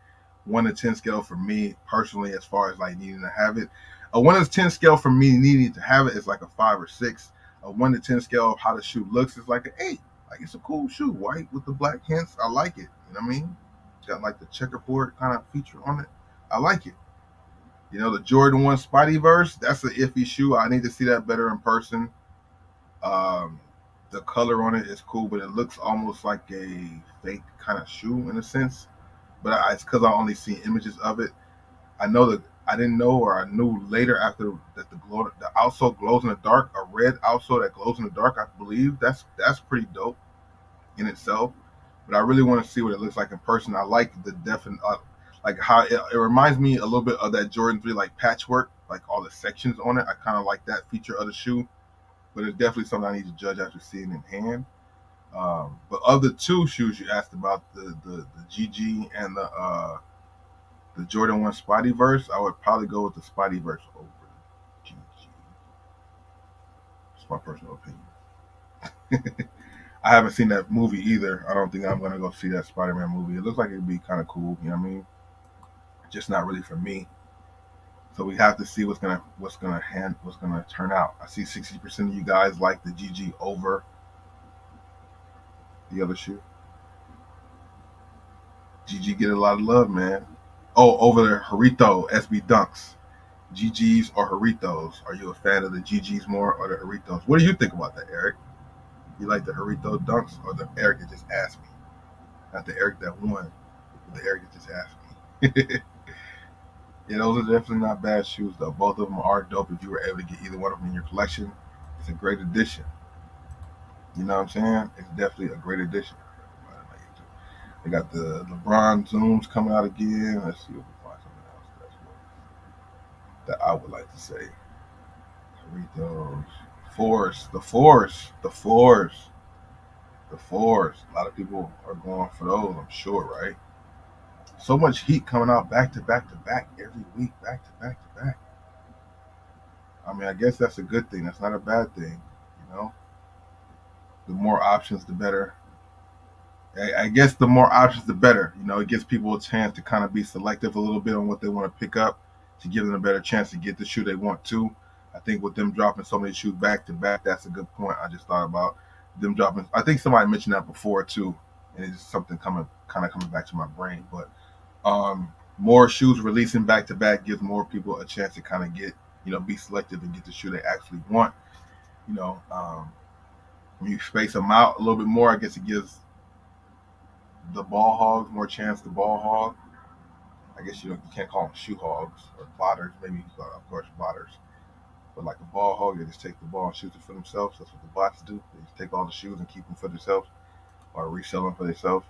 1 to 10 scale for me, personally, as far as like needing to have it. A 1 to 10 scale for me needing to have it is like a 5 or 6. A 1 to 10 scale of how the shoe looks is like an 8. Like it's a cool shoe, white with the black hints. I like it. You know what I mean? It's got like the checkerboard kind of feature on it. I like it. You know, the Jordan 1 Spideyverse, that's an iffy shoe. I need to see that better in person. The color on it is cool, but it looks almost like a fake kind of shoe in a sense. But it's because I only see images of it. I know that I didn't know, or I knew later after that the outsole glows in the dark. A red outsole that glows in the dark, I believe that's pretty dope in itself. But I really want to see what it looks like in person. I like the definite, like how it reminds me a little bit of that Jordan 3 like patchwork, like all the sections on it. I kind of like that feature of the shoe. But it's definitely something I need to judge after seeing it in hand. But of the 2 shoes you asked about, the GG and the Jordan 1 Spideyverse, I would probably go with the Spideyverse over the GG. It's my personal opinion. I haven't seen that movie either. I don't think I'm gonna go see that Spider-Man movie. It looks like it'd be kind of cool. You know what I mean? Just not really for me. So we have to see what's gonna turn out. I see 60% of you guys like the GG over the other shoe. GG get a lot of love, man. Oh, over the Harito SB Dunks. GGs or Haritos? Are you a fan of the GGs more or the Haritos? What do you think about that, Eric? You like the Harito Dunks or the Eric that just asked me? Not the Eric that won, but the Eric that just asked me. Yeah, those are definitely not bad shoes, though. Both of them are dope. If you were able to get either one of them in your collection, it's a great addition. You know what I'm saying? It's definitely a great addition. They got the LeBron Zooms coming out again. Let's see if we can find something else that I would like to say. Read those. The Force. A lot of people are going for those, I'm sure, right? So much heat coming out back to back to back every week, back to back to back. I mean, I guess that's a good thing. That's not a bad thing, you know. The more options, the better. I guess the more options, the better. You know, it gives people a chance to kind of be selective a little bit on what they want to pick up to give them a better chance to get the shoe they want to. I think with them dropping so many shoes back to back, that's a good point. I just thought about them dropping. I think somebody mentioned that before too, and it's just something coming back to my brain. But more shoes releasing back to back gives more people a chance to kind of get, be selective and get the shoe they actually want. You know, when you space them out a little bit more, I guess it gives the ball hogs more chance to ball hog. I guess you can't call them shoe hogs or plotters, maybe of course plotters, but like a ball hog, they just take the ball and shoot it for themselves. That's what the bots do. They just take all the shoes and keep them for themselves or resell them for themselves.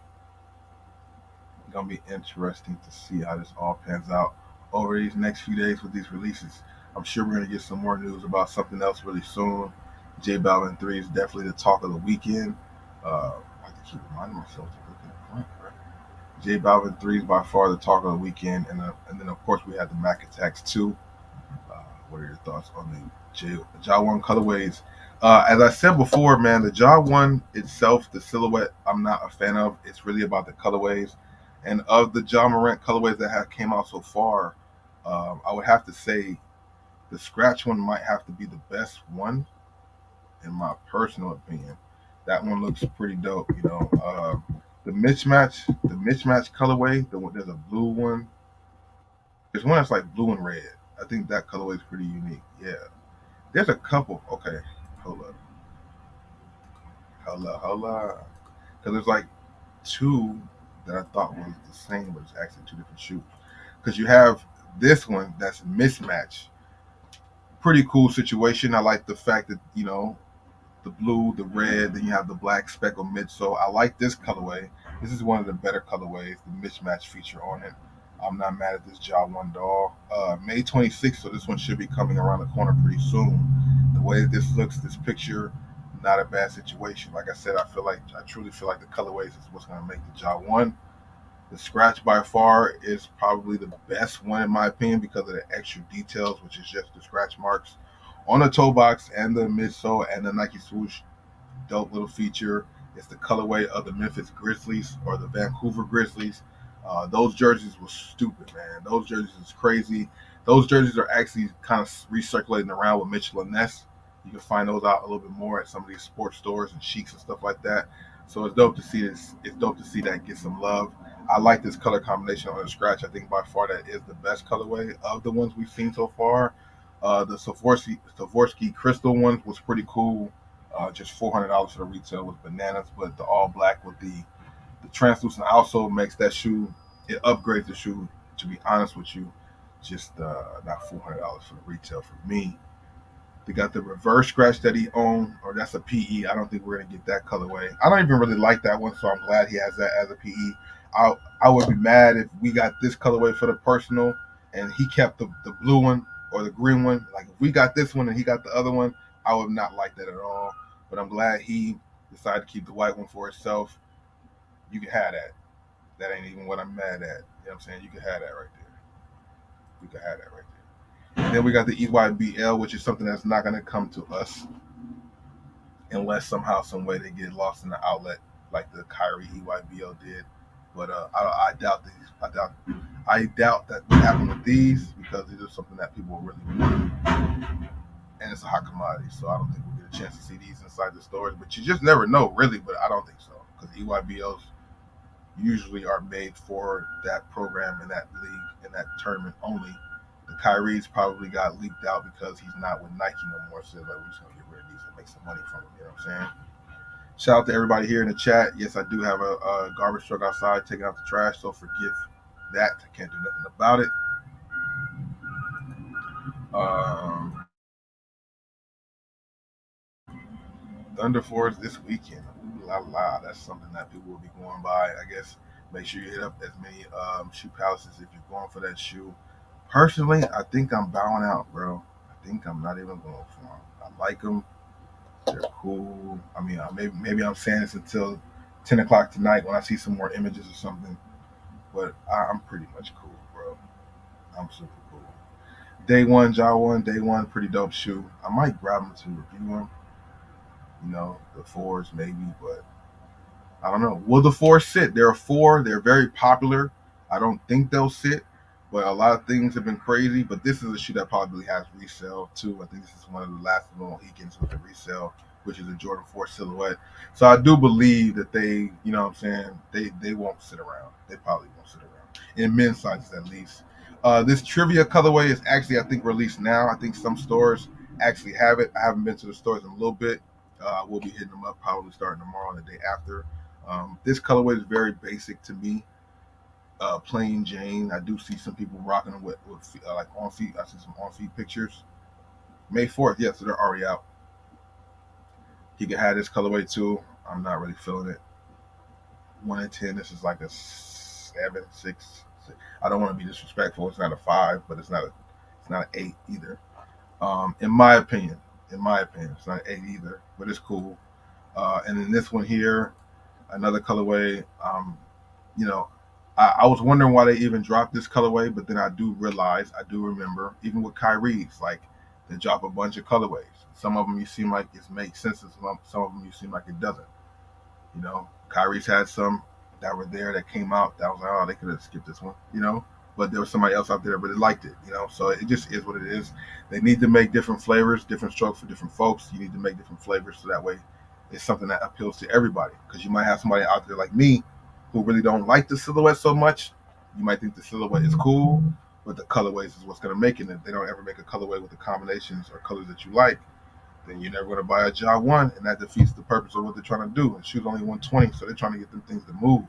It's gonna be interesting to see how this all pans out over these next few days with these releases. I'm sure we're gonna get some more news about something else really soon. J Balvin 3 is definitely the talk of the weekend. I have to keep reminding myself to look at the front, right? J Balvin 3 is by far the talk of the weekend, and then of course we had the Mac Attacks 2. What are your thoughts on the Jaw 1 colorways? As I said before, man, the Jaw 1 itself, the silhouette, I'm not a fan of. It's really about the colorways. And of the Ja Morant colorways that have came out so far, I would have to say the scratch one might have to be the best one, in my personal opinion. That one looks pretty dope, you know. The mismatch colorway. There's a blue one. There's one that's like blue and red. I think that colorway is pretty unique. Yeah. There's a couple. Okay, hold up, hold up. Because there's like two that I thought was the same, but it's actually two different shoes. Because you have this one that's mismatched. Pretty cool situation. I like the fact that the blue, the red, then you have the black speckle midsole. I like this colorway. This is one of the better colorways. The mismatch feature on it. I'm not mad at this job one doll. May 26th, so this one should be coming around the corner pretty soon. The way that this looks, this picture, not a bad situation. Like I said, I truly feel like the colorways is what's going to make the job one. The scratch by far is probably the best one in my opinion because of the extra details, which is just the scratch marks on the toe box and the midsole and the Nike swoosh. Dope little feature. It's the colorway of the Memphis Grizzlies or the Vancouver Grizzlies. Those jerseys were stupid, man. Those jerseys is crazy. Those jerseys are actually kind of recirculating around with Mitchell and Ness. You can find those out a little bit more at some of these sports stores and Sheiks and stuff like that. So it's dope to see this. It's dope to see that get some love. I like this color combination on the scratch. I think by far that is the best colorway of the ones we've seen so far. The Swarovski crystal one was pretty cool. Just $400 for the retail was bananas, but the all black with the translucent also makes that shoe. It upgrades the shoe. To be honest with you, just not $400 for the retail for me. They got the reverse scratch that he owned, or that's a PE. I don't think we're gonna get that colorway. I don't even really like that one, so I'm glad he has that as a PE. I would be mad if we got this colorway for the personal and he kept the blue one or the green one. Like if we got this one and he got the other one, I would not like that at all. But I'm glad he decided to keep the white one for himself. You can have that. That ain't even what I'm mad at. You know what I'm saying? You can have that right there. You can have that right there. And then we got the EYBL, which is something that's not going to come to us unless somehow, some way they get lost in the outlet, like the Kyrie EYBL did. But I doubt these. I doubt that would happen with these because it is something that people really want, and it's a hot commodity. So I don't think we'll get a chance to see these inside the stores. But you just never know, really. But I don't think so because EYBLs usually are made for that program and that league and that tournament only. The Kyrie's probably got leaked out because he's not with Nike no more. So like, we're just gonna get rid of these and make some money from them. You know what I'm saying? Shout out to everybody here in the chat. Yes, I do have a garbage truck outside taking out the trash, so forgive that. I can't do nothing about it. Um, Thunder Force this weekend. Ooh la la. That's something that people will be going by, I guess, Make sure you hit up as many shoe palaces if you're going for that shoe. Personally, I think I'm bowing out, bro. I think I'm not even going for them. I like them. They're cool. I mean, maybe I'm saying this until 10 o'clock tonight when I see some more images or something. But I'm pretty much cool, bro. I'm super cool. Day one, Jaw one, day one, pretty dope shoe. I might grab them to review them. The fours maybe, but I don't know. Will the four sit? There are four. They're very popular. I don't think they'll sit, but a lot of things have been crazy. But this is a shoe that probably has resale too. I think this is one of the last little Mohicans with the resale, which is a Jordan 4 silhouette. So I do believe that they, what I'm saying, they won't sit around. They probably won't sit around. In men's sizes at least. This trivia colorway is actually, I think, released now. I think some stores actually have it. I haven't been to the stores in a little bit. We'll be hitting them up probably starting tomorrow and the day after. This colorway is very basic to me, plain Jane. I do see some people rocking them with like on feet. I see some on feet pictures. May 4th, yes, so they're already out. He could have this colorway too. I'm not really feeling it. 1 in 10. This is like a 7, 6. I don't want to be disrespectful. It's not a 5, but it's not an 8 either. In my opinion, it's not an 8 either, but it's cool. And then this one here, another colorway. I was wondering why they even dropped this colorway, but then I do remember, even with Kyrie's, like they drop a bunch of colorways. Some of them you seem like it makes sense, and some of them you seem like it doesn't. Kyrie's had some that were there that came out that was like, oh, they could have skipped this one, but there was somebody else out there that really liked it, so it just is what it is. They need to make different flavors, different strokes for different folks. You need to make different flavors so that way it's something that appeals to everybody, because you might have somebody out there like me who really don't like the silhouette so much. You might think the silhouette is cool, but the colorways is what's going to make it. If they don't ever make a colorway with the combinations or colors that you like, then you're never going to buy a Jaw 1, and that defeats the purpose of what they're trying to do. And shoes only 120, so they're trying to get them things to move.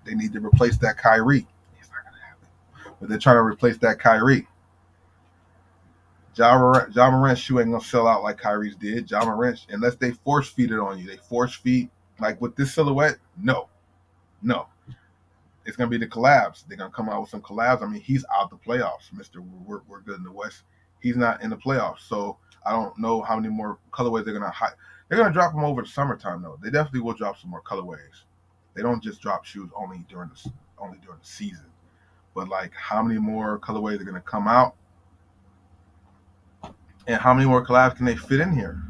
They need to replace that Kyrie. It's not going to happen. But they're trying to replace that Kyrie. Ja Morant's shoe ain't going to sell out like Kyrie's did. Ja Morant, unless they force feed it on you. They force feed, like with this silhouette, no. It's going to be the collabs. They're going to come out with some collabs. I mean, he's out the playoffs, Mr. We're good in the West. He's not in the playoffs. So I don't know how many more colorways they're going to hide. They're going to drop them over the summertime, though. They definitely will drop some more colorways. They don't just drop shoes only during the season. But, like, how many more colorways are going to come out? And how many more collabs can they fit in here?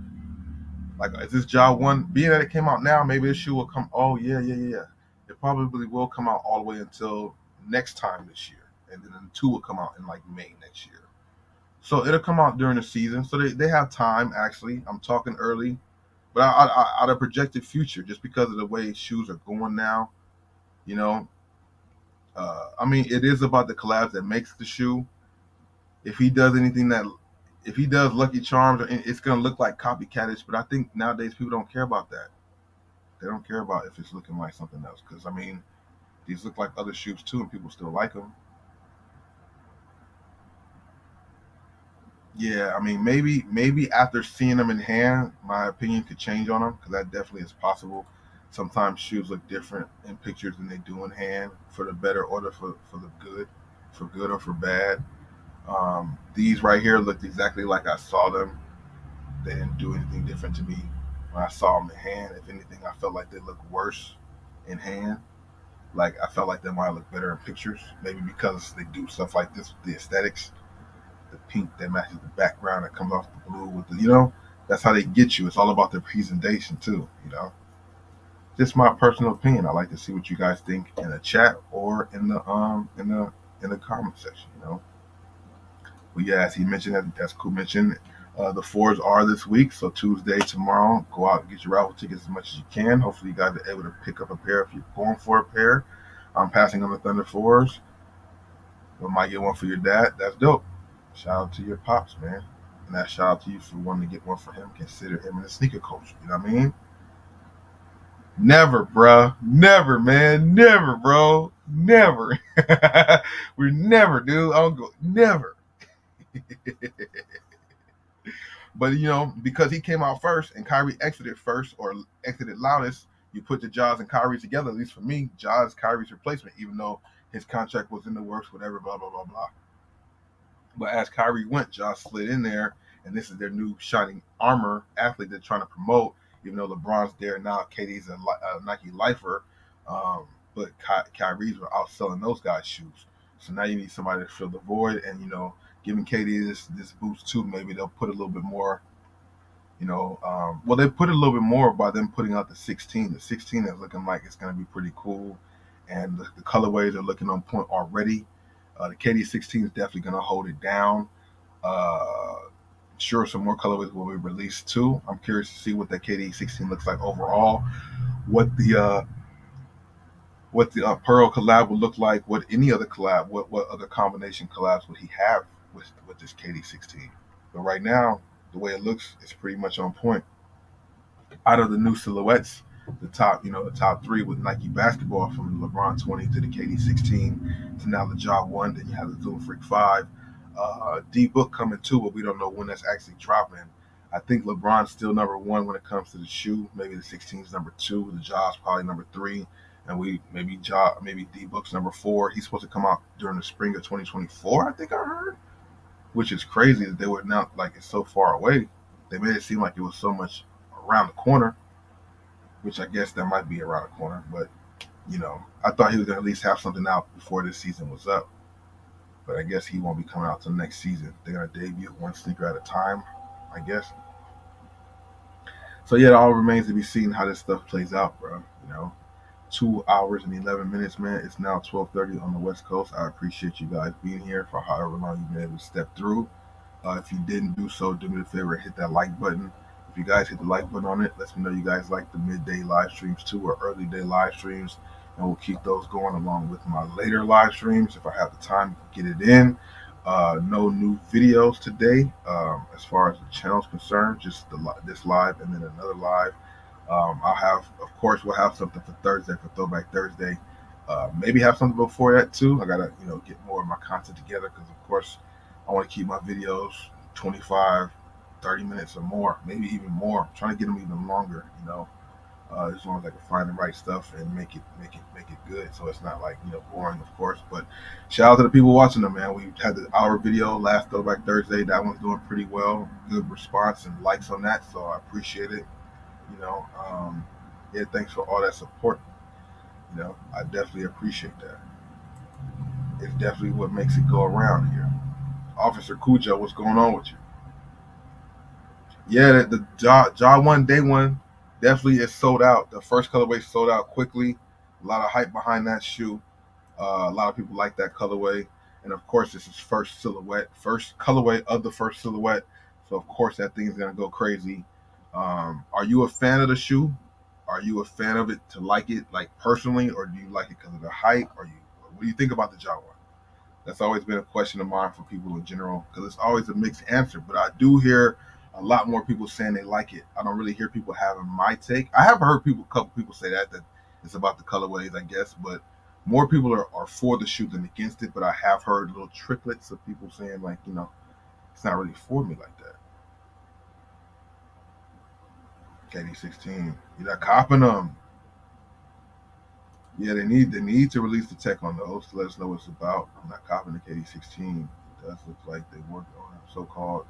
Like, is this Jaw 1? Being that it came out now, maybe this shoe will come. Oh, yeah. It probably will come out all the way until next time this year. And then the 2 will come out in, like, May next year. So it'll come out during the season. So they have time, actually. I'm talking early. But out of projected future, just because of the way shoes are going now, I mean, it is about the collabs that makes the shoe. If he does Lucky Charms, it's going to look like copycatish. But I think nowadays people don't care about that. They don't care about if it's looking like something else. Because, I mean, these look like other shoes too, and people still like them. Yeah, I mean, maybe after seeing them in hand, my opinion could change on them, because that definitely is possible. Sometimes shoes look different in pictures than they do in hand, for the better or for the good, for good or for bad. These right here looked exactly like I saw them. They didn't do anything different to me when I saw them in hand. If anything, I felt like they looked worse in hand. Like, I felt like they might look better in pictures, maybe because they do stuff like this with the aesthetics. The pink that matches the background that comes off the blue with that's how they get you. It's all about their presentation too, Just my personal opinion. I like to see what you guys think in the chat or in the comment section, But yeah, as he mentioned, as Ku mentioned, the fours are this week. So Tuesday, tomorrow, go out and get your raffle tickets as much as you can. Hopefully you guys are able to pick up a pair if you're going for a pair. I'm passing on the Thunder fours. We might get one for your dad. That's dope. Shout out to your pops, man. And that shout out to you for wanting to get one for him. Consider him in the sneaker culture. You know what I mean? Never, bruh. Never, man. Never, bro. Never. We're never, dude. I'll go. Never. But, because he came out first and Kyrie exited first or exited loudest, You put the Jaws and Kyrie together, at least for me, Jaws Kyrie's replacement, even though his contract was in the works, whatever, blah, blah, blah, blah. But as Kyrie went, Josh slid in there, and this is their new shining armor athlete they're trying to promote. Even though LeBron's there now, KD's a Nike lifer, but Kyrie's were outselling those guys' shoes. So now you need somebody to fill the void, and giving KD this boost too. Maybe they'll put a little bit more. Well, they put a little bit more by them putting out the 16. The 16 is looking like it's going to be pretty cool, and the colorways are looking on point already. The KD 16 is definitely going to hold it down. Sure, some more colorways will be released too. I'm curious to see what that KD 16 looks like overall. What the Pearl collab would look like. What any other collab? What other combination collabs would he have with this KD 16? But right now, the way it looks, it's pretty much on point. Out of the new silhouettes, the top three with Nike basketball, from the LeBron 20 to the KD 16 to now the Ja 1. Then you have the Zoom Freak 5. D-Book coming too, but we don't know when that's actually dropping. I think LeBron's still number one when it comes to the shoe. Maybe the 16 is number two. The Ja's probably number three. And maybe D-Book's number four. He's supposed to come out during the spring of 2024, I think I heard. Which is crazy that they would not, like, it's so far away. They made it seem like it was so much around the corner, which I guess that might be around the corner. But, I thought he was going to at least have something out before this season was up. But I guess he won't be coming out till next season. They're going to debut one sneaker at a time, I guess. So, yeah, it all remains to be seen how this stuff plays out, bro. 2 hours and 11 minutes, man. It's now 12:30 on the West Coast. I appreciate you guys being here for however long you've been able to step through. If you didn't do so, do me the favor and hit that like button. If you guys hit the like button on it, let me know you guys like the midday live streams too, or early day live streams, and we'll keep those going along with my later live streams if I have the time to get it in. No new videos today, as far as the channel is concerned. Just this live and then another live. We'll have something for Thursday, for Throwback Thursday. Maybe have something before that too. I gotta, get more of my content together because, of course, I want to keep my videos 25, 30 minutes or more, maybe even more. I'm trying to get them even longer, as long as I can find the right stuff and make it good. So it's not like, boring, of course. But shout out to the people watching them, man. We had the hour video last Throwback Thursday. That one's doing pretty well. Good response and likes on that, so I appreciate it. Thanks for all that support. I definitely appreciate that. It's definitely what makes it go around here. Officer Cujo, what's going on with you? Yeah, the Ja 1 Day 1 definitely is sold out. The first colorway sold out quickly. A lot of hype behind that shoe. A lot of people like that colorway. And of course, this is first colorway of the first silhouette. So of course that thing's gonna go crazy. Are you a fan of the shoe? Are you a fan of it to like it, like personally, or do you like it because of the hype? What do you think about the Ja 1? That's always been a question of mine for people in general, because it's always a mixed answer. But I do hear a lot more people saying they like it. I don't really hear people having my take. I have heard a couple people say that it's about the colorways, I guess, but more people are for the shoe than against it. But I have heard little tricklets of people saying, like, it's not really for me like that. KD 16. You're not copping them. Yeah, they need to release the tech on those to let us know what it's about. I'm not copping the KD 16. It does look like they worked on a so-called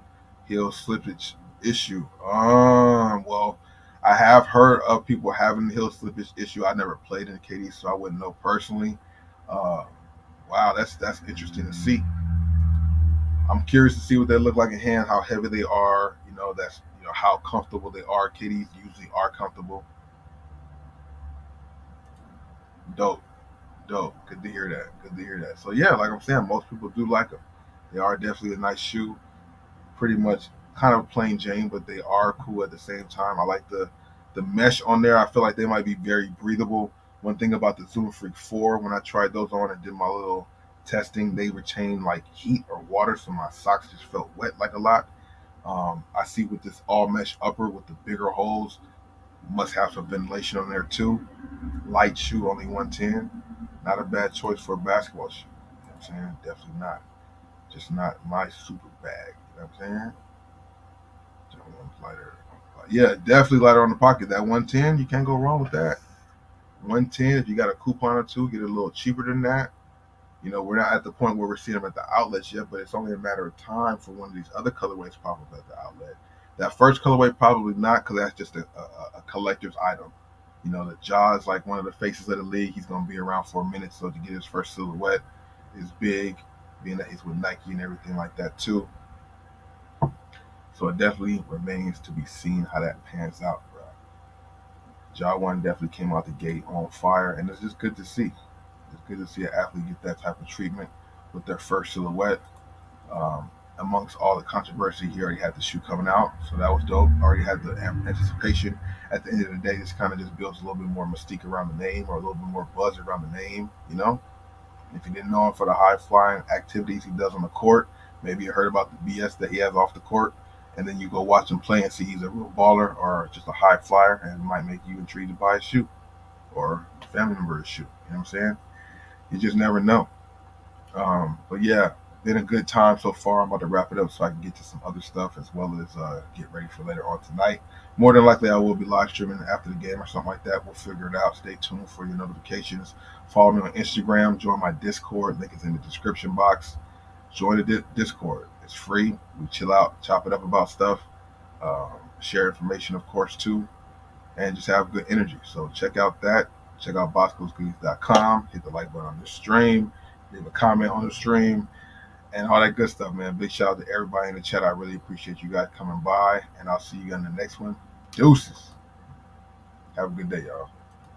heel slippage issue. Well, I have heard of people having the heel slippage issue. I never played in the KD, so I wouldn't know personally. Wow, that's interesting to see. I'm curious to see what they look like in hand, how heavy they are. How comfortable they are. KDs usually are comfortable. Dope. Good to hear that. So yeah, like I'm saying, most people do like them. They are definitely a nice shoe. Pretty much kind of plain Jane, but they are cool at the same time. I like the mesh on there. I feel like they might be very breathable. One thing about the Zoom Freak 4, when I tried those on and did my little testing, they retain like heat or water, so my socks just felt wet like a lot. I see with this all mesh upper with the bigger holes, must have some ventilation on there too. Light shoe, only 110. Not a bad choice for a basketball shoe. You know what I'm saying? Definitely not. Just not my super bag. You know what I'm saying? Lighter. Yeah, definitely lighter on the pocket. That 110, you can't go wrong with that. 110. If you got a coupon or two, get it a little cheaper than that. We're not at the point where we're seeing them at the outlets yet, but it's only a matter of time for one of these other colorways pop up at the outlet. That first colorway probably not, because that's just a collector's item. The Ja is like one of the faces of the league. He's going to be around for a minute, so to get his first silhouette is big, being that he's with Nike and everything like that too. So it definitely remains to be seen how that pans out, bro. Ja one definitely came out the gate on fire, and it's just good to see. It's good to see an athlete get that type of treatment with their first silhouette. Amongst all the controversy, he already had the shoe coming out, so that was dope. Already had the anticipation. At the end of the day, this kind of just builds a little bit more mystique around the name, or a little bit more buzz around the name. If you didn't know him for the high flying activities he does on the court, maybe you heard about the BS that he has off the court, and then you go watch him play and see he's a real baller or just a high flyer, and it might make you intrigued to buy a shoe or a family member's shoe. You know what I'm saying? You just never know. But yeah, been a good time so far. I'm about to wrap it up so I can get to some other stuff, as well as get ready for later on tonight. More than likely, I will be live streaming after the game or something like that. We'll figure it out. Stay tuned for your notifications. Follow me on Instagram. Join my Discord. Link is in the description box. Join the Discord. It's free. We chill out, chop it up about stuff, share information, of course, too, and just have good energy. So check out that. Check out boscosgoodies.com. Hit the like button on this stream. Leave a comment on the stream and all that good stuff, man. Big shout out to everybody in the chat. I really appreciate you guys coming by, and I'll see you in the next one. Deuces. Have a good day, y'all.